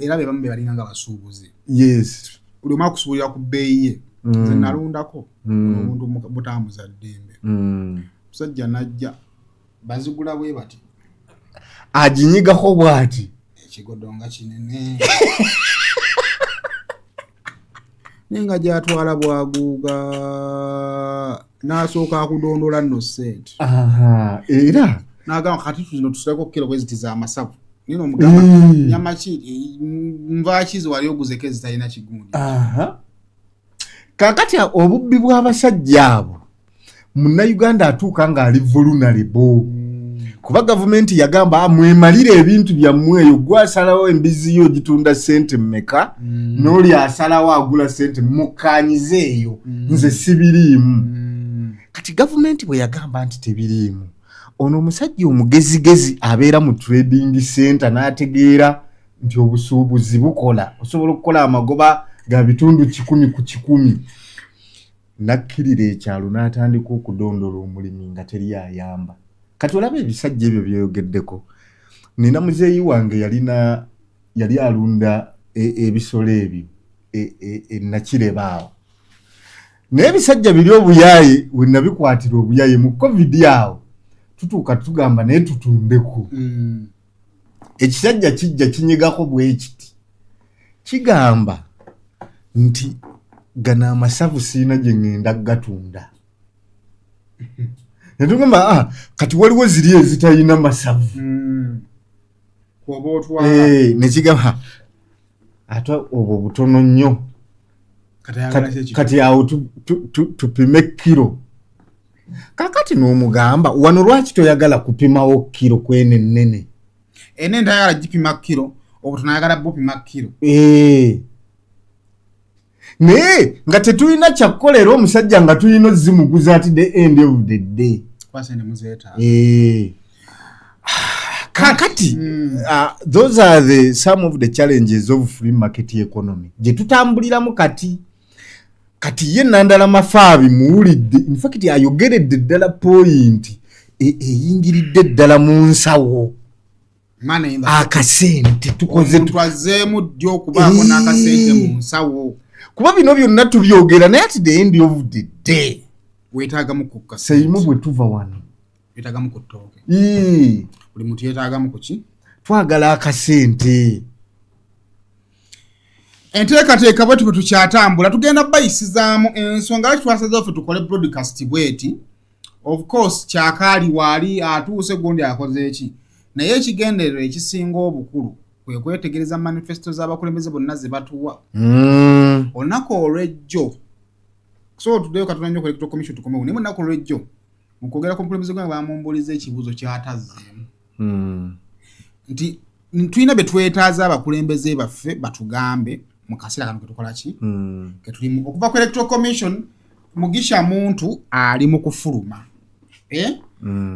era be bamu be balinga nga basuubuzi yes buli omu akusuubulira ku bbeeyi ye nze nalundako omuntu butambuza ddembe musajja najja bazigula bwe bati aginyigako bwati ekigodo nga kinene nenga gyatwala bwaguuga n'asooka akudondola nno sente era n'agamba kati tuzino tusuleko kilo bweziti z'amasavu nino omugamba nyama ki nva kizi wali oguzeko ezitalina kigundi kakati obubbi bw'abasajja abo munnayuganda atuuka ng'ali vulnerable kuba gavumenti yagamba mwemalire ebintu byammwe eyo gwasalawo embizi yo gitunda sente mmeka n'oli asalawo agula sente mukkaanyize eyo nze sibiriimu kati gavumenti bwe yagamba nti tebiriimu ono omusajja omugezigezi abeera mu trading center n'ategeera nti obusuubuzi bukola osobola okukola amagoba ga bitundu 100 ku 100 nakkirira ekyalo n'atandika okudondola omulimi nga teri ayamba kati olaba ebisajja ebyo byeyogeddeko nina muzeeyi wange yali alunda ebisolo ebyo nakirebaawo naye ebisajja biri obuyaaye we nabikwatira obuyaaye mu covid awo tutuuka tugamba naye tutundeko ekisajja kijja kinyigako bwekiti kigamba nti gana amasavu siina gye ŋŋenda gatunda netugamba kati waliwo ziri ezitalina masavu nekigamba ate obwo butono nnyo kati awo tupime kiro kakati n'omugamba wano lwaki toyagala kupimawo kiro kwene nnene ene ntayagala gipima kiro obwo tunayagala bupima kiro naye nga tetulina kyakukolera omusajja nga tulina ozimuguza ati the end of the day kakati those are some of the challenges of free market economy gye tutambuliramu kati ye Nandala Mafabi muwulidde in fact ayogeredde ddala point eyingiridde ddala mu nsawo akasente tukoze twazeemu ddyo okubaako n'akasente mu nsawo kuba bino byonna tubyogera naye at the end of the day weetaagamu kukka seimu bwe tuva wano weetaagamu ku ttooke buli muntu yeetaagamu ku ki twagala akasente enteekateeka bwetu bwe tukyatambula tugenda bayisizaamu ensonga lwaki twasazeewo ffe tukole broadcast bweti of course kyakaali waali atuuse gundi akoze eki naye ekigendererwa ekisinga obukulu kwe kwetegereza manifesto z'abakulembeze bonna ze batuwa olunaku olw'ejjo so tuddeyo katonda nnyo ku electoral commission tukomewo naye mu lunaku olw'ejjo mu kwogera ku mukulembeze gwe bamumbuliza ekibuuzo ky'atazzeemu nti tulina bye twetaaza abakulembeze baffe batugambe mu kaseera kano ketukola ki ketulimu okuva ku electoral commission mugisha muntu ali mu kufuluma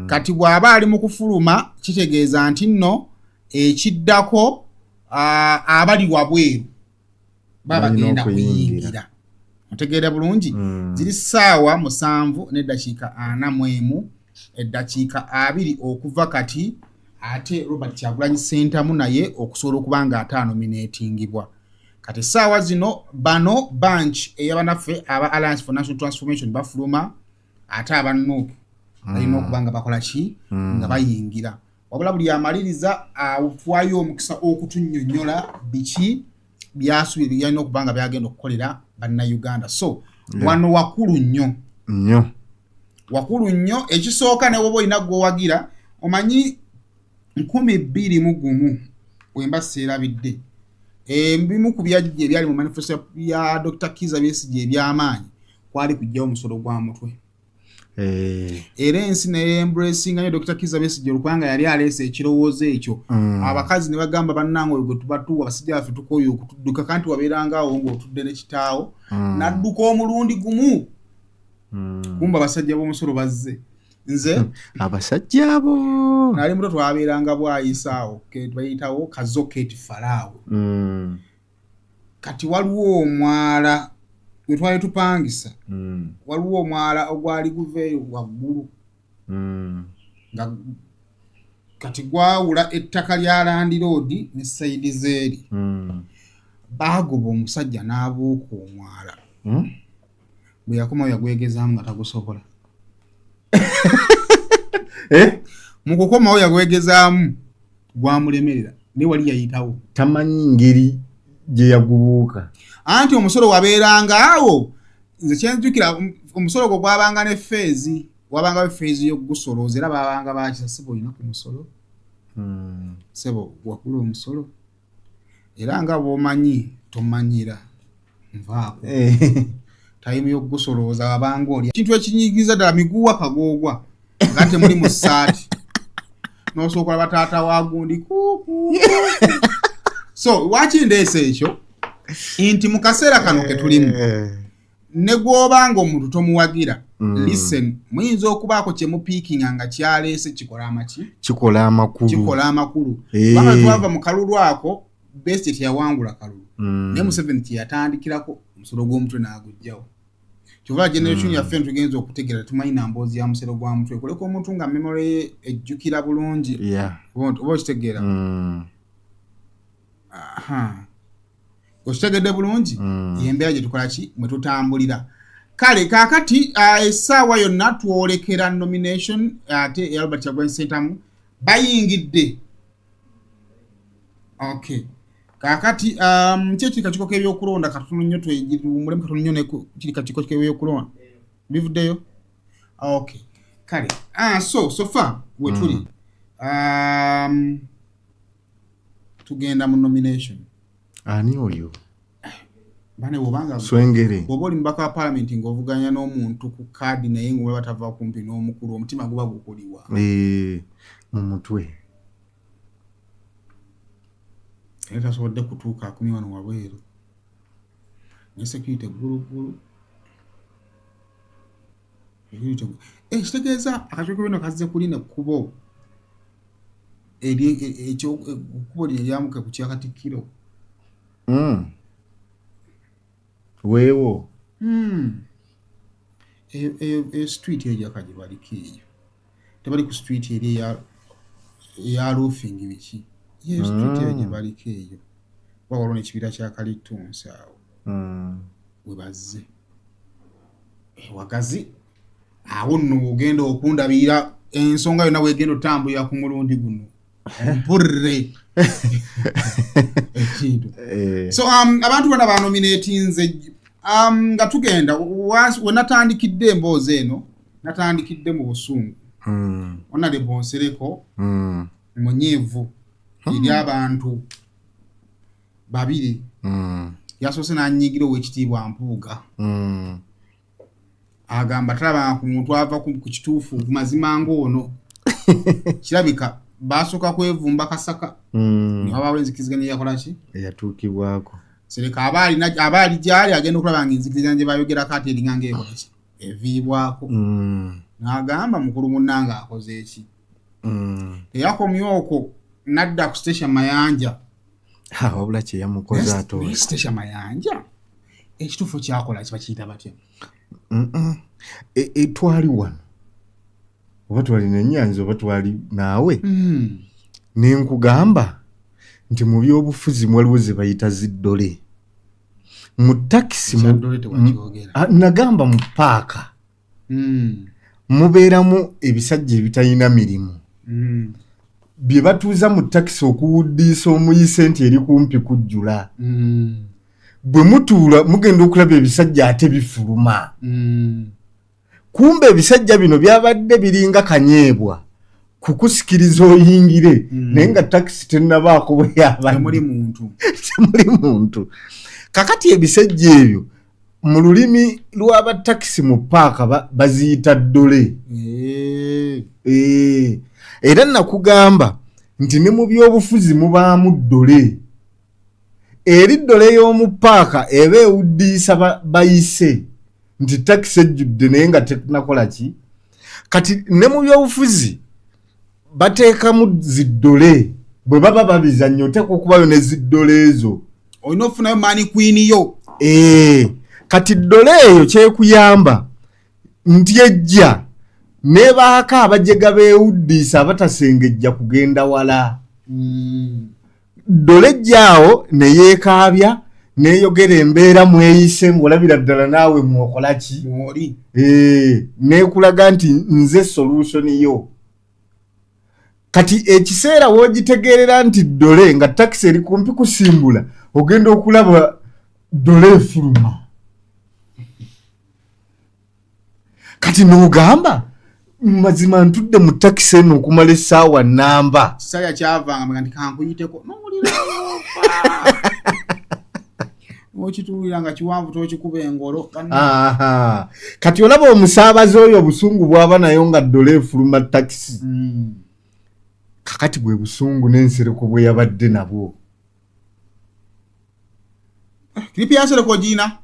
kati bw'aba ali mu kufuluma kitegeeza nti nno ekiddako abali wabweru babagenda kuyingira otegeera bulungi ziri ssaawa 7 n'eddakiika 41 eddakiika 2 okuva kati ate Robert Kyagulanyi Ssentamu naye okusobola okuba nga atanominatingibwa. Kati essaawa zino bano bunch ey'abanaffe aba Alliance for National Transformation bafuluma ate abannuupu balina okuba nga bakola ki nga bayingira. Wabula buli amaliriza awutwayo omukisa okutunnyonnyola biki byasuubye byalina okuba nga byagenda okukolera bannayuganda. So wano wakulu nnyo wakulu nnyo. Ekisooka ne woba olina gwowagira omanyi 2021 wemba seerabidde ebimu ku byajja ebyali mu manifesto ya Dr. Kizza Besigye eby'amaanyi kwali kujjawo omusolo gwa mutwe. Era ensi ne embracing ne Dr. Kizza Besigye olukubanga yali aleese ekirowoozo ekyo. Abakazi ne bagamba bannange oyo gwe tubatuwa abasajja baffe tukoyo okutudduka kanti wabeeranga awo ng'otudde ne kitaawo n'adduka omulundi gumu. Kumba abasajja b'omusolo bazze. Nze abasajja abo nali muto twabeeranga bwayisaawo bayitawo kazoketi faraawo. Kati waliwo omwala gwe twali tupangisa waliwo omwala ogwali guveeyo waggulu nga kati gwawula ettaka lya Land Road ne sayidi zeeri. Baagoba omusajja n'abuuka omwala bwe yakomawo yagwegezaamu nga tagusobola. Mu kukomawo yagwegezaamu gwamulemerera ne wali yayitawo tamanyi ngeri gye yagubuuka. Anti omusolo wabeeranga awo. Nze kyenjukira omusolo gwo gwabanga ne feezi wabanga feezi y'okugusolooza era babanga baakisa sebo olina ku musolo sebo wakula omusolo era nga bw'omanyi tomanyira nvaako tayimu y'okugusolooza wabanga oli kintu ekinyigiza ddala miguwa kagoogwa nga temuli mu ssaati n'osookola bataata wa gundi kuuku. So waki ndeese ekyo nti mu kaseera kano ke tulimu ne gw'obanga omuntu tomuwagira listen muyinza okubaako kye mupiikinga nga kyaleese kikola amakulu. Banga twava mu kalulu ako Besigye teyawangula kalulu naye Museveni kyeyatandikirako omusolo gw'omutwe n'agugjawo. Kyova generation yaffe tugenza okutegeera tumanyi namboozi ya musolo gwa mutwe koleka omuntu nga memory ye ejjukira bulungi oba okitegeera. Okitegedde bulungi yembeera gye tukola ki mwe tutambulira. Kale kaakati essaawa yonna twolekera nomination ate ya Robert Kyagulanyi Ssentamu bayingidde. Okay. Kaakati kiki kakiiko k'ebyokulonda katono nnyo twegirumulemu katono nnyo ne kiri kakiiko k'ebyokulonda bivuddeyo. Okay. Kale so far we tuli tugenda mu nomination. Ani oyo? Bane wobanga Swengere. Bwoba oli mbaka wa parliament ng'ovuganya n'omuntu ku kaadi naye ng'oba batava kumpi n'omukulu omutima guba gukuliwa. Mu mutwe. Era tasobodde kutuuka akumi wano wabweru. Ne security gulugulu. Kitegeeza akakiiko bino kazze kulina ekkubo ekkubo lino eryamuka ku kyakatikkiro. Weewo. Street eyo gyaka gye baliko eyo. Tebali ku street eri eya roofing biki. Yes, street eyo gye baliko eyo. Wawaliwo n'ekibira kya Kalitunsi awo. We bazze. Wagazi. Awo nno ogenda okundabira ensonga yonna weegenda otambulira ku mulundi guno. Mpurre. Ekintu. So abantu bana banominatinze nga tugenda we natandikidde emboozi eno natandikidde mu busungu. Onale bonsereko munyiivu eri abantu babiri yasoose n'anyigira ow'ekitiibwa Mpuuga agamba talaba ku muntu ava ku kituufu ku mazima ng'ono kirabika basooka kwevumba kasaka ne wabaawo enzikiziganya yakola ki eyatuukibwako sereka abaali gyali agenda okulaba nga enzikiziganya gye bayogerako ate eringa ng'ekola ki eviibwako n'agamba mukulu munnange akoze eki teyakomye okwo n'adda ku station Mayanja wabula kye yamukoze ate station Mayanja ekituufu kyakola kiba kiyita batya twali wano oba twali n'ennyanza oba twali naawe Nenkugamba nti mu byobufuzi waliwo ze bayita ziddole. Mu taxi nagamba mu paaka mubeeramu ebisajja ebitalina mirimu bye batuuza mu taxi okuwuddiisa omuyise nti eri kumpi kujjula. Bwe mutuula mugenda okulaba ebisajja ate bifuluma. Kumbe ebisajja bino byabadde biringa kanyeebwa kukusikiriza oyingire naye nga taxi tennabaako bwe yabadde. Temuli muntu. Kakati ebisajja ebyo mu lulimi lw'abataxi mu paaka baziyita ddole. Era nakugamba nti ne mu byobufuzi mubaamu ddole. Eri ddole y'omu paaka eba ewuddiisa bayise nti taxi ejjudde naye nga tetunakola ki. Kati ne mu byobufuzi bateekamu ziddole bwe baba babizannya oteeka okubayo ne ziddole ezo. Olina okufunayo maani kwini yo. Kati ddole eyo kyekuyamba nti ejja nebaaka abajega beewuddiisa abatasengejja kugenda wala. Ddole ejjaawo ne yeekaabya neeyogera embeera mweyise ng'olabira ddala naawe mwokola ki. Neekulaga nti nze solution yo. Kati ekiseera woogitegeerera nti ddole nga taxi eri kumpi kusimbula ogenda okulaba ddole efuluma. Kati n'ogamba mazima ntudde mu taxi eno okumala essaawa nnamba. Kisaya kyavanga nti kankuyiteko n'owulirayo okituulira nga kiwanvu tokikuba engolo. Kati olaba omusaabaze oyo obusungu bw'aba nayo nga ddole efuluma taxi. Kakati bwe busungu n'ensereko bwe yabadde nabwo. Kiripi yasereko giina.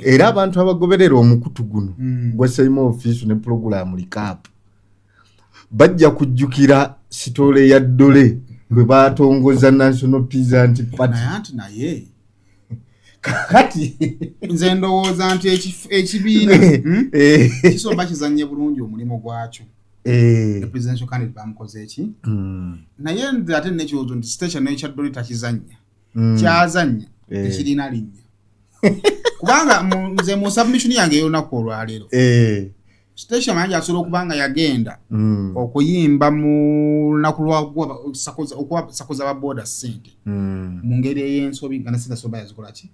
Era abantu abagoberera omukutu guno gwa Seyima Office ne program recap bajja kujjukira sitole ya ddole bwe batongoza National Peasant Party. Naye kakati nze ndowooza nti ekibiina kisomba kizannye bulungi omulimu gwakyo. The presidential candidate bamukoze eki. Naye nze ate nekirowoozo nti station ekya ddole takizannya. Kyazannya tekirina linnya. Kubanga nze mu submission yange y'olunaku olwaleero station yange asobola okubanga yagenda okuyimba mu lunaku sakoza ba border ssente mu ngeri ey'ensobi nga nasente soba yazikola ki.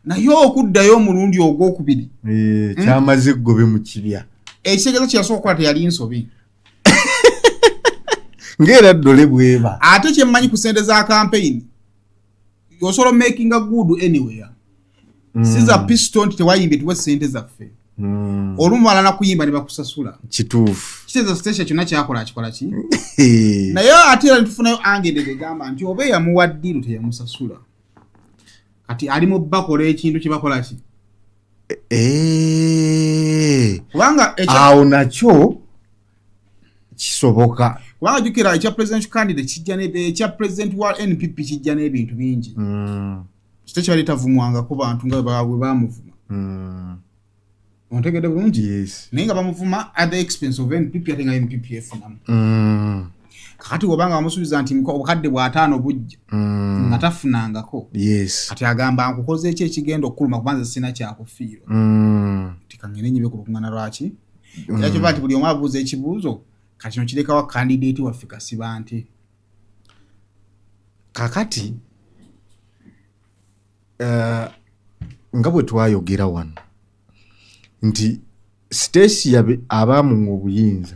Naye okuddayo omulundi ogwokubiri kyamaze gobe mu kibya ekitegeeza kyeyasooka okukola teyali nsobi ng'era ddole bweba. Ate kyemmanyi ku ssente za campaign osobola making a good anywhere. Siza piston tewayimbye tuwe ssente zaffe. Olumala na kuyimba ne bakusasula. Kituufu. Kitegeeza station kyonna kyakola akikola ki. Naye ate era tufunayo angedde gamba nti oba yamuwaddiru teyamusasula. Kati ali mu bakola ekintu kye bakola ki. Kubanga awo nakyo kisoboka. Kubanga jukira ekya presidential candidate kijja ekya president wa NPP kijja n'ebintu bingi. Station litavumwanga ku bantu nga baabwe bamuvuma. Ontegede bulungi. Naye nga bamuvuma at the expense of NPP ate nga NPP efunamu. Kakati wabanga bamusuubiza nti obukadde bwa 5 bujja nga tafunangako. Kati agamba nkukoze eki ekigenda okukuluma kubanza sina kyakufiirwa. Tikangene nyibe ku lukungana lwaki. Era kyo bati buli omu abuuza ekibuuzo kati kino kirekawa candidate waffe Kasiba nti. Kakati nga bwe twayogera wano nti Stacy yabe abamu obuyinza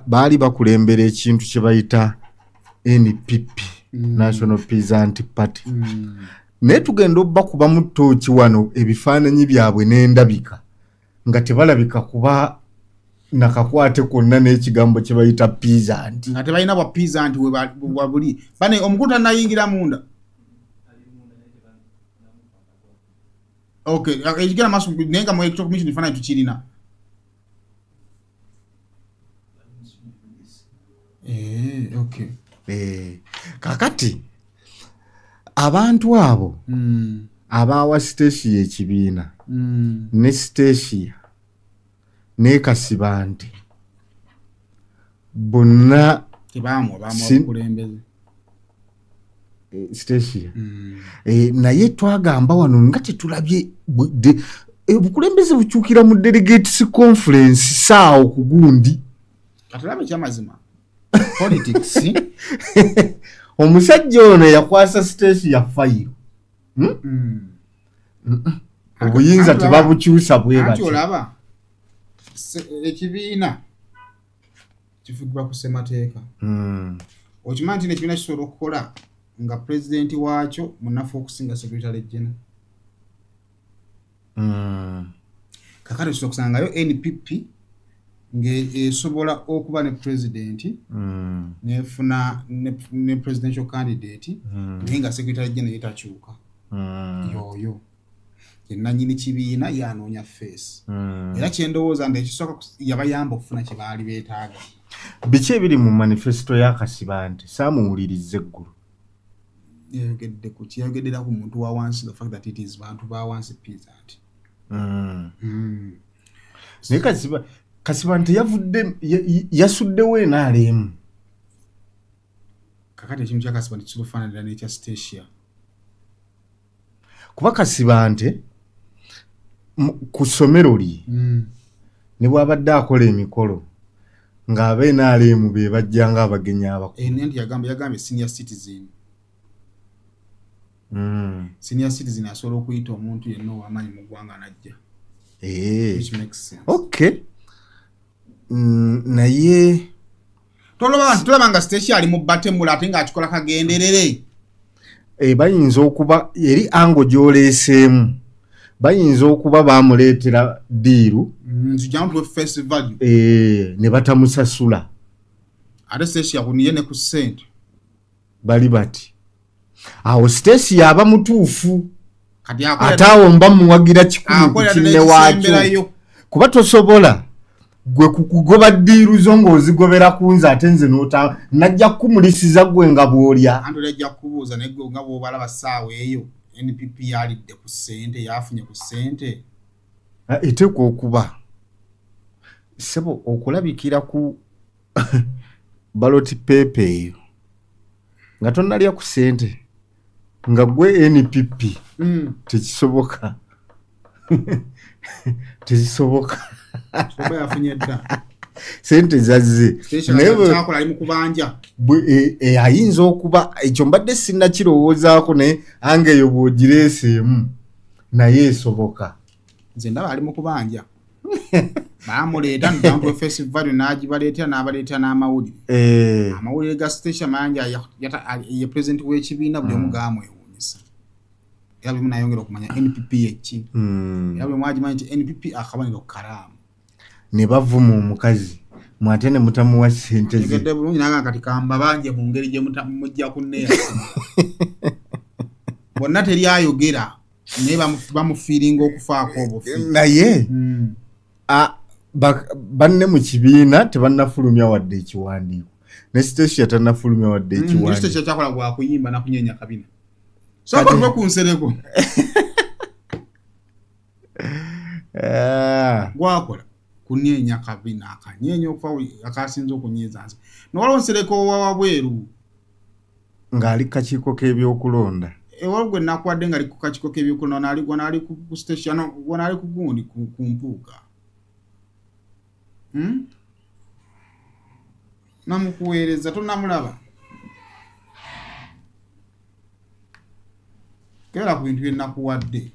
baali bakulembera ekintu kye bayita NPP National Peasant Party. Naye tugenda obbakuba mu ttooki wano ebifaananyi byabwe n'endabika nga tebalabika kuba nakakwate konna n'ekigambo kye bayita peasant. Nga tebalina bwa peasant we buli bane omukutu anayingira munda. Okay, ekigenda maaso nenga mu electoral commission ifana tukirina. Okay. Kakati abantu abo abawa Stacy ekibiina ne Stacy ne Kasiba nti bonna kulembeze Stacia naye twagamba wano nga tetulabye obukulembeze bukyukira mu delegates conference saawo ku gundi katulabe kyamazima politics omusajja ono yakwasa Stacia fayiro obuyinza tebabukyusa bwe bati olaba ekibiina kifugibwa ku ssemateeka okimanyi nti ekibiina kisobola okukola nga president waakyo munafu okusinga secretary general kakati tusobola kusangayo NPP ng'esobola okuba ne president nefuna ne presidential candidate naye nga secretary general yetakyuka yoyo yenanyini kibiina yanoonya face era kyendowooza nti ekisooka yabayamba okufuna kye baali beetaaga. Biki ebiri mu manifesto ya Kasiba nti saamuwuliriza eggulu yogedde ku kiyogeddera ku muntu wa wansi, the fact that it is bantu ba wansi peasant. Naye Kasiba nti yavudde yasuddewo enaalemu kakati ekintu kya Kasiba nti kifaananira n'ekya Stacia kuba Kasiba nti ku ssomero lye ne bw'abadde akola emikolo ng'ab'enaalemu be bajjanga abagenyi abakulu nti yagambye senior citizen senior citizen asobola okuyita omuntu yenna ow'amaanyi mu ggwanga n'ajja which makes sense. Okay. Naye tulaba nga Stacia ali mu battemula ate ng'akikola kagenderere bayinza okuba eri ango gy'oleeseemu bayinza okuba baamuleetera diiru ne batamusasula ate Stacia kuniye ne ku ssente bali bati awo Stacia aba mutuufu ate awo mba muwagira kikulu ku kinne waakyo kuba tosobola gwe kukugoba diiru zo ng'ozigobera ku nze ate nze najja kukumulisiza gwe nga bw'olya anti olajja kubuuza naye gwe nga bw'obalaba ssaawa eyo NPP yalidde ku ssente yafunye ku ssente eteekwa okuba sebo okulabikira ku ballot paper eyo nga tonnalya ku ssente nga gwe NPP tekisoboka tekisoboka soba yafunye dda sente zazze naye ali mu kubanja ayinza okuba ekyo mbadde sinnakirowoozaako naye angeyo bw'ogireeseemu naye esoboka nze ndaba ali mu kubanja baamuleeta ndantu festival n'agibaleetera n'abaleetera n'amawulire amawulire ga Stacia Mayanja ye president w'ekibiina buli omu gaamwewuunyisa era bwe munayongera okumanya NPP eki era bwe mwagimanyi nti NPP akabaniro kalaamu ne bavuma omukazi mwate ne mutamuwa ssente ze tegedde bulungi nanga kati kamba banje mu ngeri gye mujja kunneera bonna teri ayogera naye bamufiiringa okufaako obufi naye banne mu kibiina tebannafulumya wadde ekiwandiiko ne Stacia tannafulumya wadde ekiwandiiko Stacia kyakola gwa kuyimba na kunyenya kabina soko tuve ku nsereko gwakola kunyenya kabina akanyenya okufa akasinza okunyiza nze nowala nsereko wabweru ng'ali kakiiko k'ebyokulonda ewalugwe nakwadde nga ali ku kakiiko k'ebyokulonda naali ku Stacia naali ku gundi ku mpuuga namukuweereza tonamulaba kera ku bintu byenakuwadde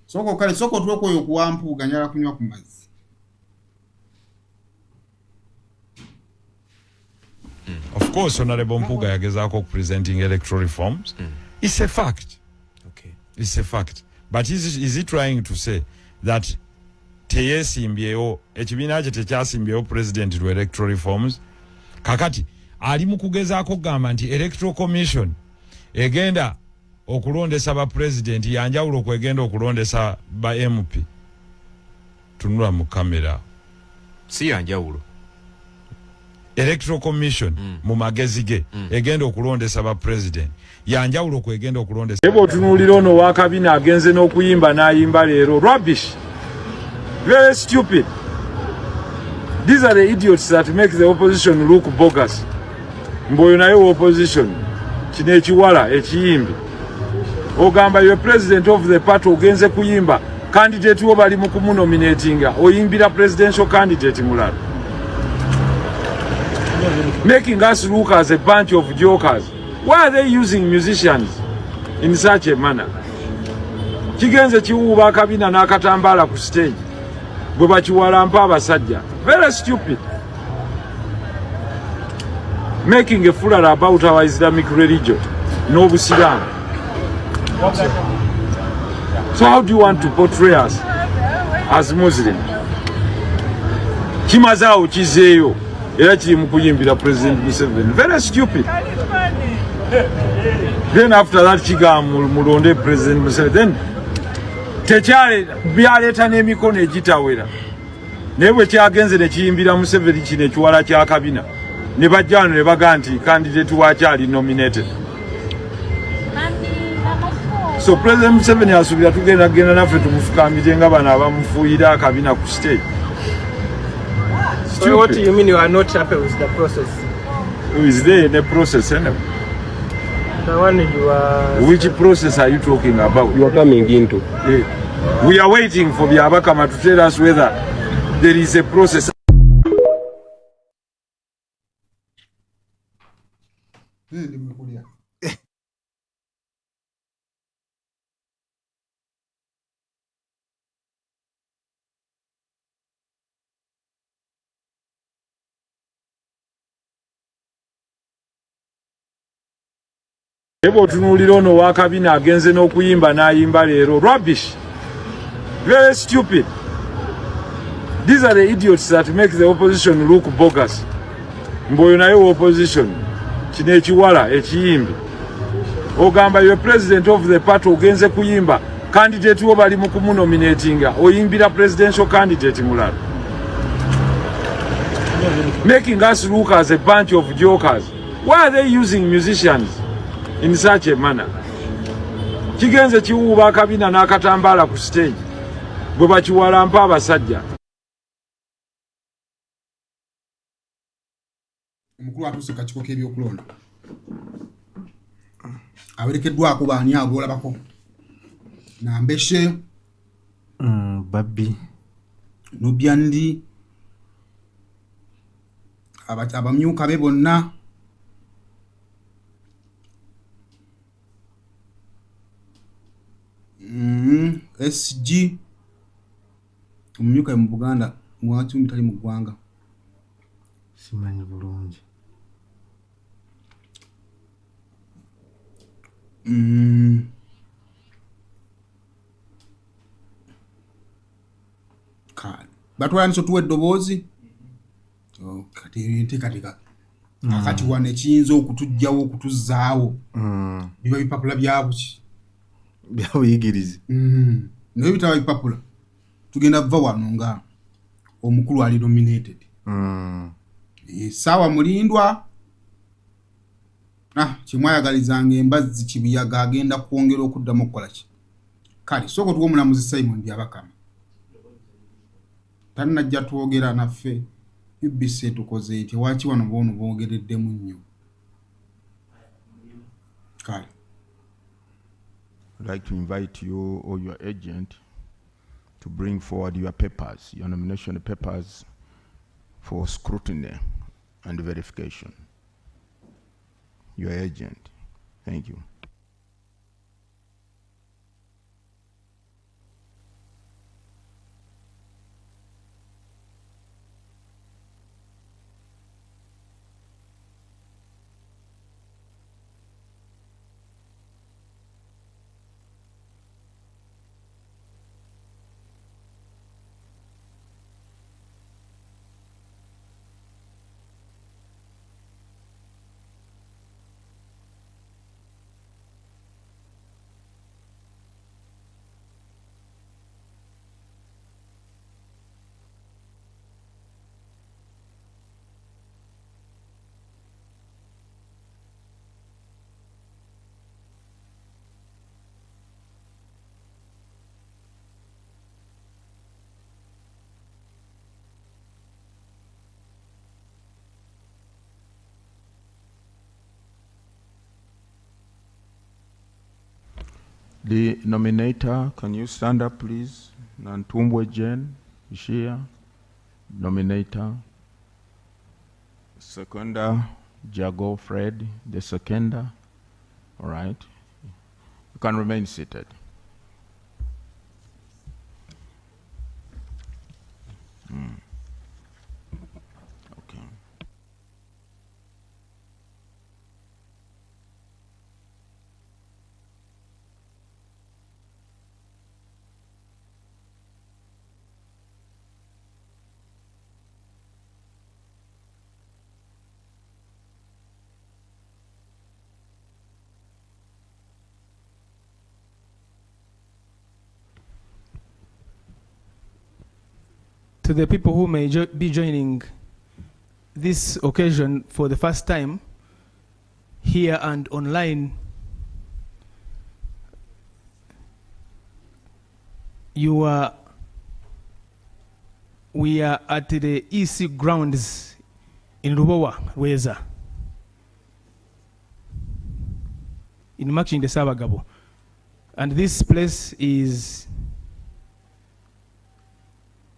soko tuwekoyo okuwampuuga njala kunywa ku mazzi Of course, Honorable Mpuga yagezaako presenting electoral reforms. It's a fact. Okay. It's a fact. But is he trying to say that teyesimbyewo ekibiina kye tekyasimbyewo president lwa electoral reforms? Kakati ali mu kugezaako kugamba nti electoral commission egenda okulondesa ba president yanjawulo kwegenda okulondesa ba MP. Tunula mu kamera. Si yanjawulo. Electoral commission mu magezi ge egenda okulondesa ba president yanjawulo kwegenda okulondesa ebo otunuulira ono wa kabina agenze n'okuyimba n'ayimba leero rubbish very stupid These are the idiots that make the opposition look bogus. Mboyo nayo opposition. Kine Kigwa H.E. Ogamba you're president of the party ogenze kuyimba. Candidate wo bali mu kumunominatinga. Oyimbira presidential candidate mulala. Making us look as a bunch of jokers. Why are they using musicians in such a manner? Kigenze kiwuba akabina n'akatambaala ku stage. Bwe bakiwalampa abasajja. Very stupid. Making a fool about our Islamic religion. No Busiramu. So how do you want to portray us as Muslim? Kimazao kizeyo. Era kiri mu kuyimbira President Museveni. Very stupid. Then after that kigamu mulonde President Museveni. Then tekyale byaleeta n'emikono egitawera. Naye bwe kyagenze ne kiyimbira Museveni kino ekiwala kya kabina. Ne bajjano ne baga nti candidate wakyali nominated. So President Museveni asubira tugenda naffe tumufukambire nga bano abamufuuyira akabina ku stage. So what do you mean you are not happy with the process? Who is there in the process anyway? The one you are... Which process are you talking about? You are coming into. We are waiting for the Abakama to tell us whether there is a process. Ebo tunulira ono wakabina agenze n'okuyimba n'ayimba leero. Rubbish. Very stupid. These are the idiots that make the opposition look bogus. Mboyo nayo opposition. Kine Kigwa H.E. Ogamba you're president of the party ogenze kuyimba. Candidate wo bali mu kumunominatinga. Oyimbira presidential candidate mulala. Making us look as a bunch of jokers. Why are they using musicians in such a manner? Kigenze kiwuba akabina n'akatambaala ku stage. Bwe bakiwalampa abasajja. Omukulu atuuse kakiiko k'ebyokulonda. Awerekeddwako baani abo olabako? Nambeshe. Babbi. Nubyandi. Abamyuka be bonna. SG. Omumyuka mu Buganda. Mwaki mutali mu ggwanga. Simanyi bulungi. Batwala nso tuwe eddoboozi. Kati enteekateeka. Akati wano ekiyinza okutujjawo okutuzzaawo. Biba bipapula byabuki. Byabuyigirize. Naye bitaba bipapula. Tugenda va wano nga omukulu ali nominated. Sawa mulindwa. Kimwayagalizanga embazzi kibiyaga agenda kwongera okuddamu okukola ki. Kale soko tuwo mulamuzi Simon Byabakama. Tannajja twogera naffe. UBC tukoze eti waki wano bono boogereddemu nnyo. Kale. I'd like to invite you or your agent to bring forward your papers, your nomination papers for scrutiny and verification. Your agent. Thank you. The nominator, can you stand up, please? Nantumbwe Jen is here. Nominator. Seconder, Jago Fred, the seconder. All right. You can remain seated. Okay. To the people who may be joining this occasion for the first time, here and online, we are at the EC grounds in Rubowa, Weza, in Makinde Sabagabo. And this place is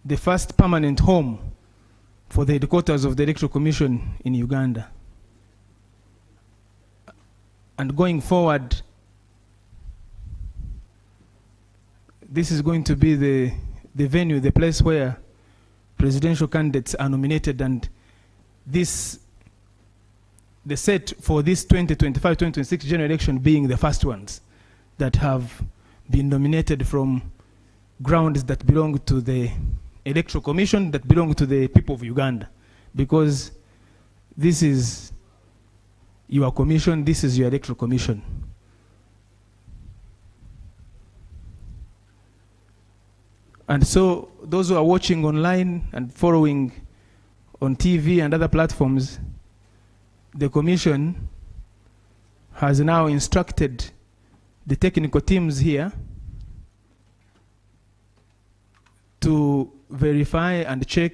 the first permanent home for the headquarters of the Electoral Commission in Uganda. And going forward, this is going to be the venue, the place where presidential candidates are nominated, and the set for this 2025-2026 general election being the first ones that have been nominated from grounds that belong to the Electoral Commission, that belong to the people of Uganda, because this is your commission, this is your Electoral Commission. And so those who are watching online and following on TV and other platforms, the Commission has now instructed the technical teams here to verify and check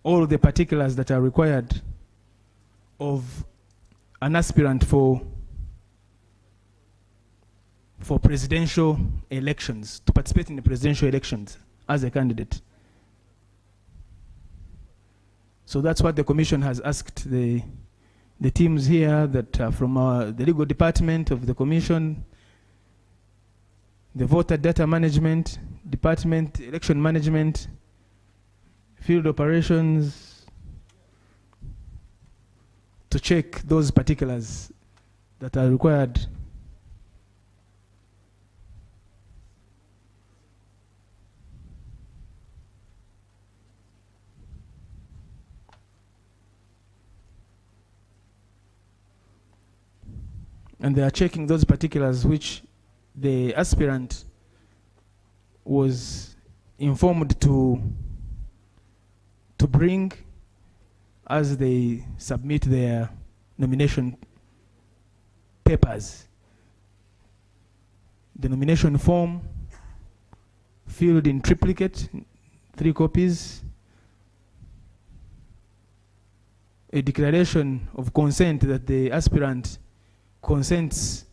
all the particulars that are required of an aspirant for presidential elections, to participate in the presidential elections as a candidate. So that's what the Commission has asked the teams here that are from the legal department of the Commission, the voter data management department, election management, field operations, to check those particulars that are required. And they are checking those particulars which the aspirant was informed to bring as they submit their nomination papers. The nomination form filled in triplicate, 3 copies, a declaration of consent that the aspirant consents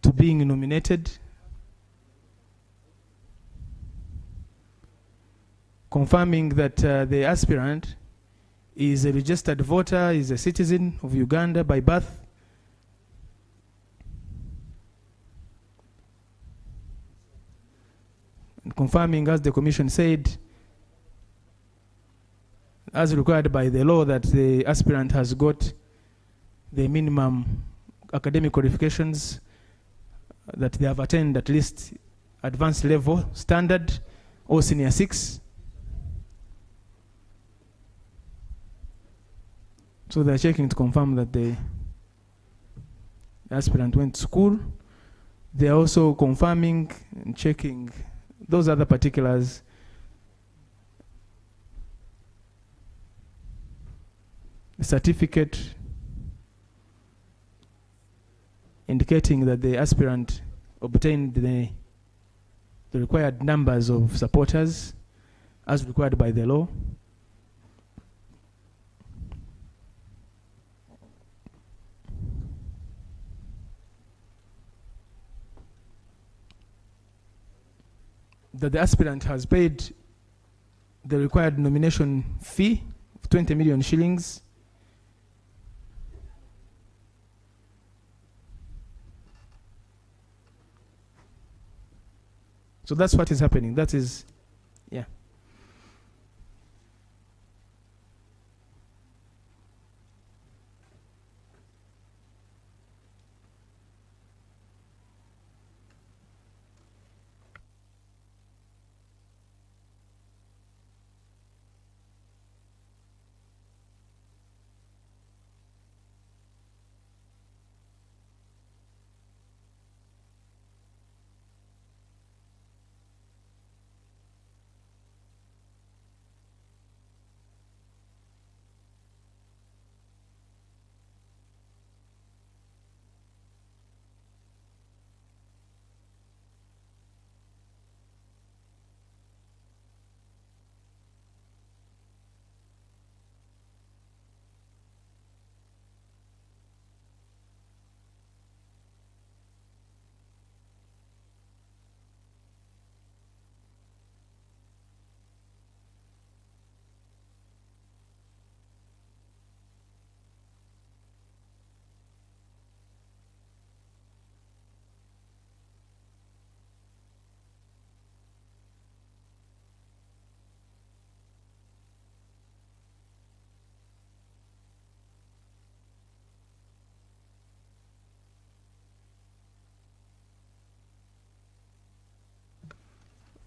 to being nominated, confirming that the aspirant is a registered voter, is a citizen of Uganda by birth, and confirming, as the Commission said, as required by the law, that the aspirant has got the minimum academic qualifications, that they have attained at least advanced level standard or senior 6. So they're checking to confirm that the aspirant went to school. They're also confirming and checking those other particulars. The certificate indicating that the aspirant obtained the required numbers of supporters as required by the law. that the aspirant has paid the required nomination fee of 20 million shillings. So that's what is happening. That is, yeah.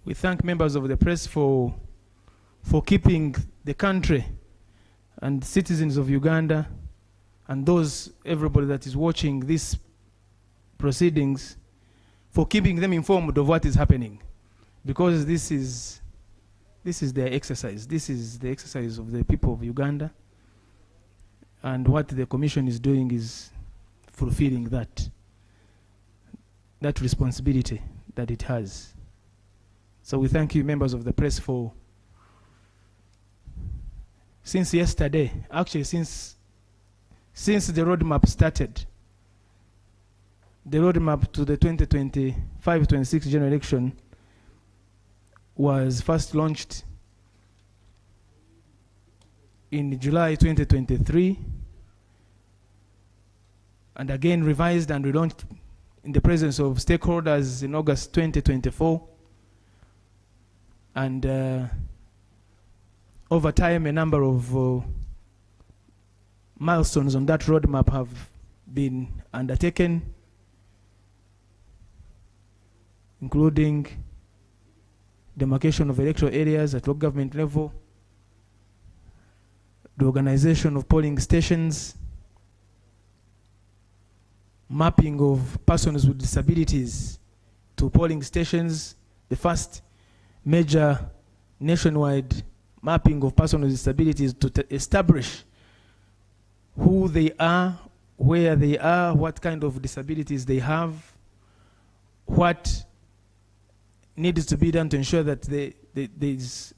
We thank members of the press for keeping the country and citizens of Uganda and everybody that is watching these proceedings, for keeping them informed of what is happening, because this is their exercise. This is the exercise of the people of Uganda, and what the commission is doing is fulfilling that responsibility that it has. So we thank you, members of the press, for since yesterday, actually since the roadmap started, the roadmap to the 2025-26 general election was first launched in July 2023, and again revised and relaunched in the presence of stakeholders in August 2024. And over time, a number of milestones on that roadmap have been undertaken, including demarcation of electoral areas at local government level, the organization of polling stations, mapping of persons with disabilities to polling stations, the first major nationwide mapping of persons with disabilities to establish who they are, where they are, what kind of disabilities they have, what needs to be done to ensure that there is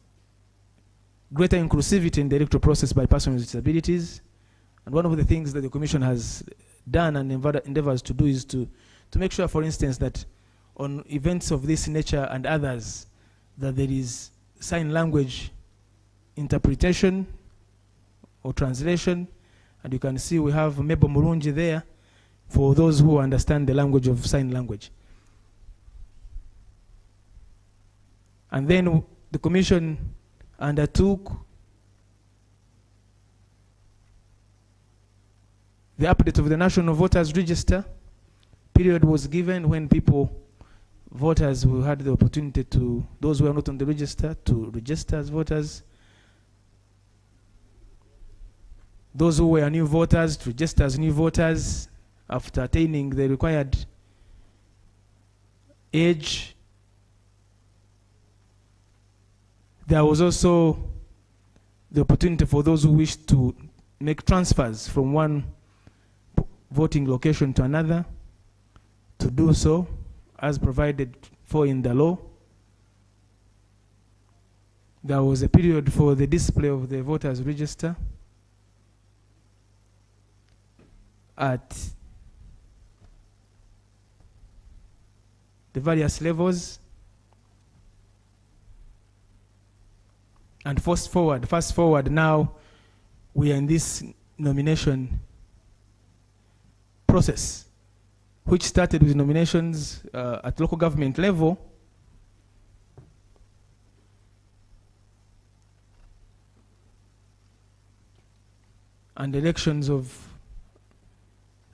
greater inclusivity in the electoral process by persons with disabilities. And one of the things that the Commission has done and endeavors to do is to make sure, for instance, that on events of this nature and others, that there is sign language interpretation or translation. And you can see we have Mebo Murunji there for those who understand the language of sign language. And then the Commission undertook the update of the National Voters Register. Period was given when voters who had the opportunity to, those who are not on the register, to register as voters. Those who were new voters to register as new voters after attaining the required age. There was also the opportunity for those who wish to make transfers from one voting location to another to do so as provided for in the law. There was a period for the display of the voters register at the various levels. And fast forward, now we are in this nomination process, which started with nominations at local government level, and elections of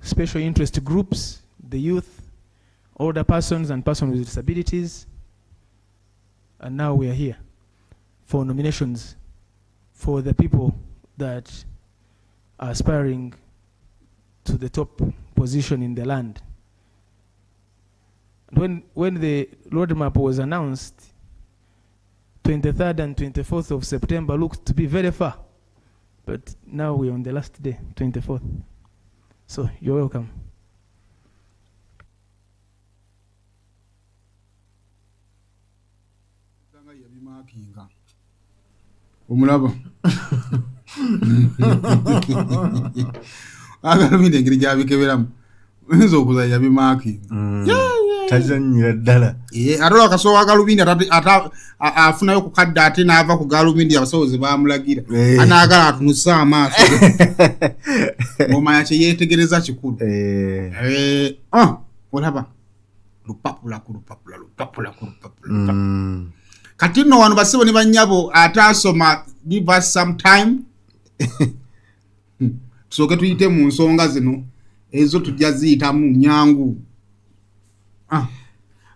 special interest groups, the youth, older persons, and persons with disabilities. And now we are here for nominations for the people that are aspiring to the top position in the land. When the roadmap was announced, 23rd and 24th of September looked to be very far. But now we're on the last day, 24th. So you're welcome. Umulaba. Agalumide ngiri gyabikeberamu. Nzo okuza yabimaki. Tazanyira ddala. Ate akasowa agalumide afunayo ku kadda ate n'ava ku galumide abasobozi baamulagira. Anaagala atunusa amaaso. Ngoma yakye yeetegereza kikulu. Olaba. Lupapula ku lupapula. Kati nno wano basibo ne bannyabo ataasoma give us some time. Tusooke tuyite mu nsonga zino ezo tujja ziyitamu nyangu.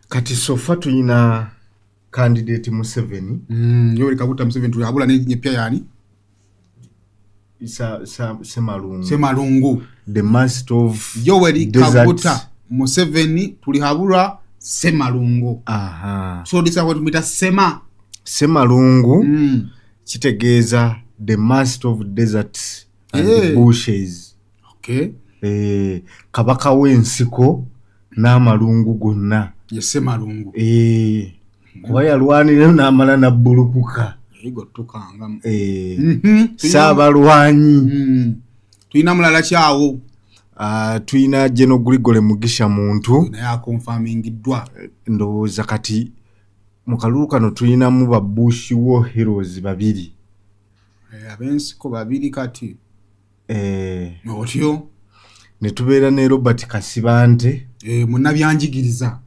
Kati sofa tuyina candidate Museveni. Yoweri Kaguta Museveni tuyabula n'epya yani? Semalungu. The master of Yoweri Kaguta Museveni tulihabula Semalungu. So this is what we Semalungu kitegeeza the master of deserts and the bushes. Okay. Kabaka w'ensiko n'amalungu gonna. Ye Semalungu. Kuba yalwanira n'amala nabbulukuka. Tukanga. Saabalwanyi. Tuyina mulala kyawo. Tuyina General Grigore Mugisha muntu. Naye akonfamingiddwa. Ndowooza kati mu kalulu kano tuyinamu ba Bush War Heroes babiri. Ab'ensiko babiri kati. Otyo. Ne tubeera ne Robert Kasibante. Munnabyanjigiriza.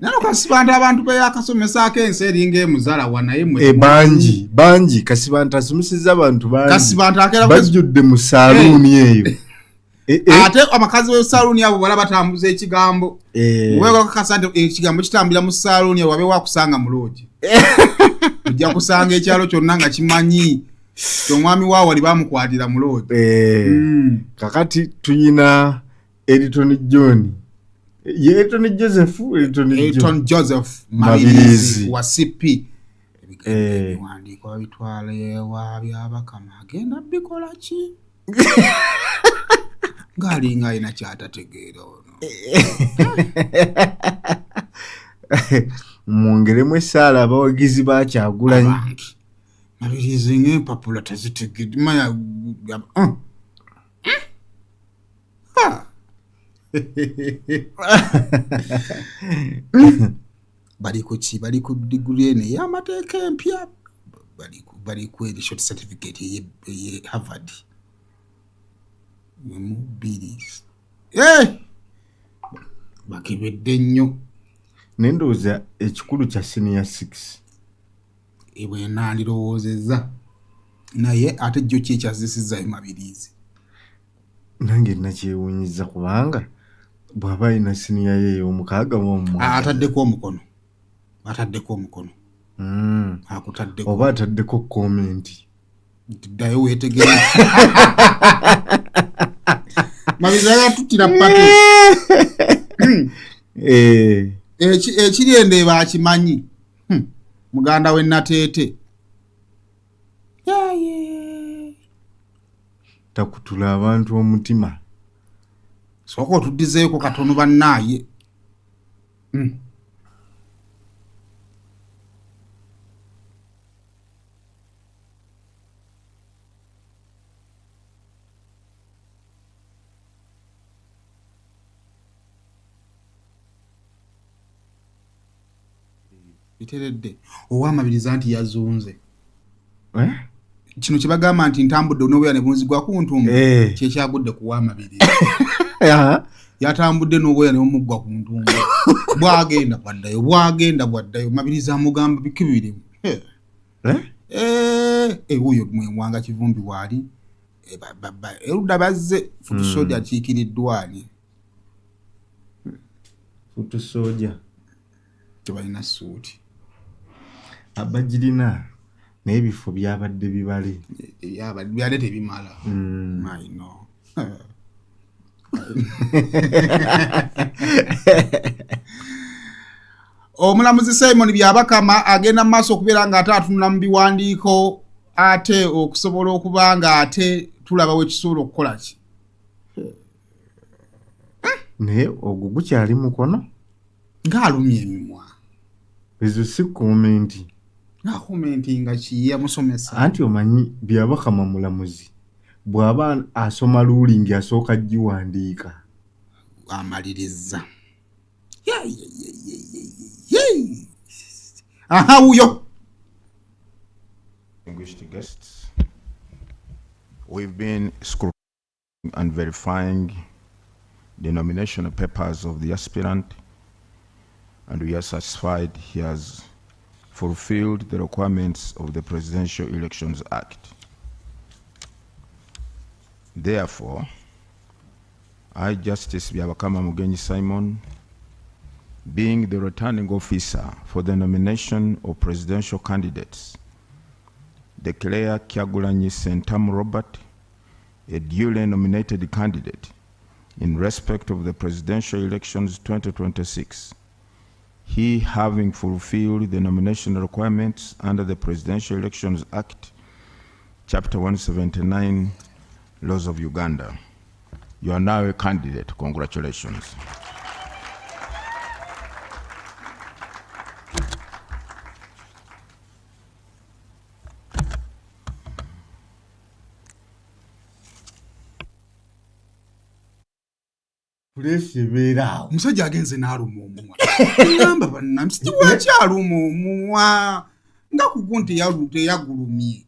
Nano Kasibante abantu be yakasomesa akensi eringa emuzala wanaye mwe. Bangi Kasibante asomesezza abantu bangi. Kasibante akera bajjudde mu salooni eyo. Ate amakazi we salooni abo bala batambuza ekigambo. Wewe Kasante ekigambo kitambira mu salooni wabe wakusanga mu looji. Ujja kusanga ekyalo kyonna nga kimanyi. Omwami waawo ali bamukwatira mu looji. Kakati tuyina Elton John. Elton Joseph Mabirizi wa CP. Wandiko babitwala ewa byabakama agenda bikola ki? Ngalinga ina kyatategeera ono. Mwongeremu essaala abawagizi ba Kyagulanyi. Mabirizi ng'empapula tezitegeera. Maya bali ku degree ene y'amateeka empya. Bali ku short certificate ye Harvard. Mubiris. Bakibedde nnyo. Nendooza ekikulu kya senior 6. Ebwe nandirowoozezza. Naye ate jjo kyekyazisizzayo Mabirizi. Nange nakyewuunyiza kubanga bw'aba alina senior ye ey'omukaaga ataddeko omukono. Akutaddeko. Oba ataddeko komenti. Ddayo weetegereze. Mabirizi agatuttira pake. Ekiri endeeba akimanyi. Muganda we Nateete. Takutula abantu omutima. Soko tuddizeeko katono bannaaye. biteredde owamabiriza nti yazunze kino kibagamba nti ntambudde onobeera ne bunzigwa ku ntumbu kyekyagudde ku wamabiri yatambudde n'obweya ne bumuggwa ku ntumbu bwagenda bwaddayo mabiriza amugamba bikibirimu wuyo mwewanga kivumbi waali erudda bazze futusoja akiikiriddwani futusoja tebalina suuti abagirina n'ebifo byabadde bibale byabadde tebimala I know. Omulamuzi Simon Byabakama agenda maaso okubeera nga ate atunula mu biwandiiko ate okusobola okuba nga ate tulaba wekisobola okukola ki naye ogwo gukyali mukono ng'alumya emimwa ezo si komenti komenti nga kiya musomesa anti omanyi Byabakama mulamuzi bw'aba asoma ruling asooka giwandiika amaliriza aha uyo. Distinguished guests, we've been scrutinizing and verifying the nomination papers of the aspirant, and we are satisfied he has fulfilled the requirements of the Presidential Elections Act. Therefore, I, Justice Byabakama Mugenyi Simon, being the returning officer for the nomination of presidential candidates, declare Kyagulanyi Sentamu Robert a duly nominated candidate in respect of the presidential elections 2026, he having fulfilled the nomination requirements under the Presidential Elections Act, Chapter 179, Laws of Uganda. You are now a candidate. Congratulations. Musajja agenze n'aluma omumwa ngamba bannansi kiwaki aluma omumwa nga kugunti yagulumye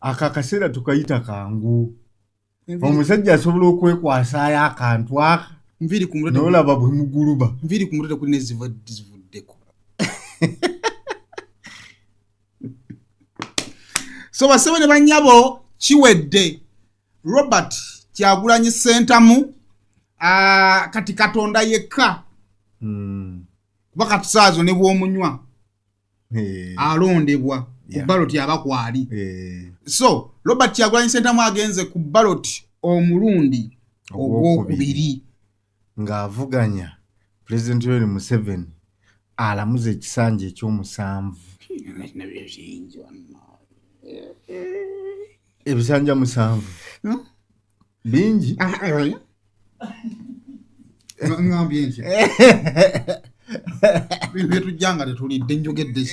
aka kaseera tukayita kangu omusajja asobola okwekwasaayo akantu aka n'olaba bwe muguluba nviri ku mutwe kulina ezivuddeko so basebe ne bannyabo kiwedde Robert Kyagulanyi Sentamu kati Katonda yekka baka tusaazo ne bw'omunywa alondebwa ku ballot abakwali so Robert Kyagulanyi Sentamu agenze ku ballot omulundi ogwokubiri ng'avuganya President Yoweri Museveni alamuza ekisanja ekyomusanvu ebisanja musanvu bingi ngambye nti bintu tujjanga tetulidde njogedde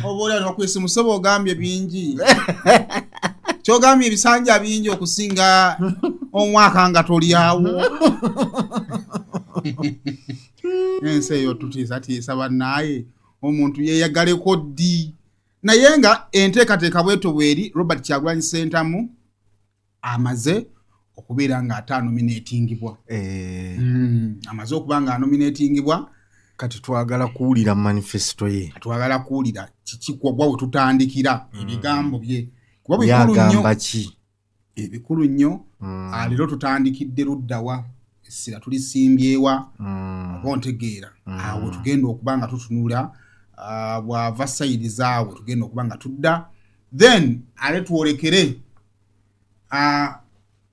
oboolya nokwesi musebo ogambye bingi kyogambye ebisanja bingi okusinga omwaka nga tolyawo ensi eyo tutiisatiisa bannaye omuntu yeeyagaleko ddi naye nga enteekateeka bweto bweri Robert Kyagulanyi Sentamu amaze okubeera nga ate anominatingibwa amaze okuba nga anominatingibwa kati twagala kuwulira manifesto ye twagala kuwulira kikigwa we tutandikira ebigambo bye kuba byagamba ki ebikulu nnyo leero tutandikidde luddawa essira tulisimbyewa oba ontegeera awo tugenda okuba nga tutunula bw'ava sayidi zaabwe tugenda okuba nga tudda then ale twolekere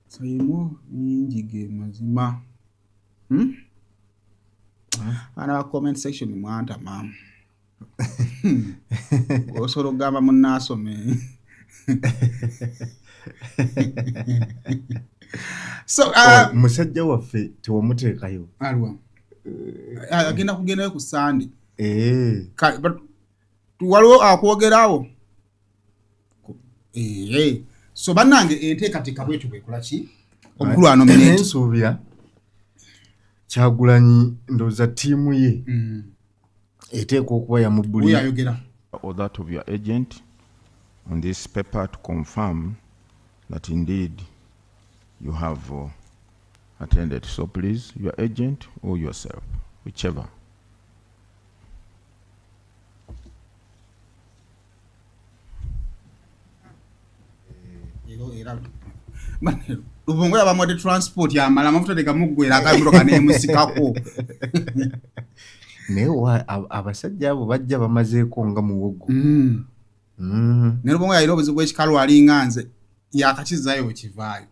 sayimo nyingi ge mazima ana ba comment section mwanta mama osobola okugamba munnaasome so musajja waffe tewamuteekayo alwa agenda kugendayo ku Sunday waliwo akwogerawo so bannange enteekateeka bwetu bwekola ki omukulu anominate nsuubira Kyagulanyi ndoza timu ye eteekwa okuba ya mubuli or that of your agent on this paper to confirm that indeed you have attended. So please, your agent or yourself, whichever. Lubongo yabamode transport ya mala mafuta dekamugwera akamuroka ne musikako. Newa abasajja abo bajja bamazeeko nga muwogo. Ne lubongo yalina obuzibu bw'ekikalu ali nganze yakakizaayo kivaayo.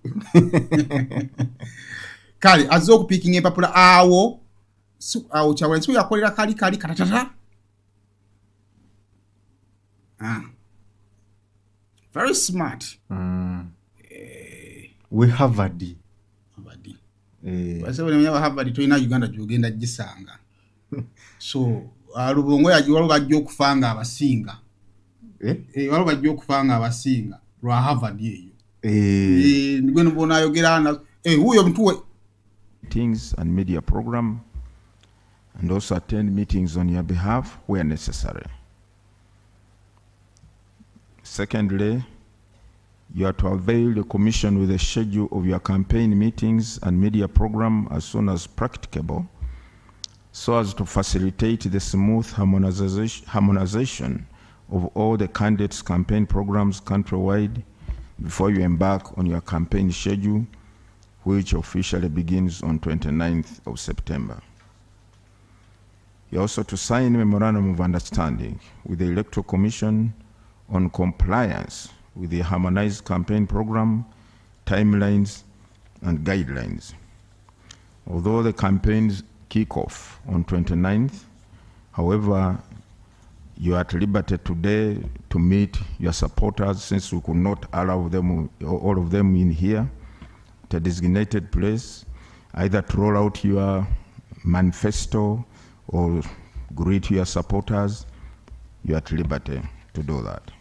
Kale azze okupiikinga empapula awo Kyagulanyi yakolera kali katatata. Very smart. We Harvard. Base bwe Harvard toyina Uganda gyogenda gisanga. So Lubongo yajiwalo bajja okufanga abasinga. Walo bajja okufanga abasinga lwa Harvard eyo. Nigwe nubona ayogera na huyo mtuwe. Meetings and media program and also attend meetings on your behalf where necessary. Secondly, you are to avail the commission with a schedule of your campaign meetings and media program as soon as practicable, so as to facilitate the smooth harmonization of all the candidates' campaign programs countrywide before you embark on your campaign schedule, which officially begins on 29th of September. You're also to sign a memorandum of understanding with the Electoral Commission on compliance with the harmonized campaign program, timelines, and guidelines. Although the campaigns kick off on 29th, however, you are at liberty today to meet your supporters, since we could not allow them, all of them in here, at a designated place, either to roll out your manifesto or greet your supporters. You are at liberty to do that.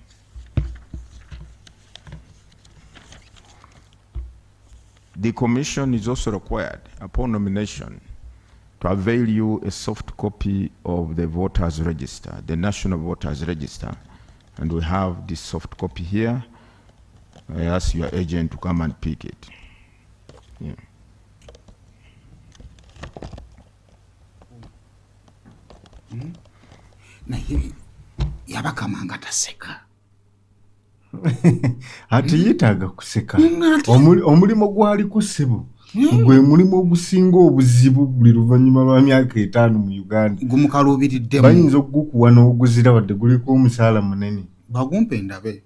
The commission is also required, upon nomination, to avail you a soft copy of the voters register, the national voters register. And we have this soft copy here. I ask your agent to come and pick it. Yeah. Yabakamanga taseka. Ati yitaga kuseka. Omulimo gwali kusebo. Gwe mulimo ogusinga obuzibu buli luvannyuma lwa myaka 5 mu Uganda. Gumukalubiridde. Bayinza okugukuwa n'oguzira wadde guliko omusaala munene. Bagumpe ndabe.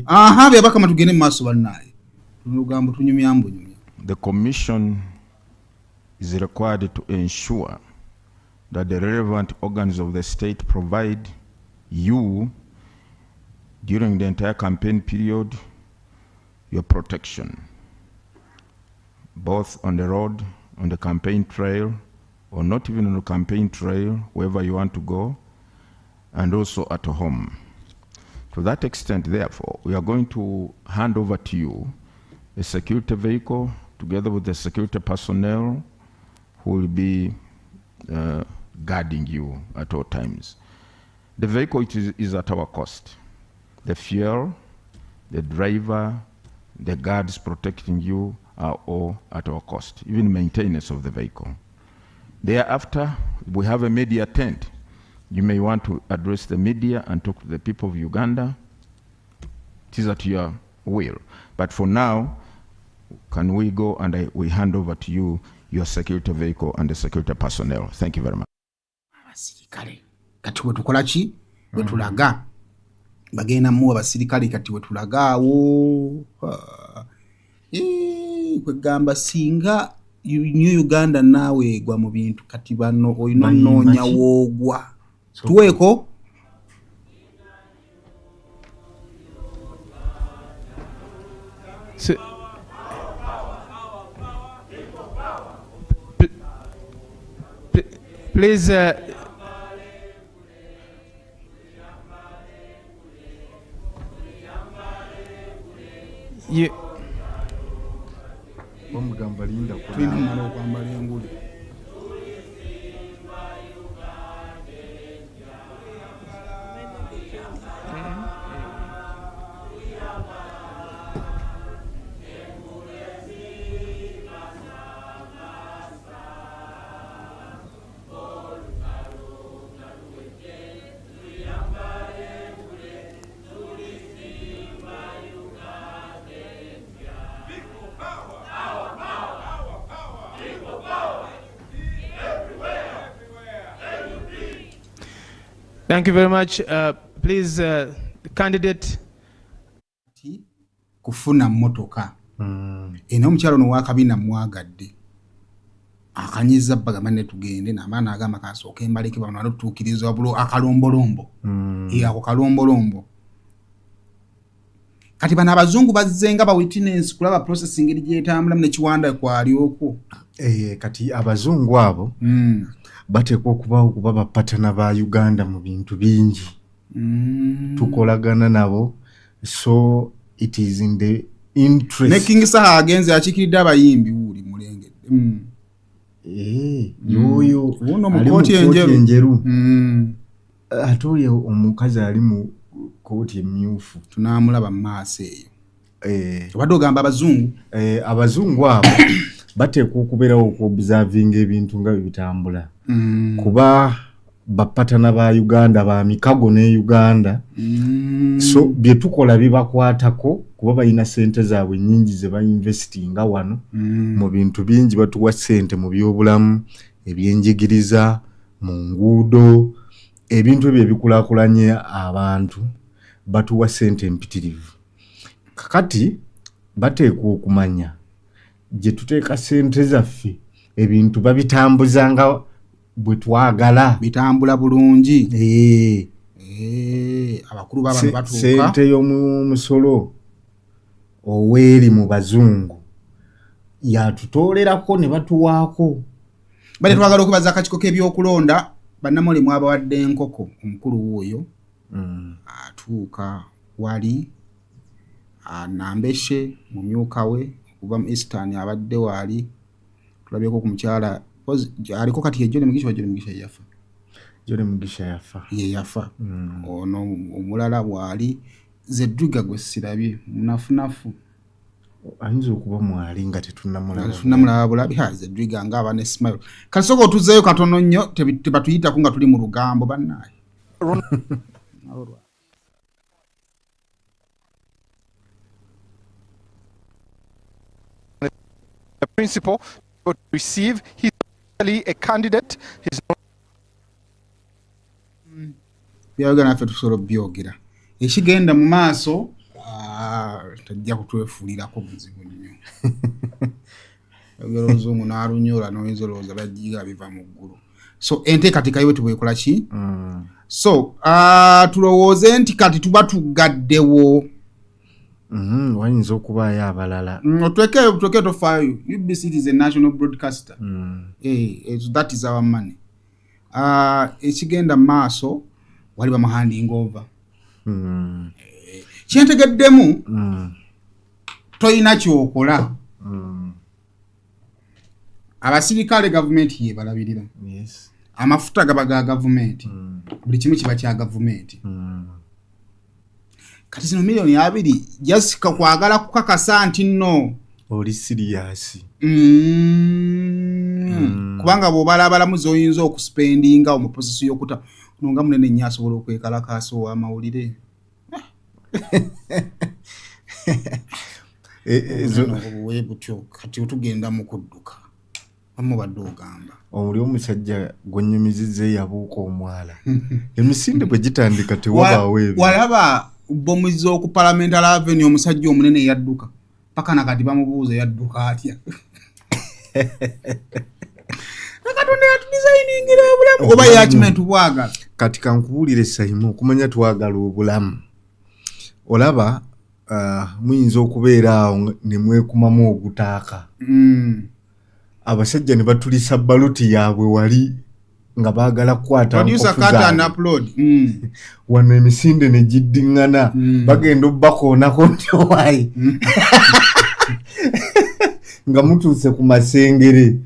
Aha byabakama tugende mu maaso bannaye. Lugambo tunyumyambo nyumya. The commission is required to ensure that the relevant organs of the state provide you during the entire campaign period your protection, both on the road, on the campaign trail, or not even on the campaign trail, wherever you want to go, and also at home. To that extent, therefore, we are going to hand over to you a security vehicle together with the security personnel who will be guarding you at all times. The vehicle is at our cost. The fuel, the driver, the guards protecting you are all at our cost, even maintenance of the vehicle. Thereafter, we have a media tent. You may want to address the media and talk to the people of Uganda. It is at your will. But for now, can we go and we hand over to you your security vehicle and the security personnel. Thank you very much. Abasirikale kati wetukola ki wetulaga bagenda mu abasirikale kati wetulaga awo kwegamba singa New Uganda nawe gwa mu bintu kati bano oyina noonya woogwa tuweko please omugamba linda kwambala engule Thank you very much. Please, candidate. Kufuna motoka. Eno omukyalo no wakabina mwagadde. Akanyiza bagamane tugende na maana agamba kasooka embaleke bano atuukiriza wabulo akalombolombo. Ako kalombolombo. Kati bana abazungu bazzenga ba witness kulaba processing eri gyetambula ne kiwanda kwali okwo. Kati abazungu abo bateekwa okuba bapatana ba Uganda mu bintu bingi. Tukolagana nabo, so it is in the interest. Making saha agenze achikiridde abayimbi uli mulengedde. Yoyo uno mukoti enjeru. Atoye omukazi ali mu koti emyufu. Tunamulaba mu maaso eyo. Badogamba abazungu. Abazungu abo bateekwa okubeerawo okuobservinga ebintu nga bitambula. Kuba bapatana ba Uganda ba mikago ne Uganda. So bye tukola bibakwatako kuba bayina sente zaabwe nnyingi ze bainvestinga wano mu bintu bingi batuwa sente mu byobulamu, ebyenjigiriza, mu nguudo, ebintu ebyo ebikulaakulanye abantu batuwa sente empitirivu. Kakati bateekwa okumanya gye tuteeka sente zaffe ebintu babitambuzanga bwe twagala bitambula bulungi. Abakulu b'abantu batuuka sente y'omusolo oweeri mu bazungu yatutoolerako ne batuwaako. Bale twagala okubaza akakiiko k'ebyokulonda bannamuli mwabawadde enkoko omukulu oyo atuuka wali Nambeshe mumyuka we okuva mu Eastern abadde wali tulabyeko ku mukyala aliko kati John Mugisha yafa. John Mugisha yafa. Ye yafa. Ono omulala wali Zedriga gwe sirabye munafunafu. Ayinza okuba mwali nga tetunnamulaba bulabi Zedriga nga abane smile. Kasoko tuzeeyo katono nnyo tebatuyita kunga tuli mu lugambo bannaye. The principal to receive, he's actually a candidate. He's byagana naffe tusobola byogera ekigenda mu maaso tajja kutwefuulirako buzibu nnyo. Yogera oluzungu n'alunyola n'oyinza olowooza bajiga biva mu ggulu. So enteekateeka yiwe tubwekola ki? So tulowooze nti kati tuba tugaddewo. Wayinza okubaayo abalala. Otweke tofaayo. UBC is a national broadcaster. That is our money. Ekigenda mu maaso wali bamuhanding over. Kyentegeddemu toyina kyokola. Abasirikale gavumenti ye balabirira. Amafuta gaba ga gavumenti. Buli kimu kiba kya gavumenti. Kati zino milioni 2 jasika kwagala kukakasa nti nno oli serious. Kubanga bw'obalabalamuzi oyinza okuspendinga omuposisi y'okuta nonga munene nnyo asobola okwekalakaasa ow'amawulire. Butyo kati otugenda mu kudduka amubadde ogamba oli omusajja gwennyumizizza yabuuka omwala. Emisinde bwe gitandika tewabaawo ebyo. Walaba bomuzi oku Parliamentary Avenue omusajja omunene yadduka paka nakati bamubuuza yadduka atya. Nakatonda yatudizayiningira obulamu oba yachiment bwagala. Kati kankubuulire Saimu okumanya twagala obulamu. Olaba muyinza okubeera awo ne mwekumamu ogutaaka. Abasajja ne batulisa baluti yaabwe wali nga baagala kukwata upload. Wano emisinde ne giddingana bagenda obbakoonako nti owaayi nga mutuuse ku masengere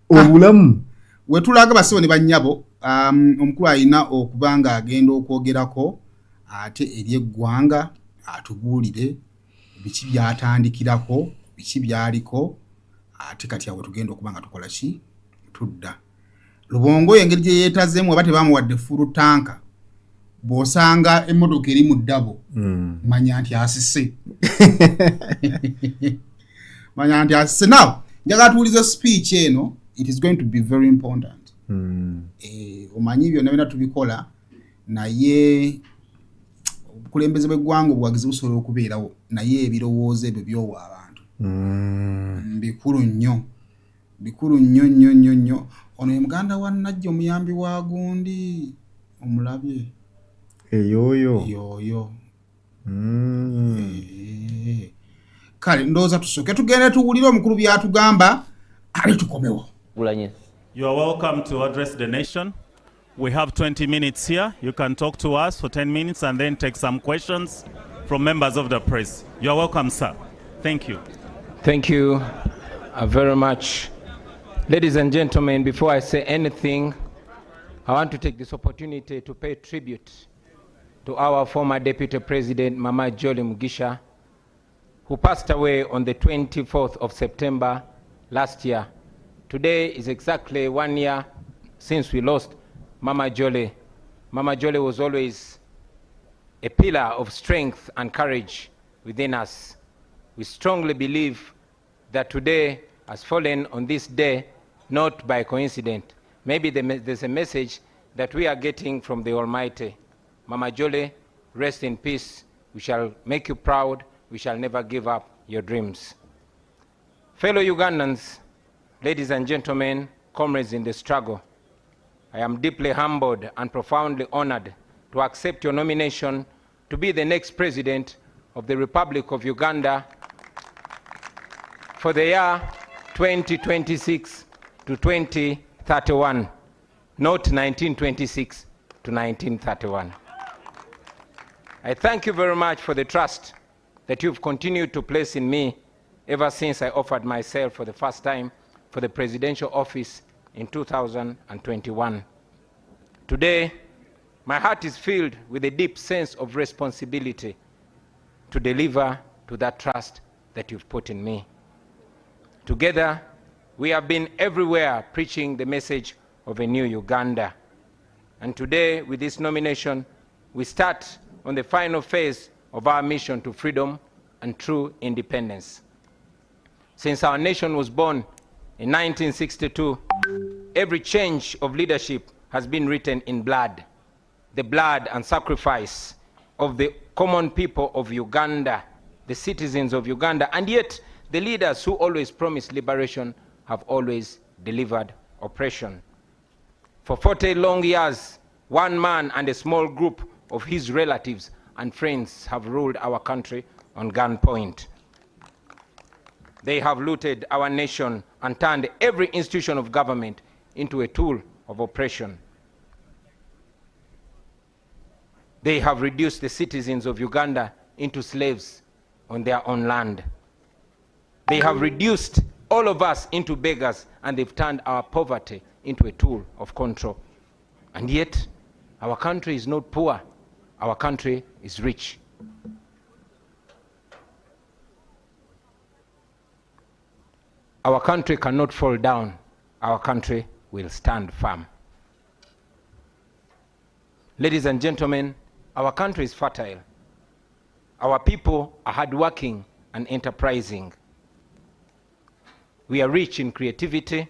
obulamu. Wetulaga basibo ne bannyabo omukulu alina okuba nga agenda okwogerako ate eri eggwanga atubuulire biki byatandikirako biki byaliko ate kati awo tugenda okuba nga tukola ki tudda. Lubongo engeri gye yeetazeemu aba tebamuwadde fulu tanka bw'osanga emmotoka eri mu ddabo manya nti asise. Manya nti asise. Now njagala tuwulize speech eno. It is going to be very important. Omanyi byonna byonna tubikola naye obukulembeze bw'eggwanga obwagizi busobola okubeerawo naye ebirowoozo ebyo byowa abantu bikulu nnyo nnyo. Ono ye muganda wa Najja omuyambi wa gundi omulabye yoyo kale ndowooza tusooke tugende tuwulire omukulu by'atugamba ali tukomewo. You are welcome to address the nation. We have 20 minutes here. You can talk to us for 10 minutes and then take some questions from members of the press. You are welcome, sir. Thank you. Thank you very much. Ladies and gentlemen, before I say anything, I want to take this opportunity to pay tribute to our former Deputy President, Mama Jolly Mugisha, who passed away on the 24th of September last year. Today is exactly 1 year since we lost Mama Jolly. Mama Jolly was always a pillar of strength and courage within us. We strongly believe that today has fallen on this day, not by coincidence. Maybe there's a message that we are getting from the Almighty. Mama Jolly, rest in peace. We shall make you proud. We shall never give up your dreams. Fellow Ugandans, ladies and gentlemen, comrades in the struggle, I am deeply humbled and profoundly honored to accept your nomination to be the next president of the Republic of Uganda for the year 2026 to 2031, not 1926 to 1931. I thank you very much for the trust that you've continued to place in me ever since I offered myself for the first time for the presidential office in 2021. Today, my heart is filled with a deep sense of responsibility to deliver to that trust that you've put in me. Together, we have been everywhere preaching the message of a new Uganda. And today, with this nomination, we start on the final phase of our mission to freedom and true independence. Since our nation was born in 1962, every change of leadership has been written in blood, the blood and sacrifice of the common people of Uganda, the citizens of Uganda, and yet the leaders who always promised liberation have always delivered oppression. For 40 long years, one man and a small group of his relatives and friends have ruled our country on gunpoint. They have looted our nation and turned every institution of government into a tool of oppression. They have reduced the citizens of Uganda into slaves on their own land. They have reduced all of us into beggars, and they've turned our poverty into a tool of control. And yet, our country is not poor. Our country is rich. Our country cannot fall down. Our country will stand firm. Ladies and gentlemen, our country is fertile. Our people are hardworking and enterprising. We are rich in creativity.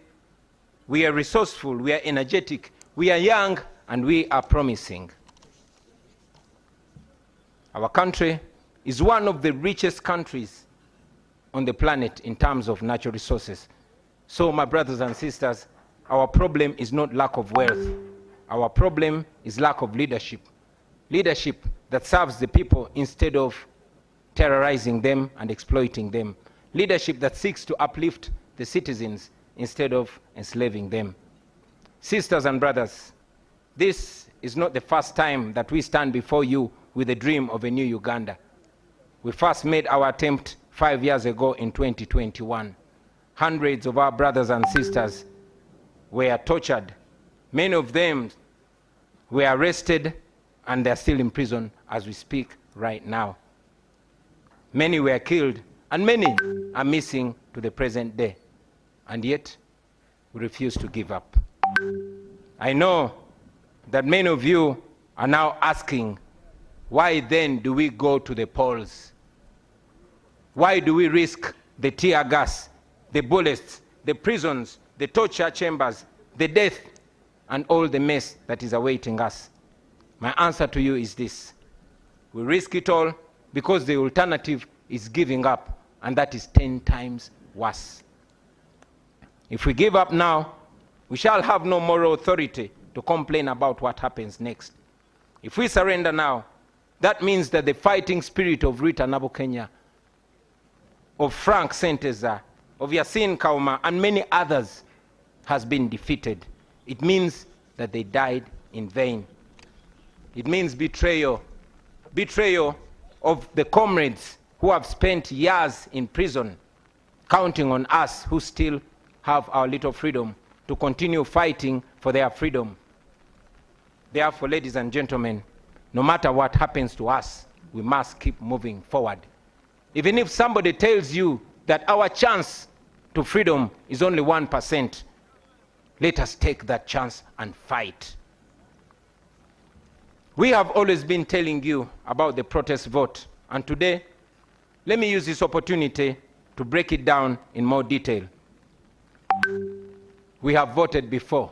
We are resourceful. We are energetic. We are young, and we are promising. Our country is one of the richest countries on the planet in terms of natural resources. So, my brothers and sisters, our problem is not lack of wealth. Our problem is lack of leadership. Leadership that serves the people instead of terrorizing them and exploiting them. Leadership that seeks to uplift the citizens instead of enslaving them. Sisters and brothers, this is not the first time that we stand before you with a dream of a new Uganda. We first made our attempt 5 years ago in 2021. Hundreds of our brothers and sisters were tortured. Many of them were arrested, and they're still in prison as we speak right now. Many were killed, and many are missing to the present day. And yet, we refuse to give up. I know that many of you are now asking, why then do we go to the polls? Why do we risk the tear gas, the bullets, the prisons, the torture chambers, the death, and all the mess that is awaiting us? My answer to you is this. We risk it all because the alternative is giving up, and that is 10 times worse. If we give up now, we shall have no moral authority to complain about what happens next. If we surrender now, that means that the fighting spirit of Rita Nabukenya, of Frank Senteza, of Yasin Kauma, and many others has been defeated. It means that they died in vain. It means betrayal. Betrayal of the comrades who have spent years in prison, counting on us who still have our little freedom to continue fighting for their freedom. Therefore, ladies and gentlemen, no matter what happens to us, we must keep moving forward. Even if somebody tells you that our chance to freedom is only 1%, let us take that chance and fight. We have always been telling you about the protest vote, and today, let me use this opportunity to break it down in more detail. We have voted before.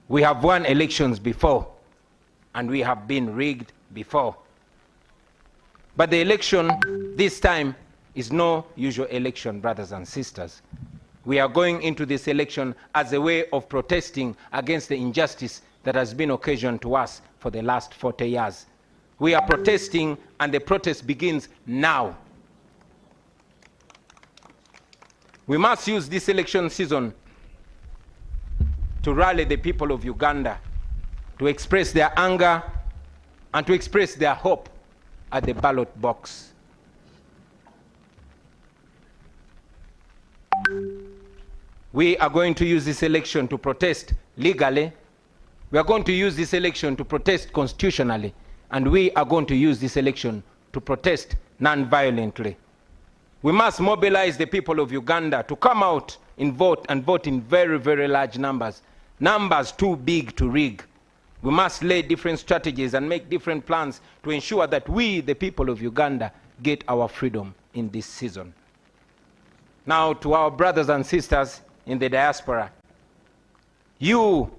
We have won elections before, and we have been rigged before. But the election this time is no usual election, brothers and sisters. We are going into this election as a way of protesting against the injustice that has been occasioned to us for the last 40 years. We are protesting, and the protest begins now. We must use this election season to rally the people of Uganda, to express their anger and to express their hope at the ballot box. We are going to use this election to protest legally. We are going to use this election to protest constitutionally. And we are going to use this election to protest non-violently. We must mobilize the people of Uganda to come out and vote in very, very large numbers. Numbers too big to rig. We must lay different strategies and make different plans to ensure that we, the people of Uganda, get our freedom in this season. Now, to our brothers and sisters in the diaspora, you,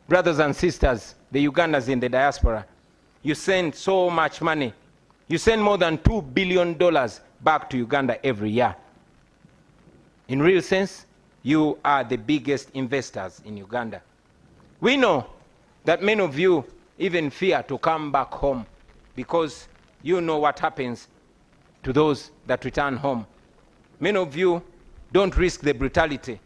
brothers and sisters, the Ugandans in the diaspora, you send so much money. You send more than $2 billion back to Uganda every year. In real sense, you are the biggest investors in Uganda. We know that many of you even fear to come back home because you know what happens to those that return home. Many of you don't risk the brutality.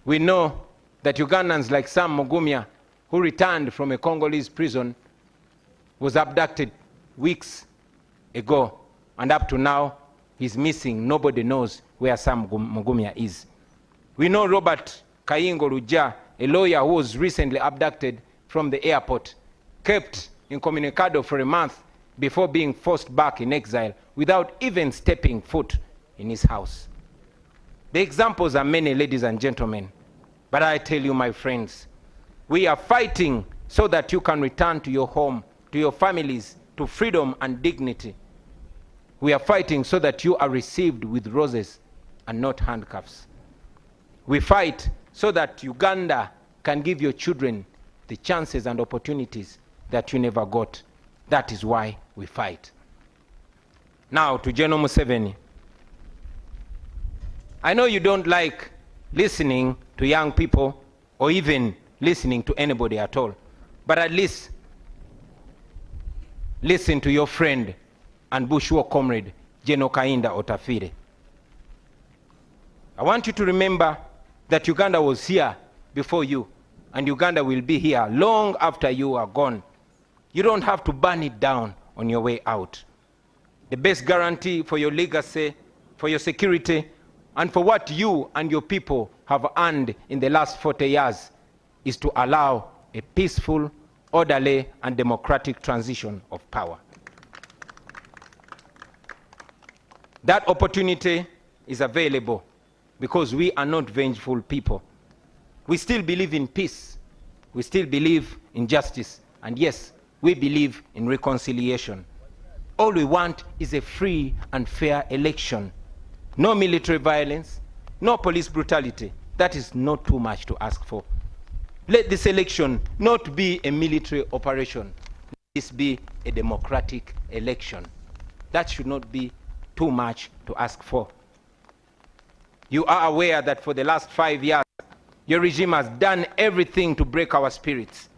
We know that Ugandans like Sam Mugumya, who returned from a Congolese prison, was abducted weeks ago, and up to now, he's missing. Nobody knows where Sam Mugumya is. We know Robert Kayingo Luja, a lawyer who was recently abducted from the airport, kept incommunicado for a month before being forced back in exile without even stepping foot in his house. The examples are many, ladies and gentlemen, but I tell you, my friends, we are fighting so that you can return to your home, to your families, to freedom and dignity. We are fighting so that you are received with roses and not handcuffs. We fight so that Uganda can give your children the chances and opportunities that you never got. That is why we fight. Now to General Museveni. I know you don't like listening to young people or even listening to anybody at all, but at least listen to your friend and Bushwa comrade, General Kainda Otafire. I want you to remember that Uganda was here before you, and Uganda will be here long after you are gone. You don't have to burn it down on your way out. The best guarantee for your legacy, for your security, and for what you and your people have earned in the last 40 years is to allow a peaceful, orderly, and democratic transition of power. That opportunity is available because we are not vengeful people. We still believe in peace. We still believe in justice. And yes, we believe in reconciliation. All we want is a free and fair election. No military violence, no police brutality. That is not too much to ask for. Let this election not be a military operation. Let this be a democratic election. That should not be too much to ask for. You are aware that for the last 5 years, your regime has done everything to break our spirits.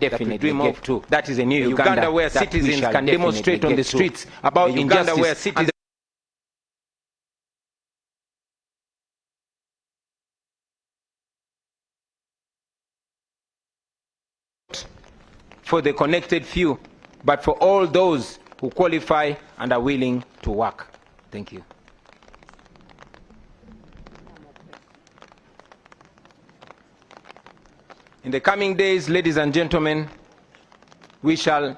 Definitely dream of too. That is a new Uganda where citizens can demonstrate on the streets about injustice. Where citizens for the connected few, but for all those who qualify and are willing to work. Thank you. In the coming days, ladies and gentlemen, we shall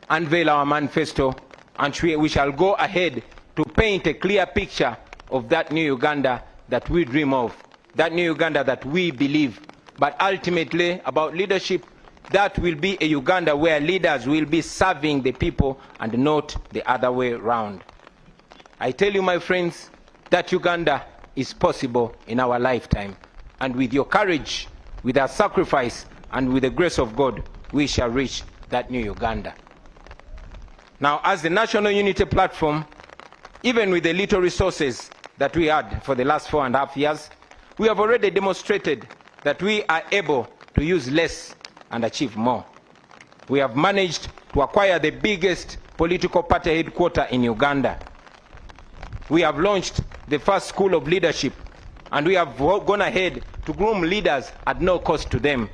unveil our manifesto and we shall go ahead to paint a clear picture of that new Uganda that we dream of, that new Uganda that we believe. But ultimately, about leadership, that will be a Uganda where leaders will be serving the people and not the other way around. I tell you, my friends, that Uganda is possible in our lifetime. And with your courage, with our sacrifice, and with the grace of God, we shall reach that new Uganda. Now, as the National Unity Platform, even with the little resources that we had for the last 4.5 years, we have already demonstrated that we are able to use less and achieve more. We have managed to acquire the biggest political party headquarters in Uganda. We have launched the first school of leadership, and we have gone ahead to groom leaders at no cost to them.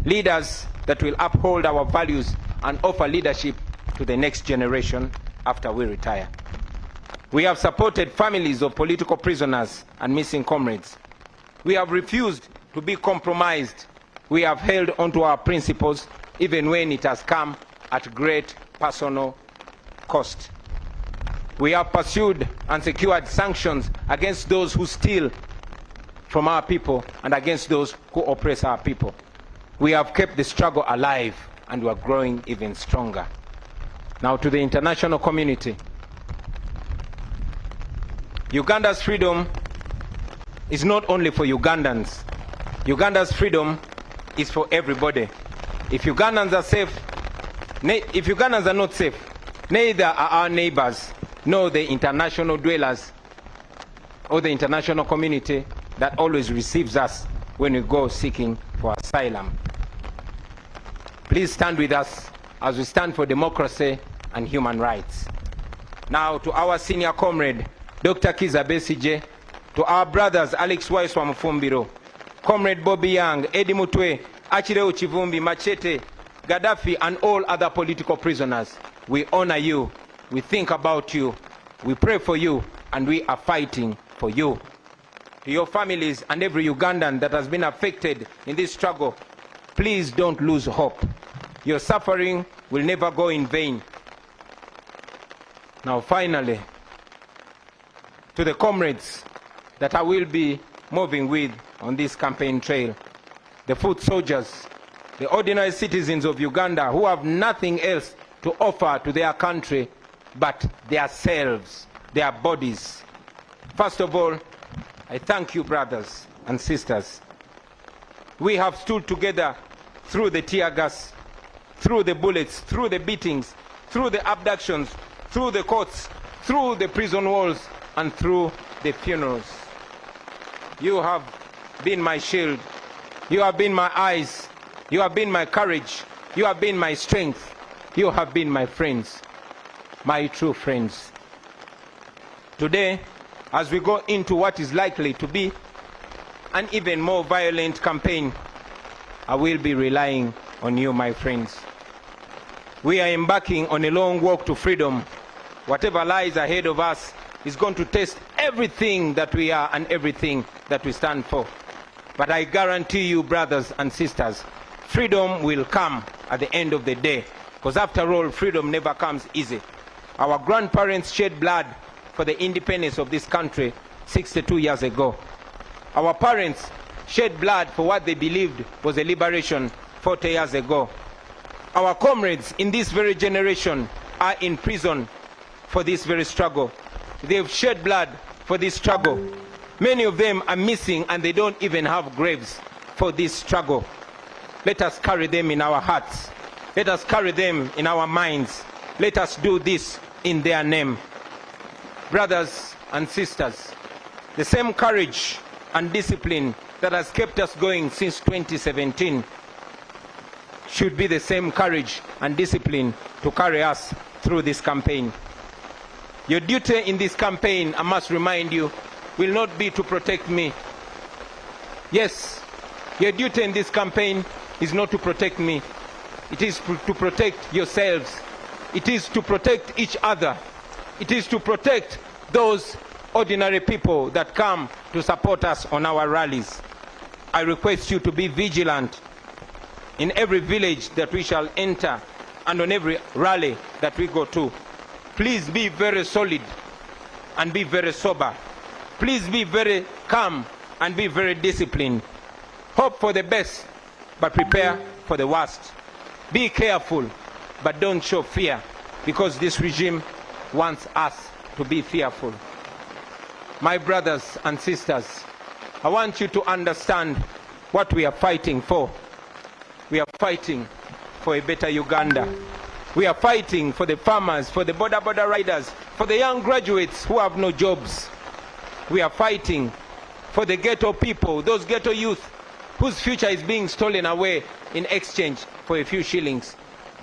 Leaders that will uphold our values and offer leadership to the next generation after we retire. We have supported families of political prisoners and missing comrades. We have refused to be compromised. We have held onto our principles even when it has come at great personal cost. We have pursued and secured sanctions against those who steal from our people and against those who oppress our people. We have kept the struggle alive and we are growing even stronger. Now to the international community. Uganda's freedom is not only for Ugandans. Uganda's freedom is for everybody. If Ugandans are safe, if Ugandans are not safe, neither are our neighbors, nor the international dwellers or the international community that always receives us when we go seeking for asylum. Please stand with us as we stand for democracy and human rights. Now to our senior comrade, Dr. Kizza Besigye, to our brothers Alex Waiswa Mufumbiro, Comrade Bobby Young, Eddie Mutwe, Leero H.E Machete, Gaddafi and all other political prisoners. We honor you, we think about you, we pray for you, and we are fighting for you. To your families and every Ugandan that has been affected in this struggle, please don't lose hope. Your suffering will never go in vain. Now finally, to the comrades that I will be moving with on this campaign trail, the foot soldiers, the ordinary citizens of Uganda who have nothing else to offer to their country but their selves, their bodies. First of all, I thank you, brothers and sisters. We have stood together through the tear gas, through the bullets, through the beatings, through the abductions, through the courts, through the prison walls, and through the funerals. You have been my shield. You have been my eyes. You have been my courage. You have been my strength. You have been my friends, my true friends. Today, as we go into what is likely to be an even more violent campaign, I will be relying on you, my friends. We are embarking on a long walk to freedom. Whatever lies ahead of us is going to test everything that we are and everything that we stand for. But I guarantee you, brothers and sisters, freedom will come at the end of the day. Because after all, freedom never comes easy. Our grandparents shed blood for the independence of this country 62 years ago. Our parents shed blood for what they believed was a liberation 40 years ago. Our comrades in this very generation are in prison for this very struggle. They have shed blood for this struggle. Many of them are missing and they don't even have graves for this struggle. Let us carry them in our hearts. Let us carry them in our minds. Let us do this in their name. Brothers and sisters, the same courage and discipline that has kept us going since 2017 should be the same courage and discipline to carry us through this campaign. Your duty in this campaign, I must remind you, will not be to protect me. Yes, your duty in this campaign is not to protect me. It is to protect yourselves. It is to protect each other. It is to protect those ordinary people that come to support us on our rallies. I request you to be vigilant in every village that we shall enter and on every rally that we go to. Please be very solid and be very sober. Please be very calm and be very disciplined. Hope for the best, but prepare for the worst. Be careful, but don't show fear, because this regime wants us to be fearful. My brothers and sisters, I want you to understand what we are fighting for. We are fighting for a better Uganda. We are fighting for the farmers, for the border riders, for the young graduates who have no jobs. We are fighting for the ghetto people, those ghetto youth whose future is being stolen away in exchange for a few shillings.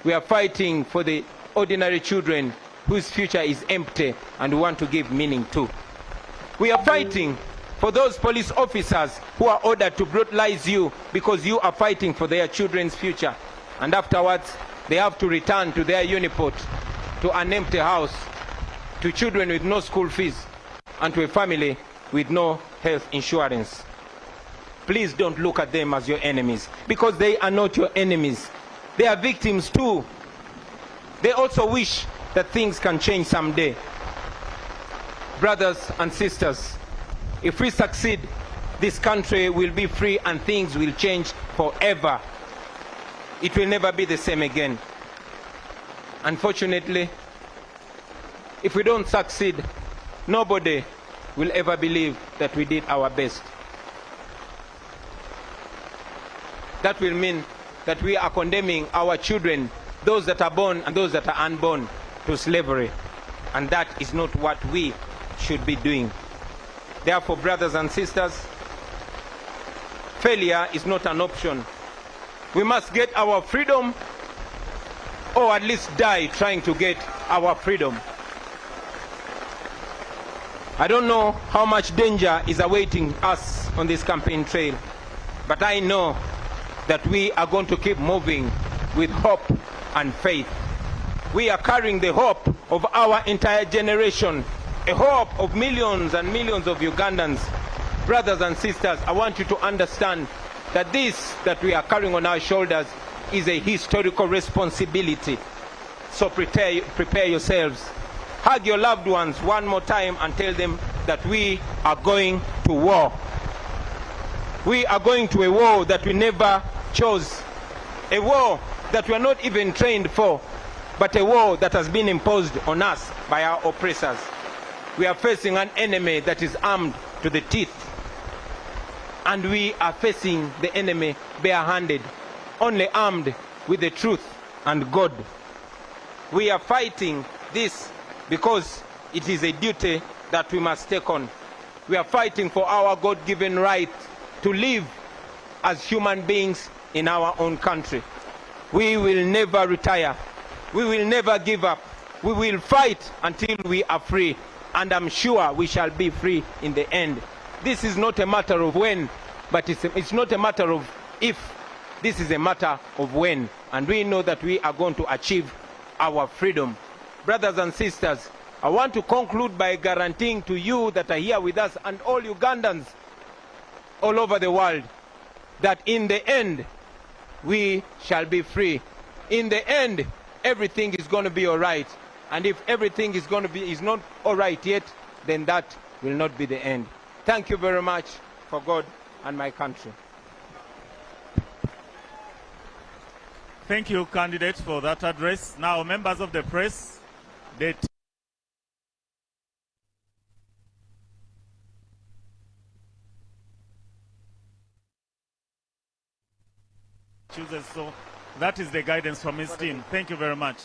We are fighting for the ordinary children whose future is empty and we want to give meaning to. We are fighting for those police officers who are ordered to brutalize you because you are fighting for their children's future. And afterwards, they have to return to their uniport, to an empty house, to children with no school fees, and to a family with no health insurance. Please don't look at them as your enemies, because they are not your enemies. They are victims too. They also wish that things can change someday. Brothers and sisters, if we succeed, this country will be free and things will change forever. It will never be the same again. Unfortunately, if we don't succeed, nobody will ever believe that we did our best. That will mean that we are condemning our children, those that are born and those that are unborn, to slavery. And that is not what we should be doing. Therefore, brothers and sisters, failure is not an option. We must get our freedom, or at least die trying to get our freedom. I don't know how much danger is awaiting us on this campaign trail, but I know that we are going to keep moving with hope and faith. We are carrying the hope of our entire generation, a hope of millions and millions of Ugandans. Brothers and sisters, I want you to understand that this that we are carrying on our shoulders is a historical responsibility. So prepare yourselves. Hug your loved ones one more time and tell them that we are going to war. We are going to a war that we never chose, a war that we are not even trained for, but a war that has been imposed on us by our oppressors. We are facing an enemy that is armed to the teeth, and we are facing the enemy barehanded, only armed with the truth and God. We are fighting this because it is a duty that we must take on. We are fighting for our God-given right to live as human beings in our own country. We will never retire. We will never give up. We will fight until we are free, and I'm sure we shall be free in the end. This is not a matter of when, but it's not a matter of if. This is a matter of when, and we know that we are going to achieve our freedom. Brothers and sisters, I want to conclude by guaranteeing to you that are here with us and all Ugandans all over the world that in the end we shall be free. In the end, everything is going to be all right. And if everything is not all right yet, then that will not be the end. Thank you very much for God and my country. Thank you, candidates, for that address. Now, members of the press, they chooses. So that is the guidance from his team. Thank you very much.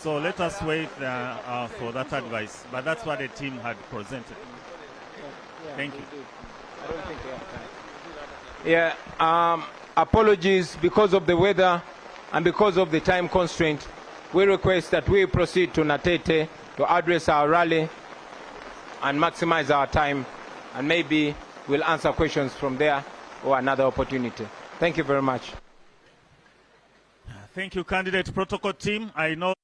So let us wait for that advice. But that's what the team had presented. Thank you. I don't think we have time. Yeah, apologies because of the weather and because of the time constraint. We request that we proceed to Natete to address our rally and maximize our time, and maybe we'll answer questions from there or another opportunity. Thank you very much. Thank you, candidate protocol team. I know